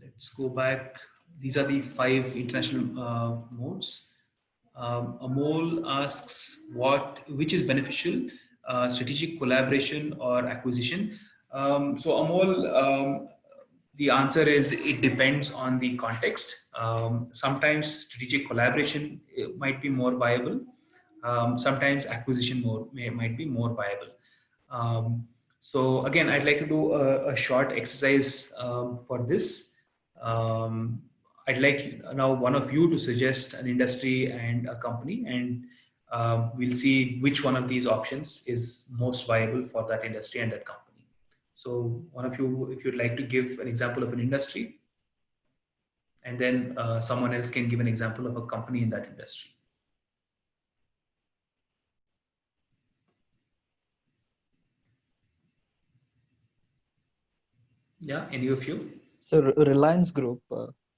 let's go back. These are the 5 international modes. Amol asks which is beneficial, strategic collaboration or acquisition. So Amol, the answer is it depends on the context. Sometimes strategic collaboration might be more viable. Sometimes acquisition might be more viable. So again, I'd like to do a short exercise for this. I'd like now one of you to suggest an industry and a company, and we'll see which one of these options is most viable for that industry and that company. So one of you, if you'd like to give an example of an industry, and then someone else can give an example of a company in that industry. Yeah, any of you? So Reliance Group,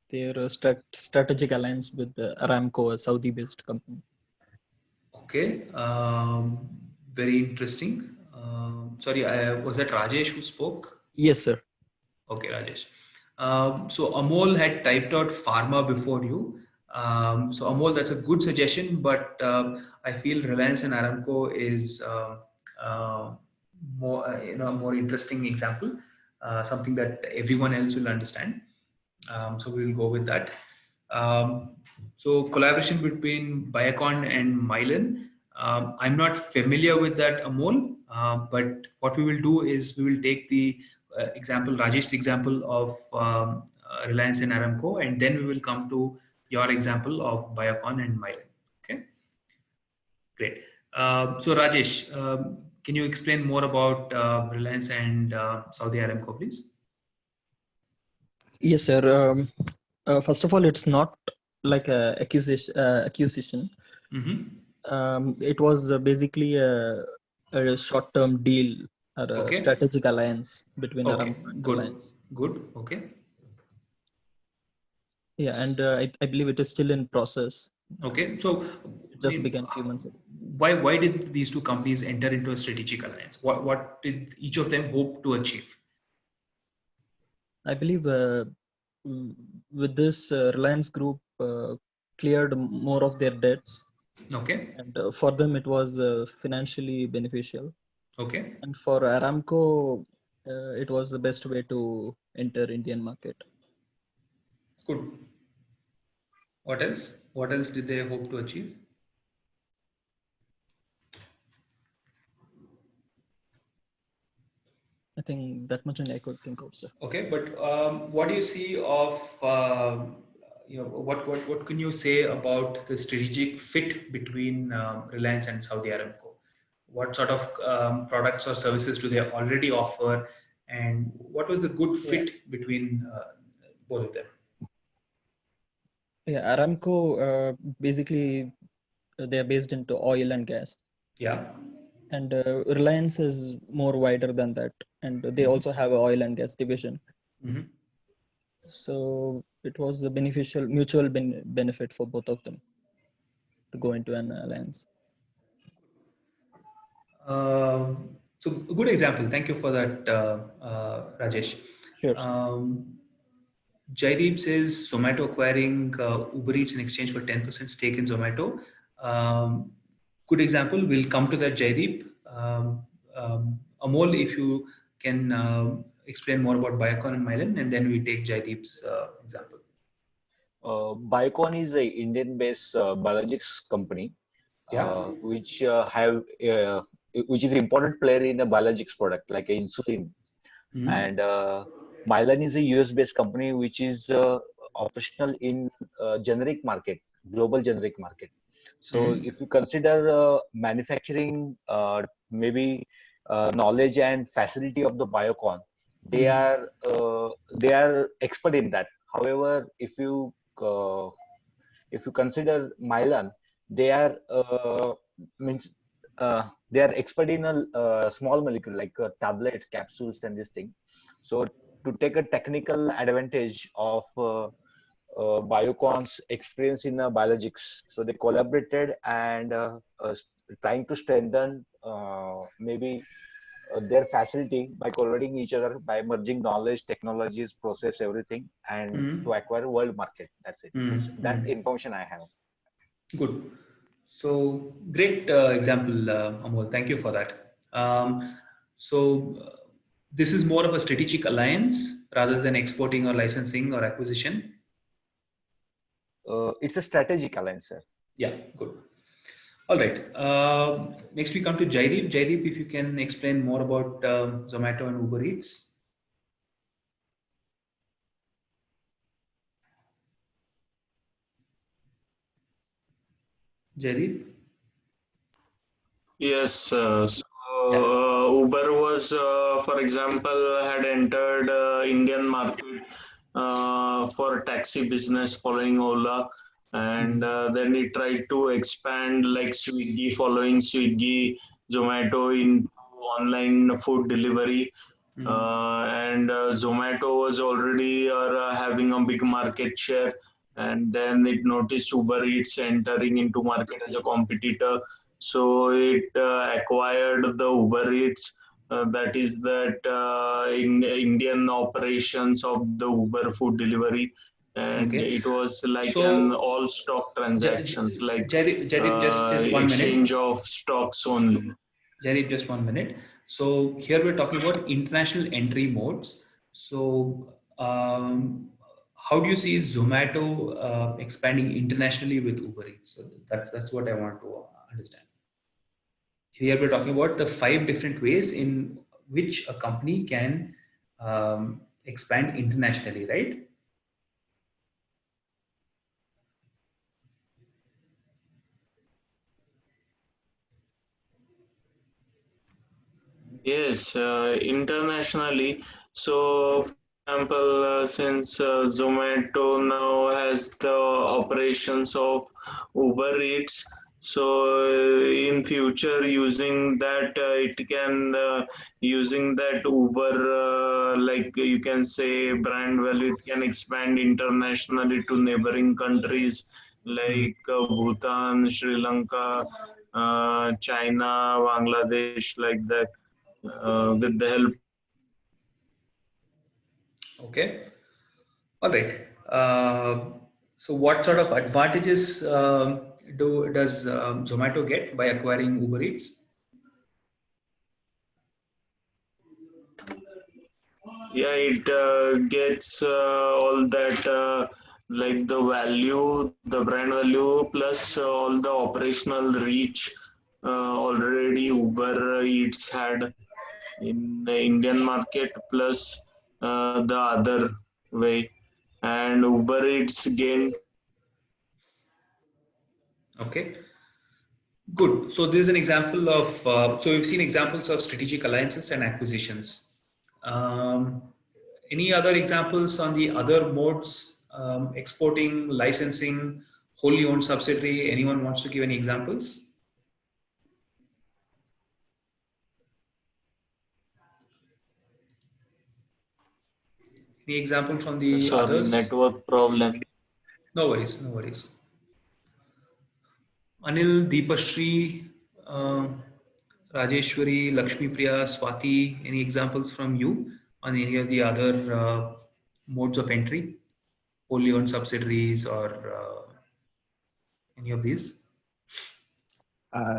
their strategic alliance with Aramco, a Saudi-based company. Okay, very interesting. Sorry, was that Rajesh who spoke? Yes, sir. Okay, Rajesh. So Amol had typed out pharma before you. So Amol, that's a good suggestion, but I feel Reliance and Aramco is more, more interesting example, something that everyone else will understand. So we will go with that. So collaboration between Biocon and Mylan. I'm not familiar with that, Amol, but what we will do is we will take the example, Rajesh's example of Reliance and Aramco, and then we will come to your example of Biocon and Mylan. Okay, great. So Rajesh, can you explain more about Reliance and Saudi Aramco, please? Yes, sir. First of all, it's not like a acquisition. It was basically a short-term deal or a Okay. strategic alliance between Okay, Aramco and good, Reliance. good. Okay. Yeah, and I believe it is still in process. Okay, so It just began a few months ago. why did these two companies enter into a strategic alliance? What did each of them hope to achieve? I believe with this Reliance Group cleared more of their debts. Okay. And for them, it was financially beneficial. Okay. And for Aramco, it was the best way to enter Indian market. Good. What else? What else did they hope to achieve? I think that much I could think of, sir. Okay, but what do you see of what can you say about the strategic fit between Reliance and Saudi Aramco? What sort of products or services do they already offer, and what was the good fit between both of them? Yeah, Aramco basically they are based into oil and gas. Yeah. And Reliance is more wider than that, and they also have an oil and gas division. So it was a beneficial, mutual benefit for both of them to go into an alliance. So a good example. Thank you for that, Rajesh. Sure. Jaideep says Zomato acquiring Uber Eats in exchange for 10% stake in Zomato. Good example. We'll come to that, Jaideep. Amol, if you can explain more about Biocon and Mylan, and then we take Jaideep's example. Biocon is a Indian-based biologics company, which which is an important player in a biologics product like insulin. And Mylan is a US-based company which is operational in generic market, global generic market. So if you consider manufacturing, maybe knowledge and facility of the Biocon, they are expert in that. However, if you consider Mylan, they are means they are expert in a small molecule like tablets, capsules, and this thing. So to take a technical advantage of Biocon's experience in biologics, so they collaborated and trying to strengthen maybe their facility by collaborating each other, by merging knowledge, technologies, process, everything, and to acquire world market. That's it. That information I have. Good. So great example, Amol. Thank you for that. This is more of a strategic alliance rather than exporting or licensing or acquisition. It's a strategic alliance, sir. Yeah, good. All right. Next we come to Jaideep. Jaideep, if you can explain more about Zomato and Uber Eats. Jaideep? Yes, Yeah. Uber was, for example, had entered Indian market for taxi business following Ola, and then it tried to expand like Swiggy, following Swiggy, Zomato into online food delivery. And Zomato was already having a big market share, and then it noticed Uber Eats entering into market as a competitor, so it acquired the Uber Eats. That is that in Indian operations of the Uber food delivery, and Okay. it was like an So, all stock transactions, like Jaideep, just 1 minute. exchange of stocks only. Jaideep, just 1 minute. So here we're talking about international entry modes. So how do you see Zomato expanding internationally with Uber Eats? So that's what I want to understand. Here we're talking about the 5 different ways in which a company can expand internationally, right? Yes, internationally. So, for example, since Zomato now has the operations of Uber Eats, so in future using that it can using that Uber like you can say brand value, it can expand internationally to neighboring countries like Bhutan, Sri Lanka, China, Bangladesh, like that, with the help. Okay. All right. So what sort of advantages does Zomato get by acquiring Uber Eats? Yeah, it gets all that like the value, the brand value, plus all the operational reach already Uber Eats had in the Indian market, plus the other way, and Uber Eats gained. Okay. Good. So this is an example of, so we've seen examples of strategic alliances and acquisitions. Um, any other examples on the other modes, exporting, licensing, wholly owned subsidiary? Anyone wants to give any examples? Any example from the Sorry, others? network problem. No worries, no worries. Anil, Deepashri, uh, Rajeshwari, Lakshmi Priya, Swati, any examples from you on any of the other modes of entry, wholly owned subsidiaries or any of these?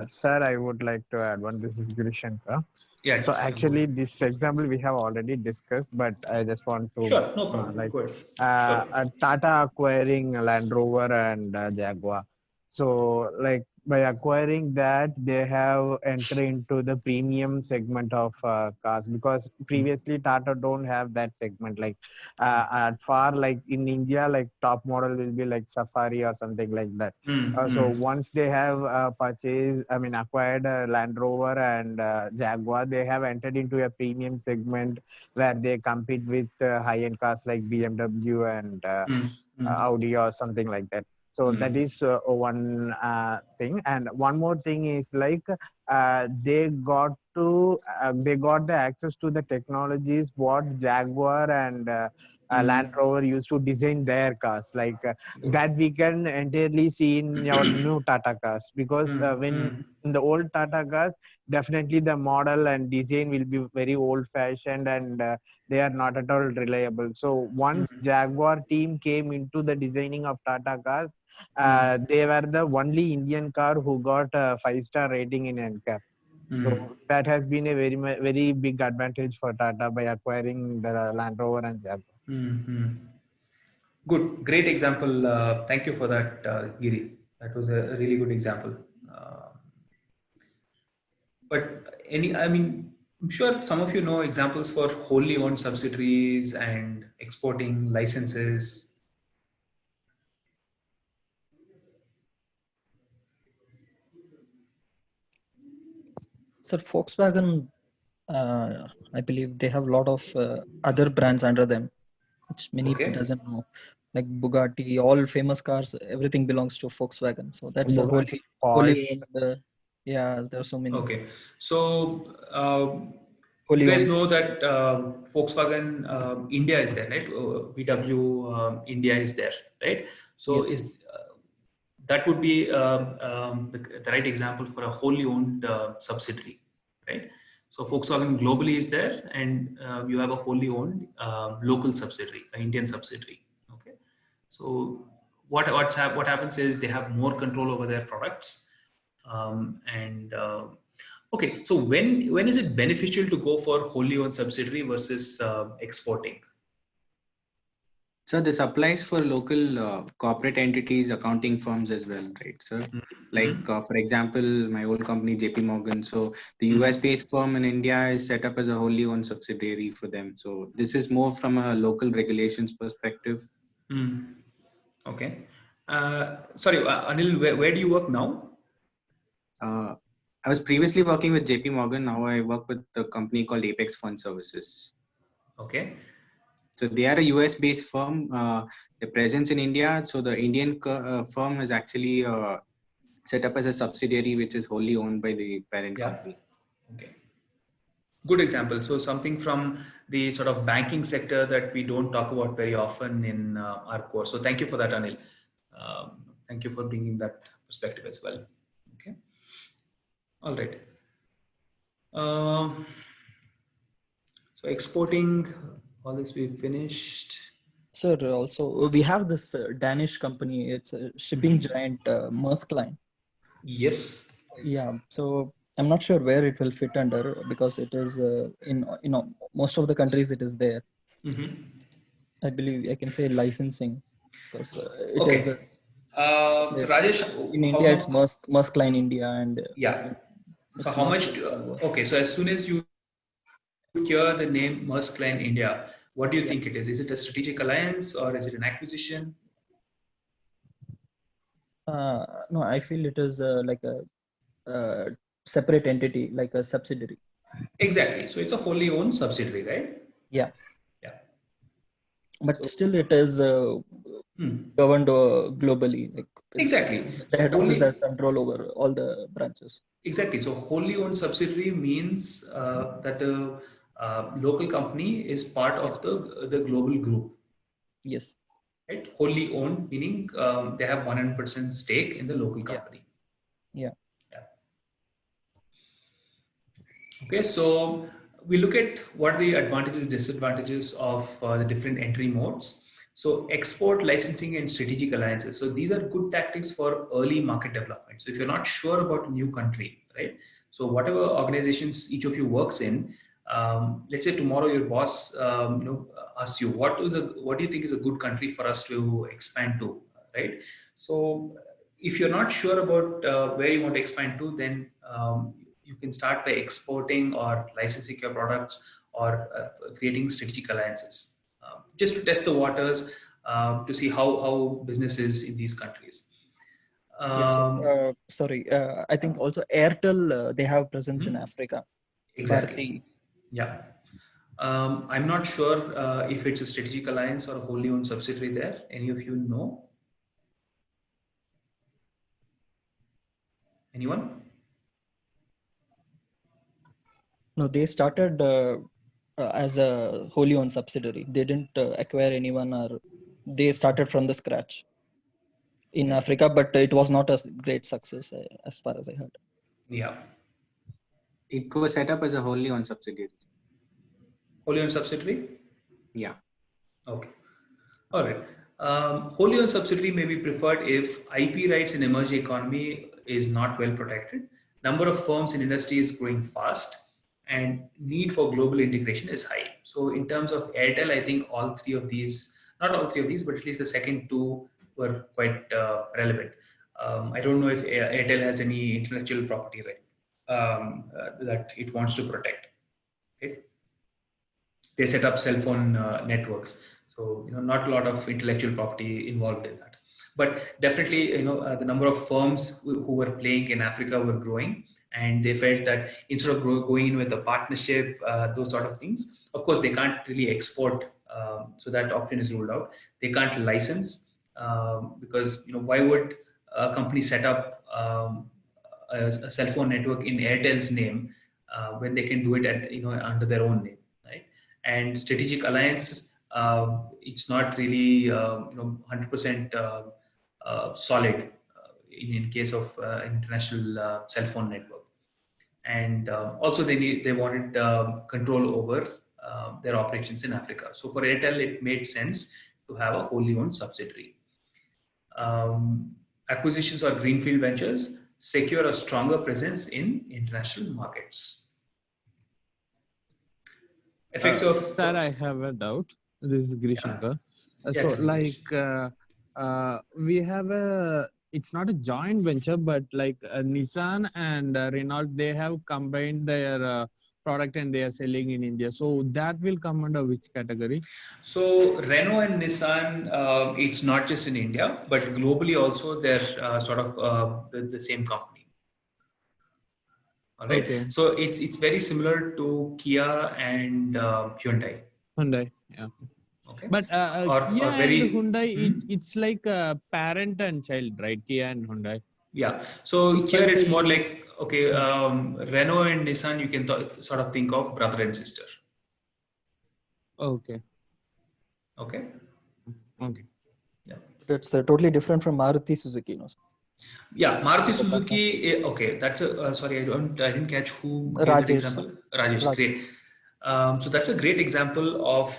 Sir, I would like to add one. This is Grishankar. Yeah, So you can go actually, ahead. this example we have already discussed, but I just want to Sure, no problem. like Go ahead. Sure. Tata acquiring Land Rover and Jaguar. So like by acquiring that, they have entered into the premium segment of cars because previously Tata don't have that segment. Like at far like in India, like top model will be like Safari or something like that. So once they have acquired Land Rover and Jaguar, they have entered into a premium segment where they compete with high-end cars like BMW and Audi or something like that. So that is one thing, and one more thing is like they got the access to the technologies what Jaguar and Land Rover used to design their cars. Like Good. that we can entirely see in your new Tata cars because when in the old Tata cars, definitely the model and design will be very old fashioned and they are not at all reliable. So once Jaguar team came into the designing of Tata cars, they were the only Indian car who got a 5-star rating in NCAP. So that has been a very big advantage for Tata by acquiring the Land Rover and Jaguar. Good, great example. Thank you for that, Giri. That was a really good example. But I'm sure some of you know examples for wholly owned subsidiaries and exporting licenses. Sir, Volkswagen, I believe they have a lot of other brands under them, which many Okay. doesn't know. Like Bugatti, all famous cars, everything belongs to Volkswagen. So that's a Bugatti, wholly Porsche. owned. Yeah, there are so many Okay. So you wholly guys owned. know that Volkswagen India is there, right? VW India is there, right? So Yes. that would be the right example for a wholly owned subsidiary, right? So Volkswagen globally is there, and you have a wholly owned local subsidiary, an Indian subsidiary. Okay, so what happens is they have more control over their products, and okay. So when is it beneficial to go for wholly owned subsidiary versus exporting? So this applies for local corporate entities, accounting firms as well, right, sir? Like, for example, my old company, JP Morgan. So the US-based firm in India is set up as a wholly owned subsidiary for them. So this is more from a local regulations perspective. Okay. Sorry, Anil, where do you work now? I was previously working with JP Morgan. Now I work with a company called Apex Fund Services. Okay. So they are a US-based firm. Their presence in India. So the Indian firm is actually set up as a subsidiary, which is wholly owned by the parent company. Okay. Good example. So something from the sort of banking sector that we don't talk about very often in our course. So thank you for that, Anil. Thank you for bringing that perspective as well. Okay. All right. So exporting, all this we've finished. Sir, also we have this Danish company. It's a shipping giant, Maersk Line. Yes. Yeah. So I'm not sure where it will fit under because it is in most of the countries it is there. I believe I can say licensing because it is. Okay. So Rajesh, in how India, much? it's Maersk Line India, and Yeah. So it's how Maersk much? Line. Okay. So as soon as you hear the name Maersk Line India, what do you think it is? Is it a strategic alliance or is it an acquisition? No, I feel it is like a separate entity, like a subsidiary. Exactly. So it's a wholly owned subsidiary, right? Yeah. Yeah. But still, it is governed globally. Like exactly. The So head office has wholly. control over all the branches. Exactly. So wholly owned subsidiary means that the local company is part of the global group. Yes. Right. Wholly owned meaning they have 100% stake in the local company. Yeah. Okay, so we look at what are the advantages, disadvantages of the different entry modes. So export, licensing, and strategic alliances. So these are good tactics for early market development. So if you're not sure about a new country, right? So whatever organizations each of you works in, let's say tomorrow your boss, asks you what do you think is a good country for us to expand to, right? So if you're not sure about where you want to expand to, then you can start by exporting or licensing your products or creating strategic alliances just to test the waters to see how business is in these countries. Yes. Sorry. I think also Airtel, they have presence in Africa. Exactly. Yeah. I'm not sure if it's a strategic alliance or a wholly owned subsidiary there. Any of you know? Anyone? No, they started as a wholly owned subsidiary. They didn't acquire anyone, or they started from the scratch in Africa, but it was not a great success as far as I heard. Yeah. It was set up as a wholly owned subsidiary. Wholly owned subsidiary? Yeah. Okay. All right. Wholly owned subsidiary may be preferred if IP rights in emerging economy is not well protected, number of firms in industry is growing fast, and need for global integration is high. So in terms of Airtel, I think all three of these, not all three of these, but at least the second two were quite relevant. I don't know if Airtel has any intellectual property right. that it wants to protect. Right? They set up cell phone networks, so not a lot of intellectual property involved in that. But definitely, the number of firms who were playing in Africa were growing, and they felt that instead of going in with a partnership, those sort of things, of course they can't really export, so that option is ruled out. They can't license, because why would a company set up a cell phone network in Airtel's name, when they can do it at under their own name, right? And strategic alliances, it's not really 100% solid in case of international cell phone network. And also they wanted control over their operations in Africa. So for Airtel, it made sense to have a wholly owned subsidiary. Acquisitions or greenfield ventures secure a stronger presence in international markets. Effects of Sir, I have a doubt. This is Grishankar. Yeah, So, tell me, we have it's not a joint venture, but like Nissan and Renault, they have combined their product and they are selling in India. So that will come under which category? So Renault and Nissan, it's not just in India, but globally also they're sort of the same company. All right. Okay. So it's very similar to Kia and Hyundai. Hyundai, yeah. Okay. But Kia or very, and Hyundai, it's like a parent and child, right? Kia and Hyundai. Yeah. So It's here like it's more like, okay, Renault and Nissan, you can sort of think of brother and sister. Okay. Okay. Okay. Yeah. That's totally different from Maruti Suzuki, no? Yeah, Maruti Suzuki. Okay, that's a sorry, I didn't catch who gave that Rajesh. example. Rajesh, great. So that's a great example of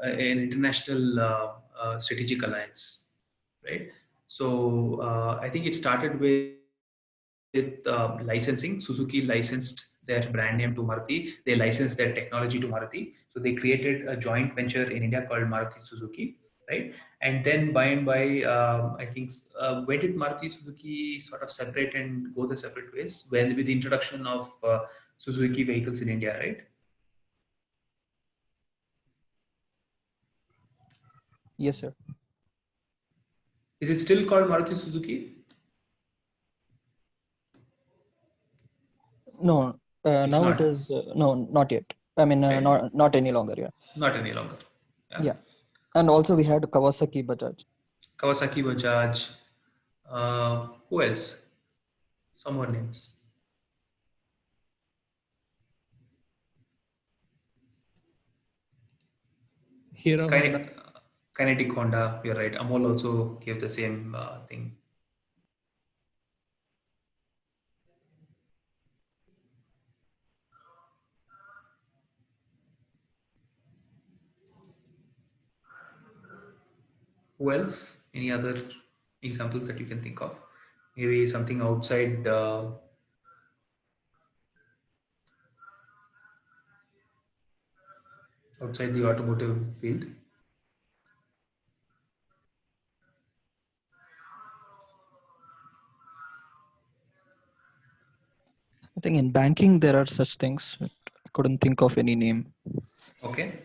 an international strategic alliance, right? So I think it started with licensing. Suzuki licensed their brand name to Maruti. They licensed their technology to Maruti. So they created a joint venture in India called Maruti Suzuki, right? And then by and by, I think, when did Maruti Suzuki sort of separate and go the separate ways? When with the introduction of Suzuki vehicles in India, right? Yes, sir. Is it still called Maruti Suzuki? No, now not. it is no, not yet. I mean, Okay. not any longer. Yeah. Not any longer. Yeah. And also we had Kawasaki Bajaj. Kawasaki Bajaj. Who else? Some more names. Hero Honda. Kinetic Honda, you're right. Amol also gave the same thing. Who else? Any other examples that you can think of? Maybe something outside outside the automotive field. I think in banking there are such things. I couldn't think of any name. Okay.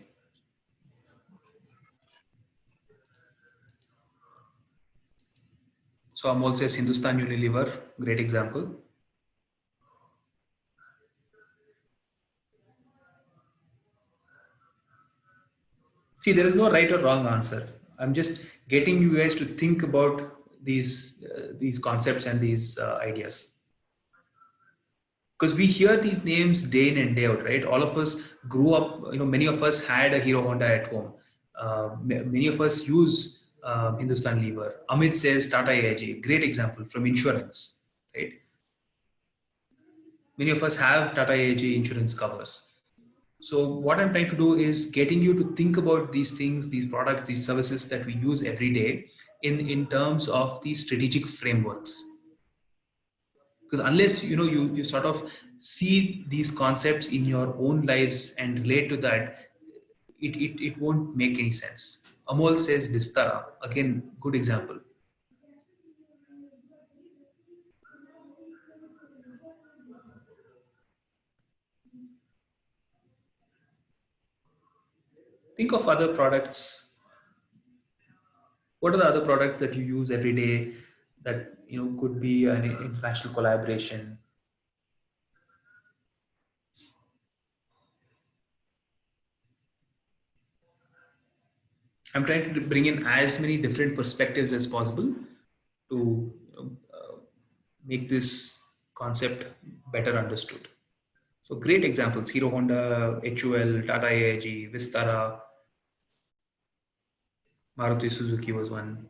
So Amol says Hindustan Unilever, great example. See, there is no right or wrong answer. I'm just getting you guys to think about these concepts and these ideas. Because we hear these names day in and day out, right? All of us grew up, many of us had a Hero Honda at home. Many of us use Hindustan Lever. Amit says Tata AIG, great example from insurance, right? Many of us have Tata AIG insurance covers. So what I'm trying to do is getting you to think about these things, these products, these services that we use every day in terms of these strategic frameworks. Because unless you sort of see these concepts in your own lives and relate to that, it won't make any sense. Amol says Vistara, again, good example. think of other products. What are the other products that you use every day that could be an international collaboration? I'm trying to bring in as many different perspectives as possible to make this concept better understood. So great examples: Hero Honda, HUL, Tata AIG, Vistara, Maruti Suzuki was one.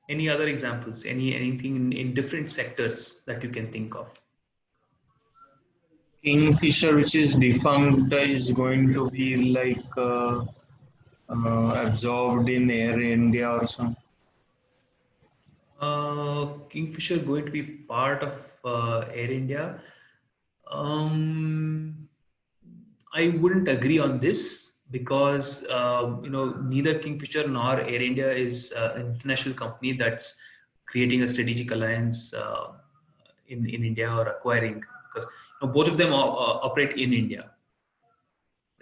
Any other examples? Anything in different sectors that you can think of? Kingfisher, which is defunct, is going to be like absorbed in Air India or something. Kingfisher going to be part of Air India. I wouldn't agree on this because neither Kingfisher nor Air India is an international company that's creating a strategic alliance in India or acquiring, because both of them operate in India,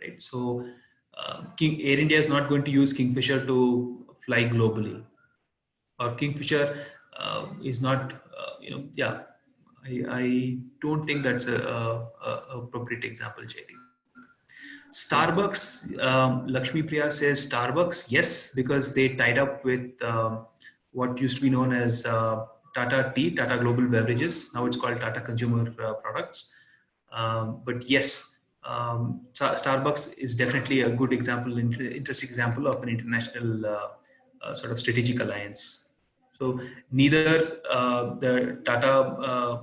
right? So Air India is not going to use Kingfisher to fly globally, or Kingfisher is not, yeah. I don't think that's a appropriate example, Jaydeep. Starbucks, Lakshmi Priya says Starbucks, yes, because they tied up with what used to be known as Tata Tea, Tata Global Beverages. Now it's called Tata Consumer Products. But yes, Starbucks is definitely a good example, interesting example of an international sort of strategic alliance. So neither the Tata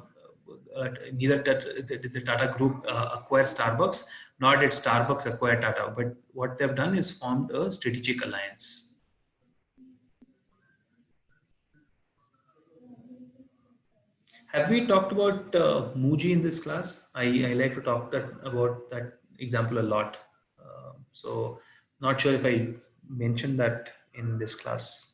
Group acquired Starbucks, nor did Starbucks acquire Tata. But what they've done is formed a strategic alliance. Have we talked about Muji in this class? I like to talk about that example a lot. So not sure if I mentioned that in this class.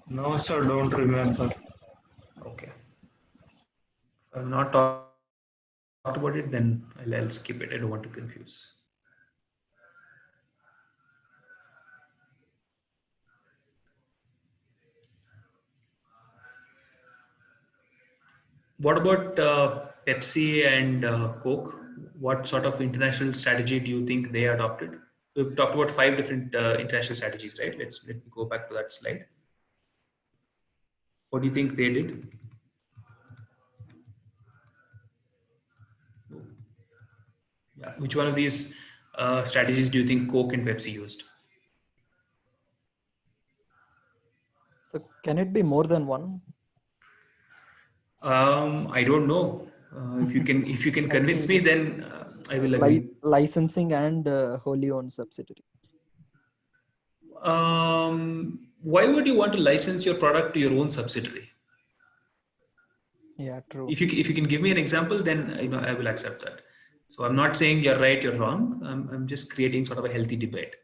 No, sir, don't remember. Okay. If I've not talked about it, then I'll skip it. I don't want to confuse. What about Pepsi and Coke? What sort of international strategy do you think they adopted? We've talked about 5 different international strategies, right? Let me go back to that slide. What do you think they did? Yeah. Which one of these strategies do you think Coke and Pepsi used? So can it be more than one? I don't know. If you can convince me, then I will agree. Licensing and wholly owned subsidiary. Why would you want to license your product to your own subsidiary? Yeah, true. If you can give me an example, then I will accept that. So I'm not saying you're right, you're wrong. I'm just creating sort of a healthy debate.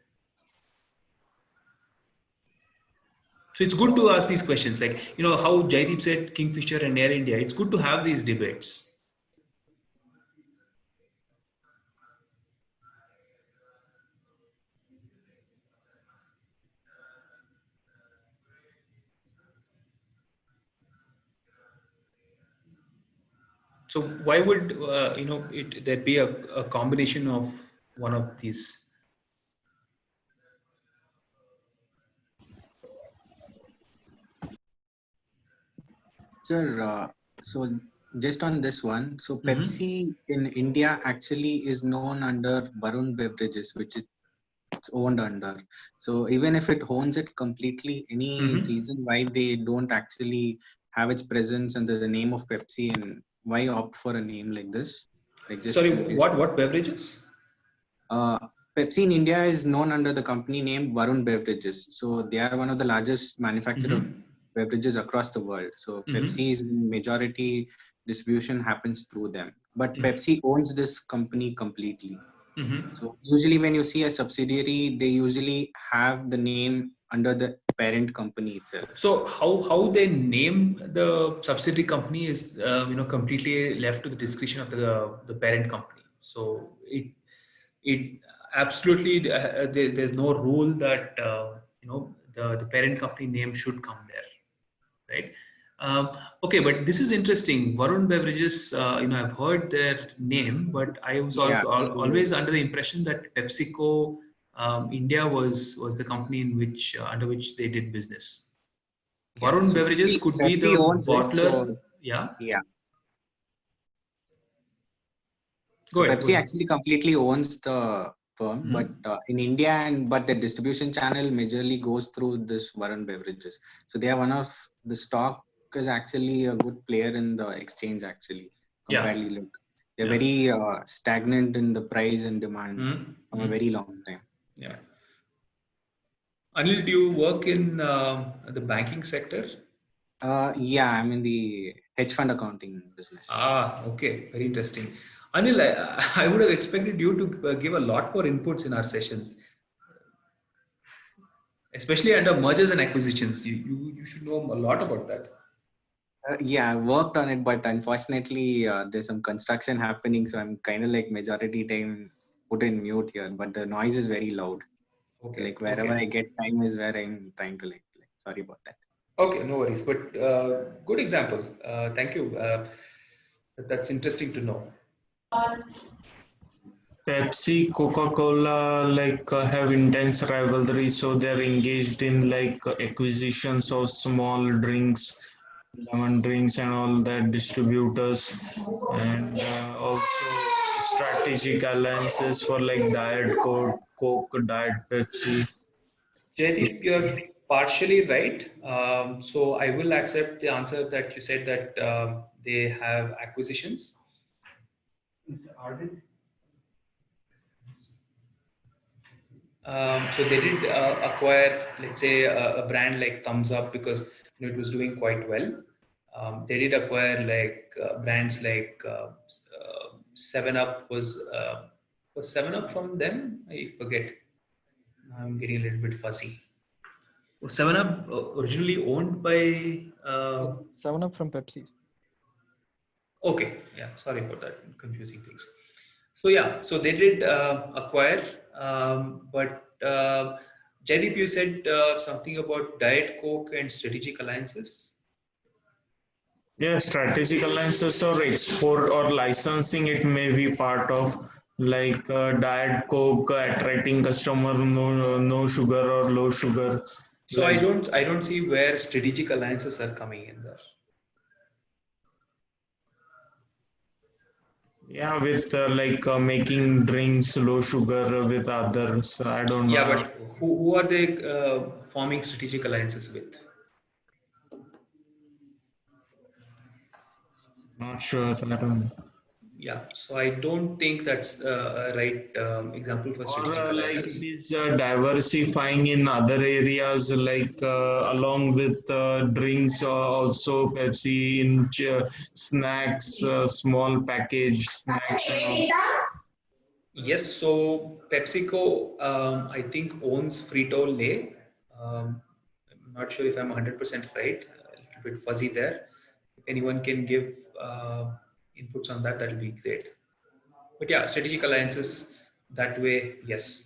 So it's good to ask these questions, like how Jaideep said Kingfisher and Air India. It's good to have these debates. So why would there be a combination of one of these? Sir, so just on this one, so Pepsi in India actually is known under Varun Beverages, which it's owned under. So even if it owns it completely, any reason why they don't actually have its presence under the name of Pepsi, and why opt for a name like this? Like just Sorry, what beverages? Pepsi in India is known under the company name Varun Beverages. So they are one of the largest manufacturer of beverages across the world. So Pepsi's majority distribution happens through them, but Pepsi owns this company completely. So usually when you see a subsidiary, they usually have the name under the parent company itself. So how they name the subsidiary company is completely left to the discretion of the parent company. So it absolutely there's no rule that the parent company name should come there, right? Okay, but this is interesting. Varun Beverages, I've heard their name, but I was Yeah, so always under the impression that PepsiCo India was the company in which under which they did business. yeah, Varun so Beverages could be Pepsi the owns it. bottler. So Yeah, yeah, go so ahead. Pepsi actually completely owns the firm, but in India, but the distribution channel majorly goes through this Varun Beverages. So they are one of the stock is actually a good player in the exchange actually. Yeah, Comparatively, like they're yeah. very stagnant in the price and demand from a very long time. Yeah. Anil, do you work in the banking sector? Yeah, I'm in the hedge fund accounting business. Ah, okay, very interesting. Anil, I would have expected you to give a lot more inputs in our sessions, especially under mergers and acquisitions. You should know a lot about that. Yeah, I worked on it, but unfortunately, there's some construction happening, so I'm kind of like majority time put in mute here. But the noise is very loud. So Okay, like wherever okay. I get time is where I'm trying to like sorry about that. Okay, no worries. But good example. Thank you. That's interesting to know. Pepsi, Coca-Cola, have intense rivalry, so they're engaged in acquisitions of small drinks, lemon drinks, and all that distributors, and also strategic alliances for Diet Coke, Diet Pepsi. Jaideep, you're partially right. So I will accept the answer that you said that they have acquisitions. So they did acquire, let's say, a brand like Thumbs Up because it was doing quite well. They did acquire brands like Seven Up was Seven Up from them? I forget. I'm getting a little bit fuzzy. Was Seven Up originally owned by? 7 Up from Pepsi. Okay, yeah. Sorry about that. Confusing things. So yeah, so they did acquire, but Jaideep, you said something about Diet Coke and strategic alliances. Yeah, strategic alliances or export or licensing, it may be part of Diet Coke attracting customer no sugar or low sugar. So I don't see where strategic alliances are coming in there. Yeah, with making drinks low sugar with others. I don't know. Yeah, but who are they forming strategic alliances with? Not sure. I don't know. Yeah, so I don't think that's a right example for Or strategic it alliances. is diversifying in other areas along with drinks, also Pepsi in snacks, small package snacks and all. Yes, so PepsiCo, I think owns Frito-Lay. I'm not sure if I'm 100% right. A little bit fuzzy there. If anyone can give inputs on that, that'll be great. But yeah, strategic alliances that way, yes.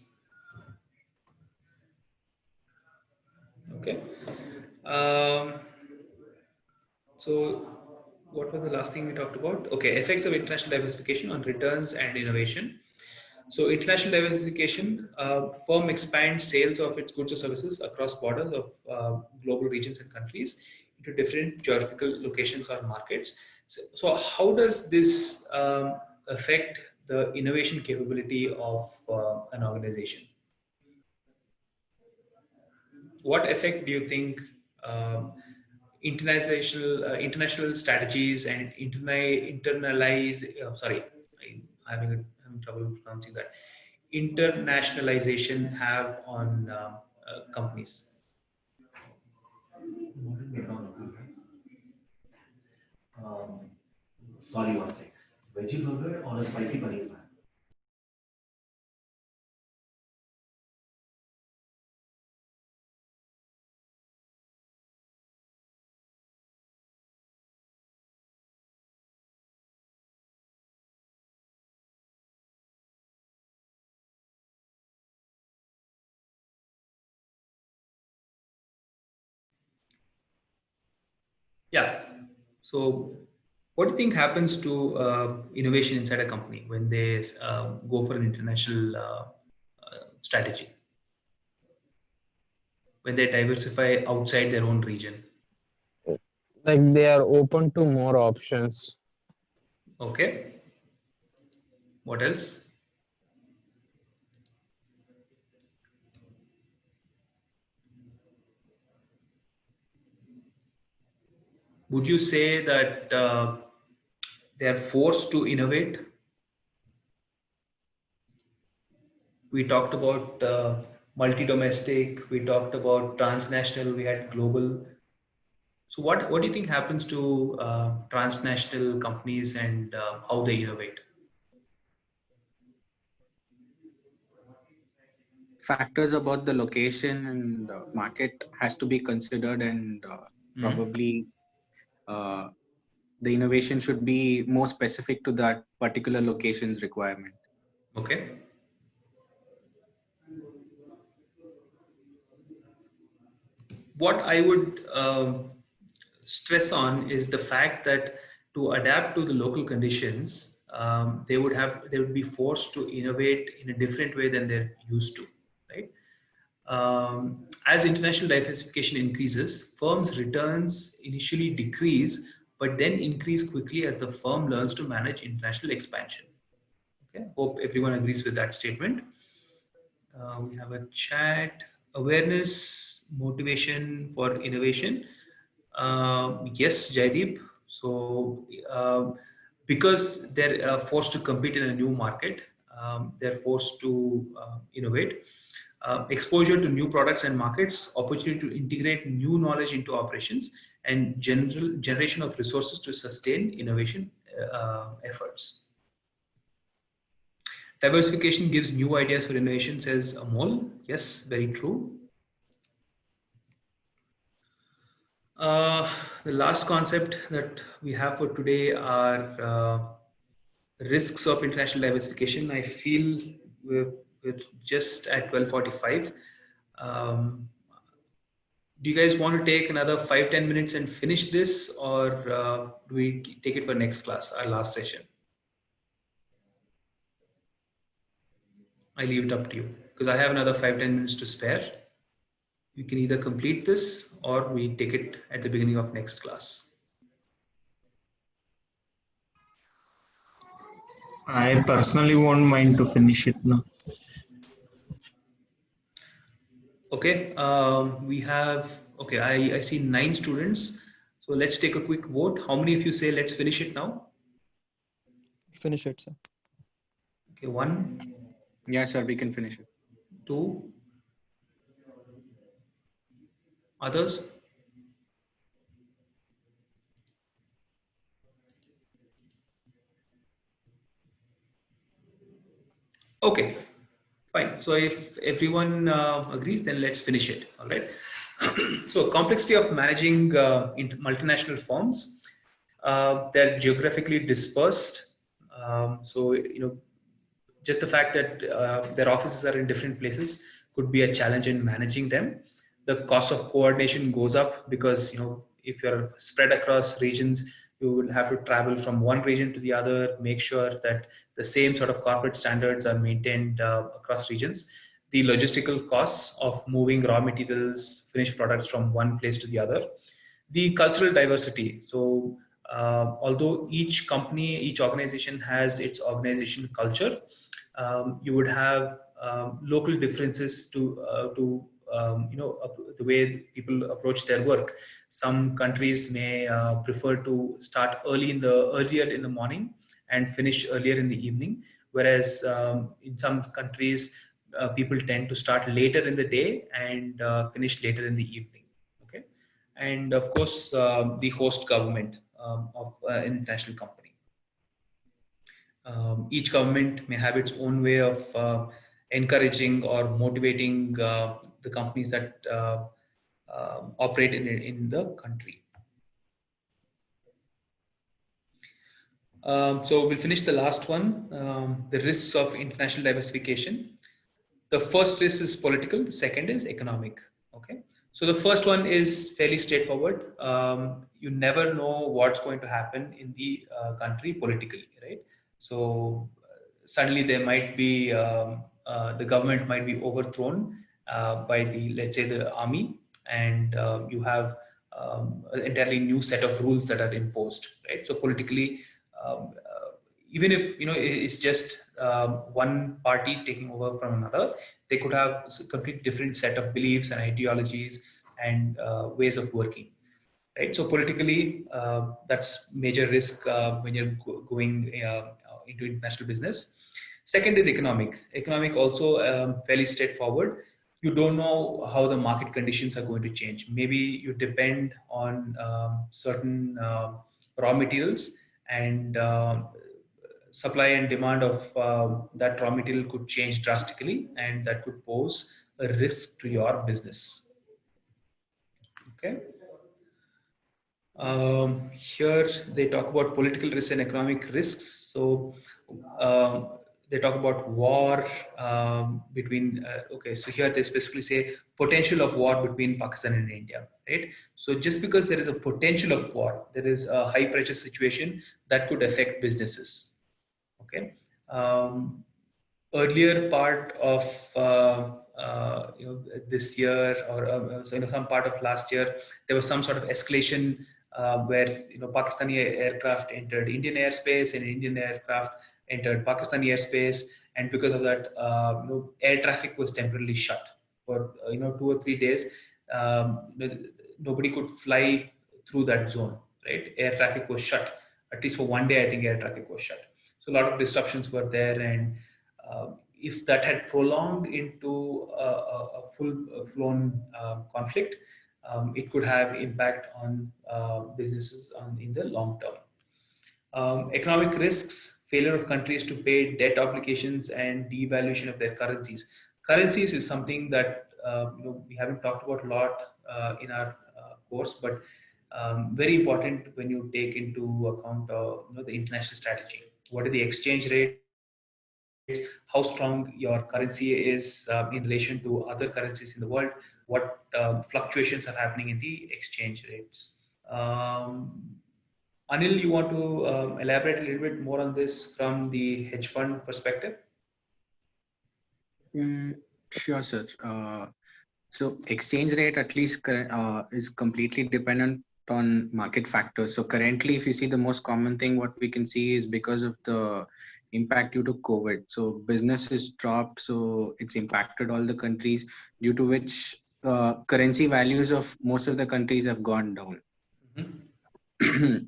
Okay. Um, so what was the last thing we talked about? Okay, effects of international diversification on returns and innovation. So international diversification, firm expands sales of its goods or services across borders of global regions and countries into different geographical locations or markets. So how does this affect the innovation capability of an organization? What effect do you think international strategies and internalize? I'm having trouble pronouncing that. Internationalization have on companies? Sorry, one sec. Veggie burger or a spicy paneer bun? Yeah. So, what do you think happens to innovation inside a company when they go for an international strategy, when they diversify outside their own region? Like they are open to more options. Okay. What else? Would you say that they are forced to innovate? We talked about multi-domestic, we talked about transnational, we had global. So what do you think happens to transnational companies and how they innovate? Factors about the location and market has to be considered, and probably uh, the innovation should be more specific to that particular location's requirement. Okay. What I would stress on is the fact that to adapt to the local conditions, they would be forced to innovate in a different way than they're used to, right? As international diversification increases, firms' returns initially decrease, but then increase quickly as the firm learns to manage international expansion. Okay, hope everyone agrees with that statement. We have a chat. Awareness, motivation for innovation. Yes, Jaideep. So, because they're forced to compete in a new market, they're forced to innovate. Exposure to new products and markets, opportunity to integrate new knowledge into operations, and generation of resources to sustain innovation efforts. Diversification gives new ideas for innovation, says Amol. Yes, very true. The last concept that we have for today are risks of international diversification. I feel we're just at 12:45. Um, do you guys want to take another 5-10 minutes and finish this, or do we take it for next class, our last session? I leave it up to you because I have another 5-10 minutes to spare. You can either complete this or we take it at the beginning of next class. I personally won't mind to finish it now. Okay, we have, okay, I see 9 students. So let's take a quick vote. How many of you say let's finish it now? Finish it, sir. Okay, 1. Yeah, sir, we can finish it. 2. Others? Okay, fine. So if everyone agrees, then let's finish it. All right. So complexity of managing multinational firms. They're geographically dispersed. Just the fact that their offices are in different places could be a challenge in managing them. The cost of coordination goes up because if you're spread across regions, you will have to travel from one region to the other, make sure that the same sort of corporate standards are maintained across regions. The logistical costs of moving raw materials, finished products from one place to the other. The cultural diversity. So although each company, each organization has its organization culture, you would have local differences to the way people approach their work. Some countries may prefer to start earlier in the morning and finish earlier in the evening, whereas in some countries people tend to start later in the day and finish later in the evening. Okay, and of course the host government of an international company. Each government may have its own way of encouraging or motivating the companies that operate in the country. So we'll finish the last one, the risks of international diversification. The first risk is political, the second is economic. Okay. So the first one is fairly straightforward. You never know what's going to happen in the country politically, right? So suddenly there might be, the government might be overthrown by the, let's say, the army, and you have an entirely new set of rules that are imposed, right? So politically, even if it's just one party taking over from another, they could have a completely different set of beliefs and ideologies and ways of working, right? So politically, that's major risk when you're going into international business. Second is economic. Economic also fairly straightforward. You don't know how the market conditions are going to change. Maybe you depend on certain raw materials, and supply and demand of that raw material could change drastically, and that could pose a risk to your business. Okay. Here they talk about political risks and economic risks. So they talk about war between, okay, so here they specifically say potential of war between Pakistan and India, right? So just because there is a potential of war, there is a high pressure situation that could affect businesses. Okay. Earlier part of this year, or so some part of last year, there was some sort of escalation where Pakistani aircraft entered Indian airspace and Indian aircraft entered Pakistani airspace, and because of that, air traffic was temporarily shut for 2 or 3 days. Nobody could fly through that zone, right? Air traffic was shut. At least for one day, I think air traffic was shut. So a lot of disruptions were there, and if that had prolonged into a full-blown conflict, it could have impact on businesses in the long term. Economic risks, failure of countries to pay debt obligations and devaluation of their currencies. Currencies is something that we haven't talked about a lot in our course, but very important when you take into account the international strategy. What are the exchange rates? How strong your currency is in relation to other currencies in the world? What fluctuations are happening in the exchange rates? Anil, you want to elaborate a little bit more on this from the hedge fund perspective? Sure, sir. So exchange rate at least is completely dependent on market factors. So currently, if you see, the most common thing what we can see is because of the impact due to COVID. So business has dropped, so it's impacted all the countries, due to which currency values of most of the countries have gone down. Mm-hmm.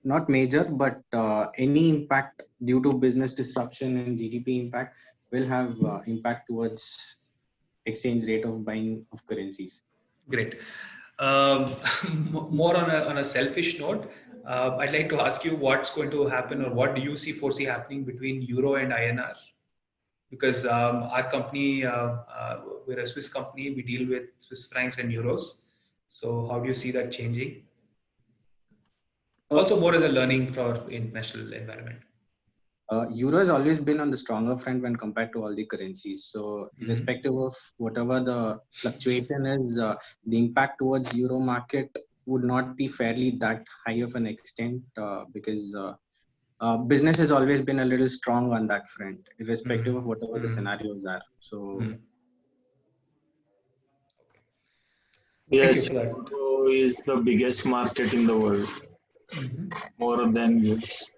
Not major, but any impact due to business disruption and GDP impact will have impact towards exchange rate of buying of currencies. Great. More on a selfish note, I'd like to ask you what's going to happen, or what do you foresee happening between Euro and INR? Because our company, we're a Swiss company, we deal with Swiss francs and euros. So how do you see that changing? Also more as a learning for international environment. Euro has always been on the stronger front when compared to all the currencies. So irrespective of whatever the fluctuation is, the impact towards Euro market would not be fairly that high of an extent because business has always been a little strong on that front, irrespective of whatever the scenarios are. So yes, Euro is the biggest market in the world, more than US.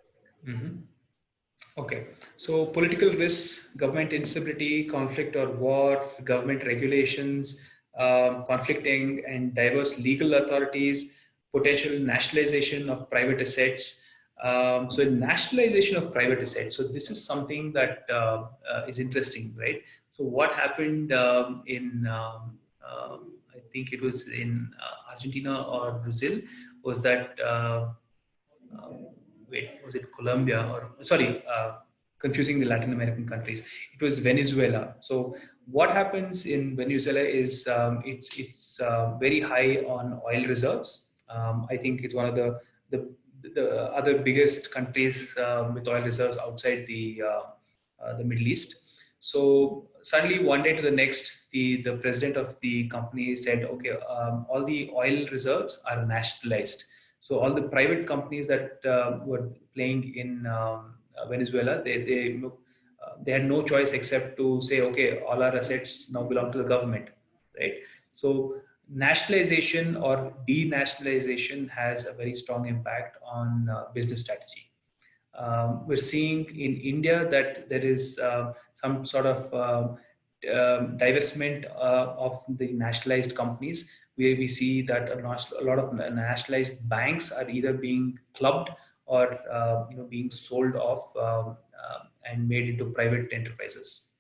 Okay, so political risks, government instability, conflict or war, government regulations, conflicting and diverse legal authorities, potential nationalization of private assets. So nationalization of private assets. So this is something that is interesting, right? So what happened in I think it was in Argentina or Brazil, was that wait, was it Colombia or sorry, confusing the Latin American countries. It was Venezuela. So what happens in Venezuela is it's very high on oil reserves. I think it's one of the other biggest countries with oil reserves outside the Middle East. So suddenly, one day to the next, the president of the company said, "Okay, all the oil reserves are nationalized." So all the private companies that were playing in Venezuela, they had no choice except to say, "Okay, all our assets now belong to the government," right? So nationalization or denationalization has a very strong impact on business strategy. We're seeing in India that there is some sort of divestment of the nationalized companies, where we see that a lot of nationalized banks are either being clubbed or being sold off and made into private enterprises,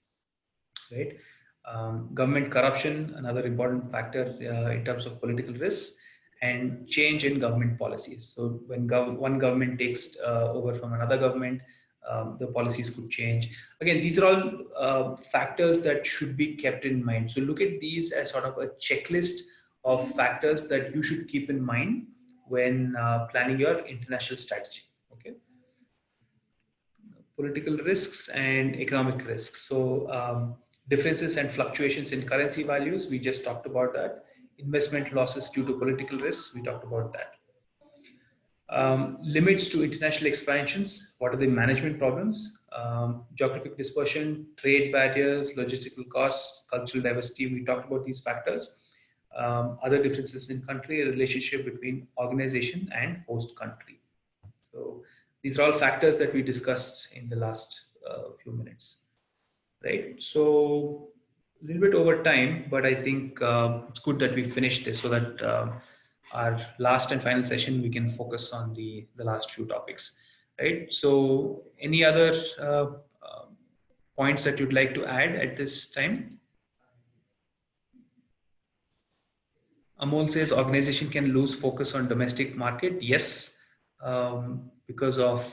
right? Government corruption, another important factor in terms of political risks, and change in government policies. So when one government takes over from another government, the policies could change. Again, these are all factors that should be kept in mind. So look at these as sort of a checklist of factors that you should keep in mind when planning your international strategy. Okay. Political risks and economic risks. So differences and fluctuations in currency values, we just talked about that. Investment losses due to political risks, we talked about that. Limits to international expansions, what are the management problems? Geographic dispersion, trade barriers, logistical costs, cultural diversity, we talked about these factors. Other differences in country, a relationship between organization and host country. So these are all factors that we discussed in the last few minutes, right? So a little bit over time, but I think it's good that we finished this so that our last and final session, we can focus on the last few topics, right? So any other points that you'd like to add at this time? Amol says organization can lose focus on domestic market. Yes, because of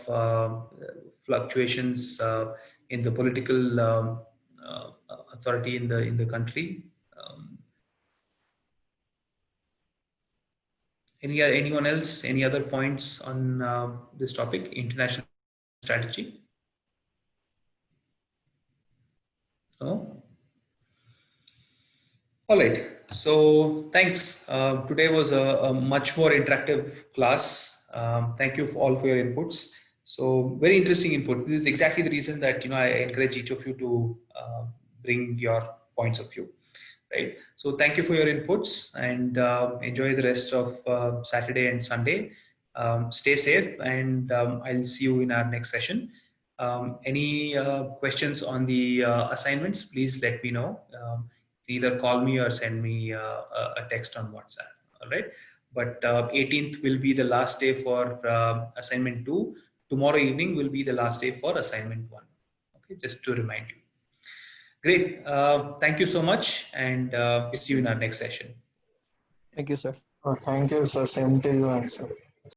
fluctuations in the political authority in the country. Anyone else? Any other points on this topic? International strategy? No. All right. So thanks. Today was a much more interactive class. Thank you all for your inputs. So very interesting input. This is exactly the reason that I encourage each of you to bring your points of view. Right. So thank you for your inputs and enjoy the rest of Saturday and Sunday. Stay safe, and I'll see you in our next session. Any questions on the assignments, please let me know. Either call me or send me a text on WhatsApp. All right. But 18th will be the last day for assignment 2. Tomorrow evening will be the last day for assignment 1. Okay, just to remind you. Great. Thank you so much, and see you in our next session. Thank you, sir. Thank you, sir. Same to you, answer.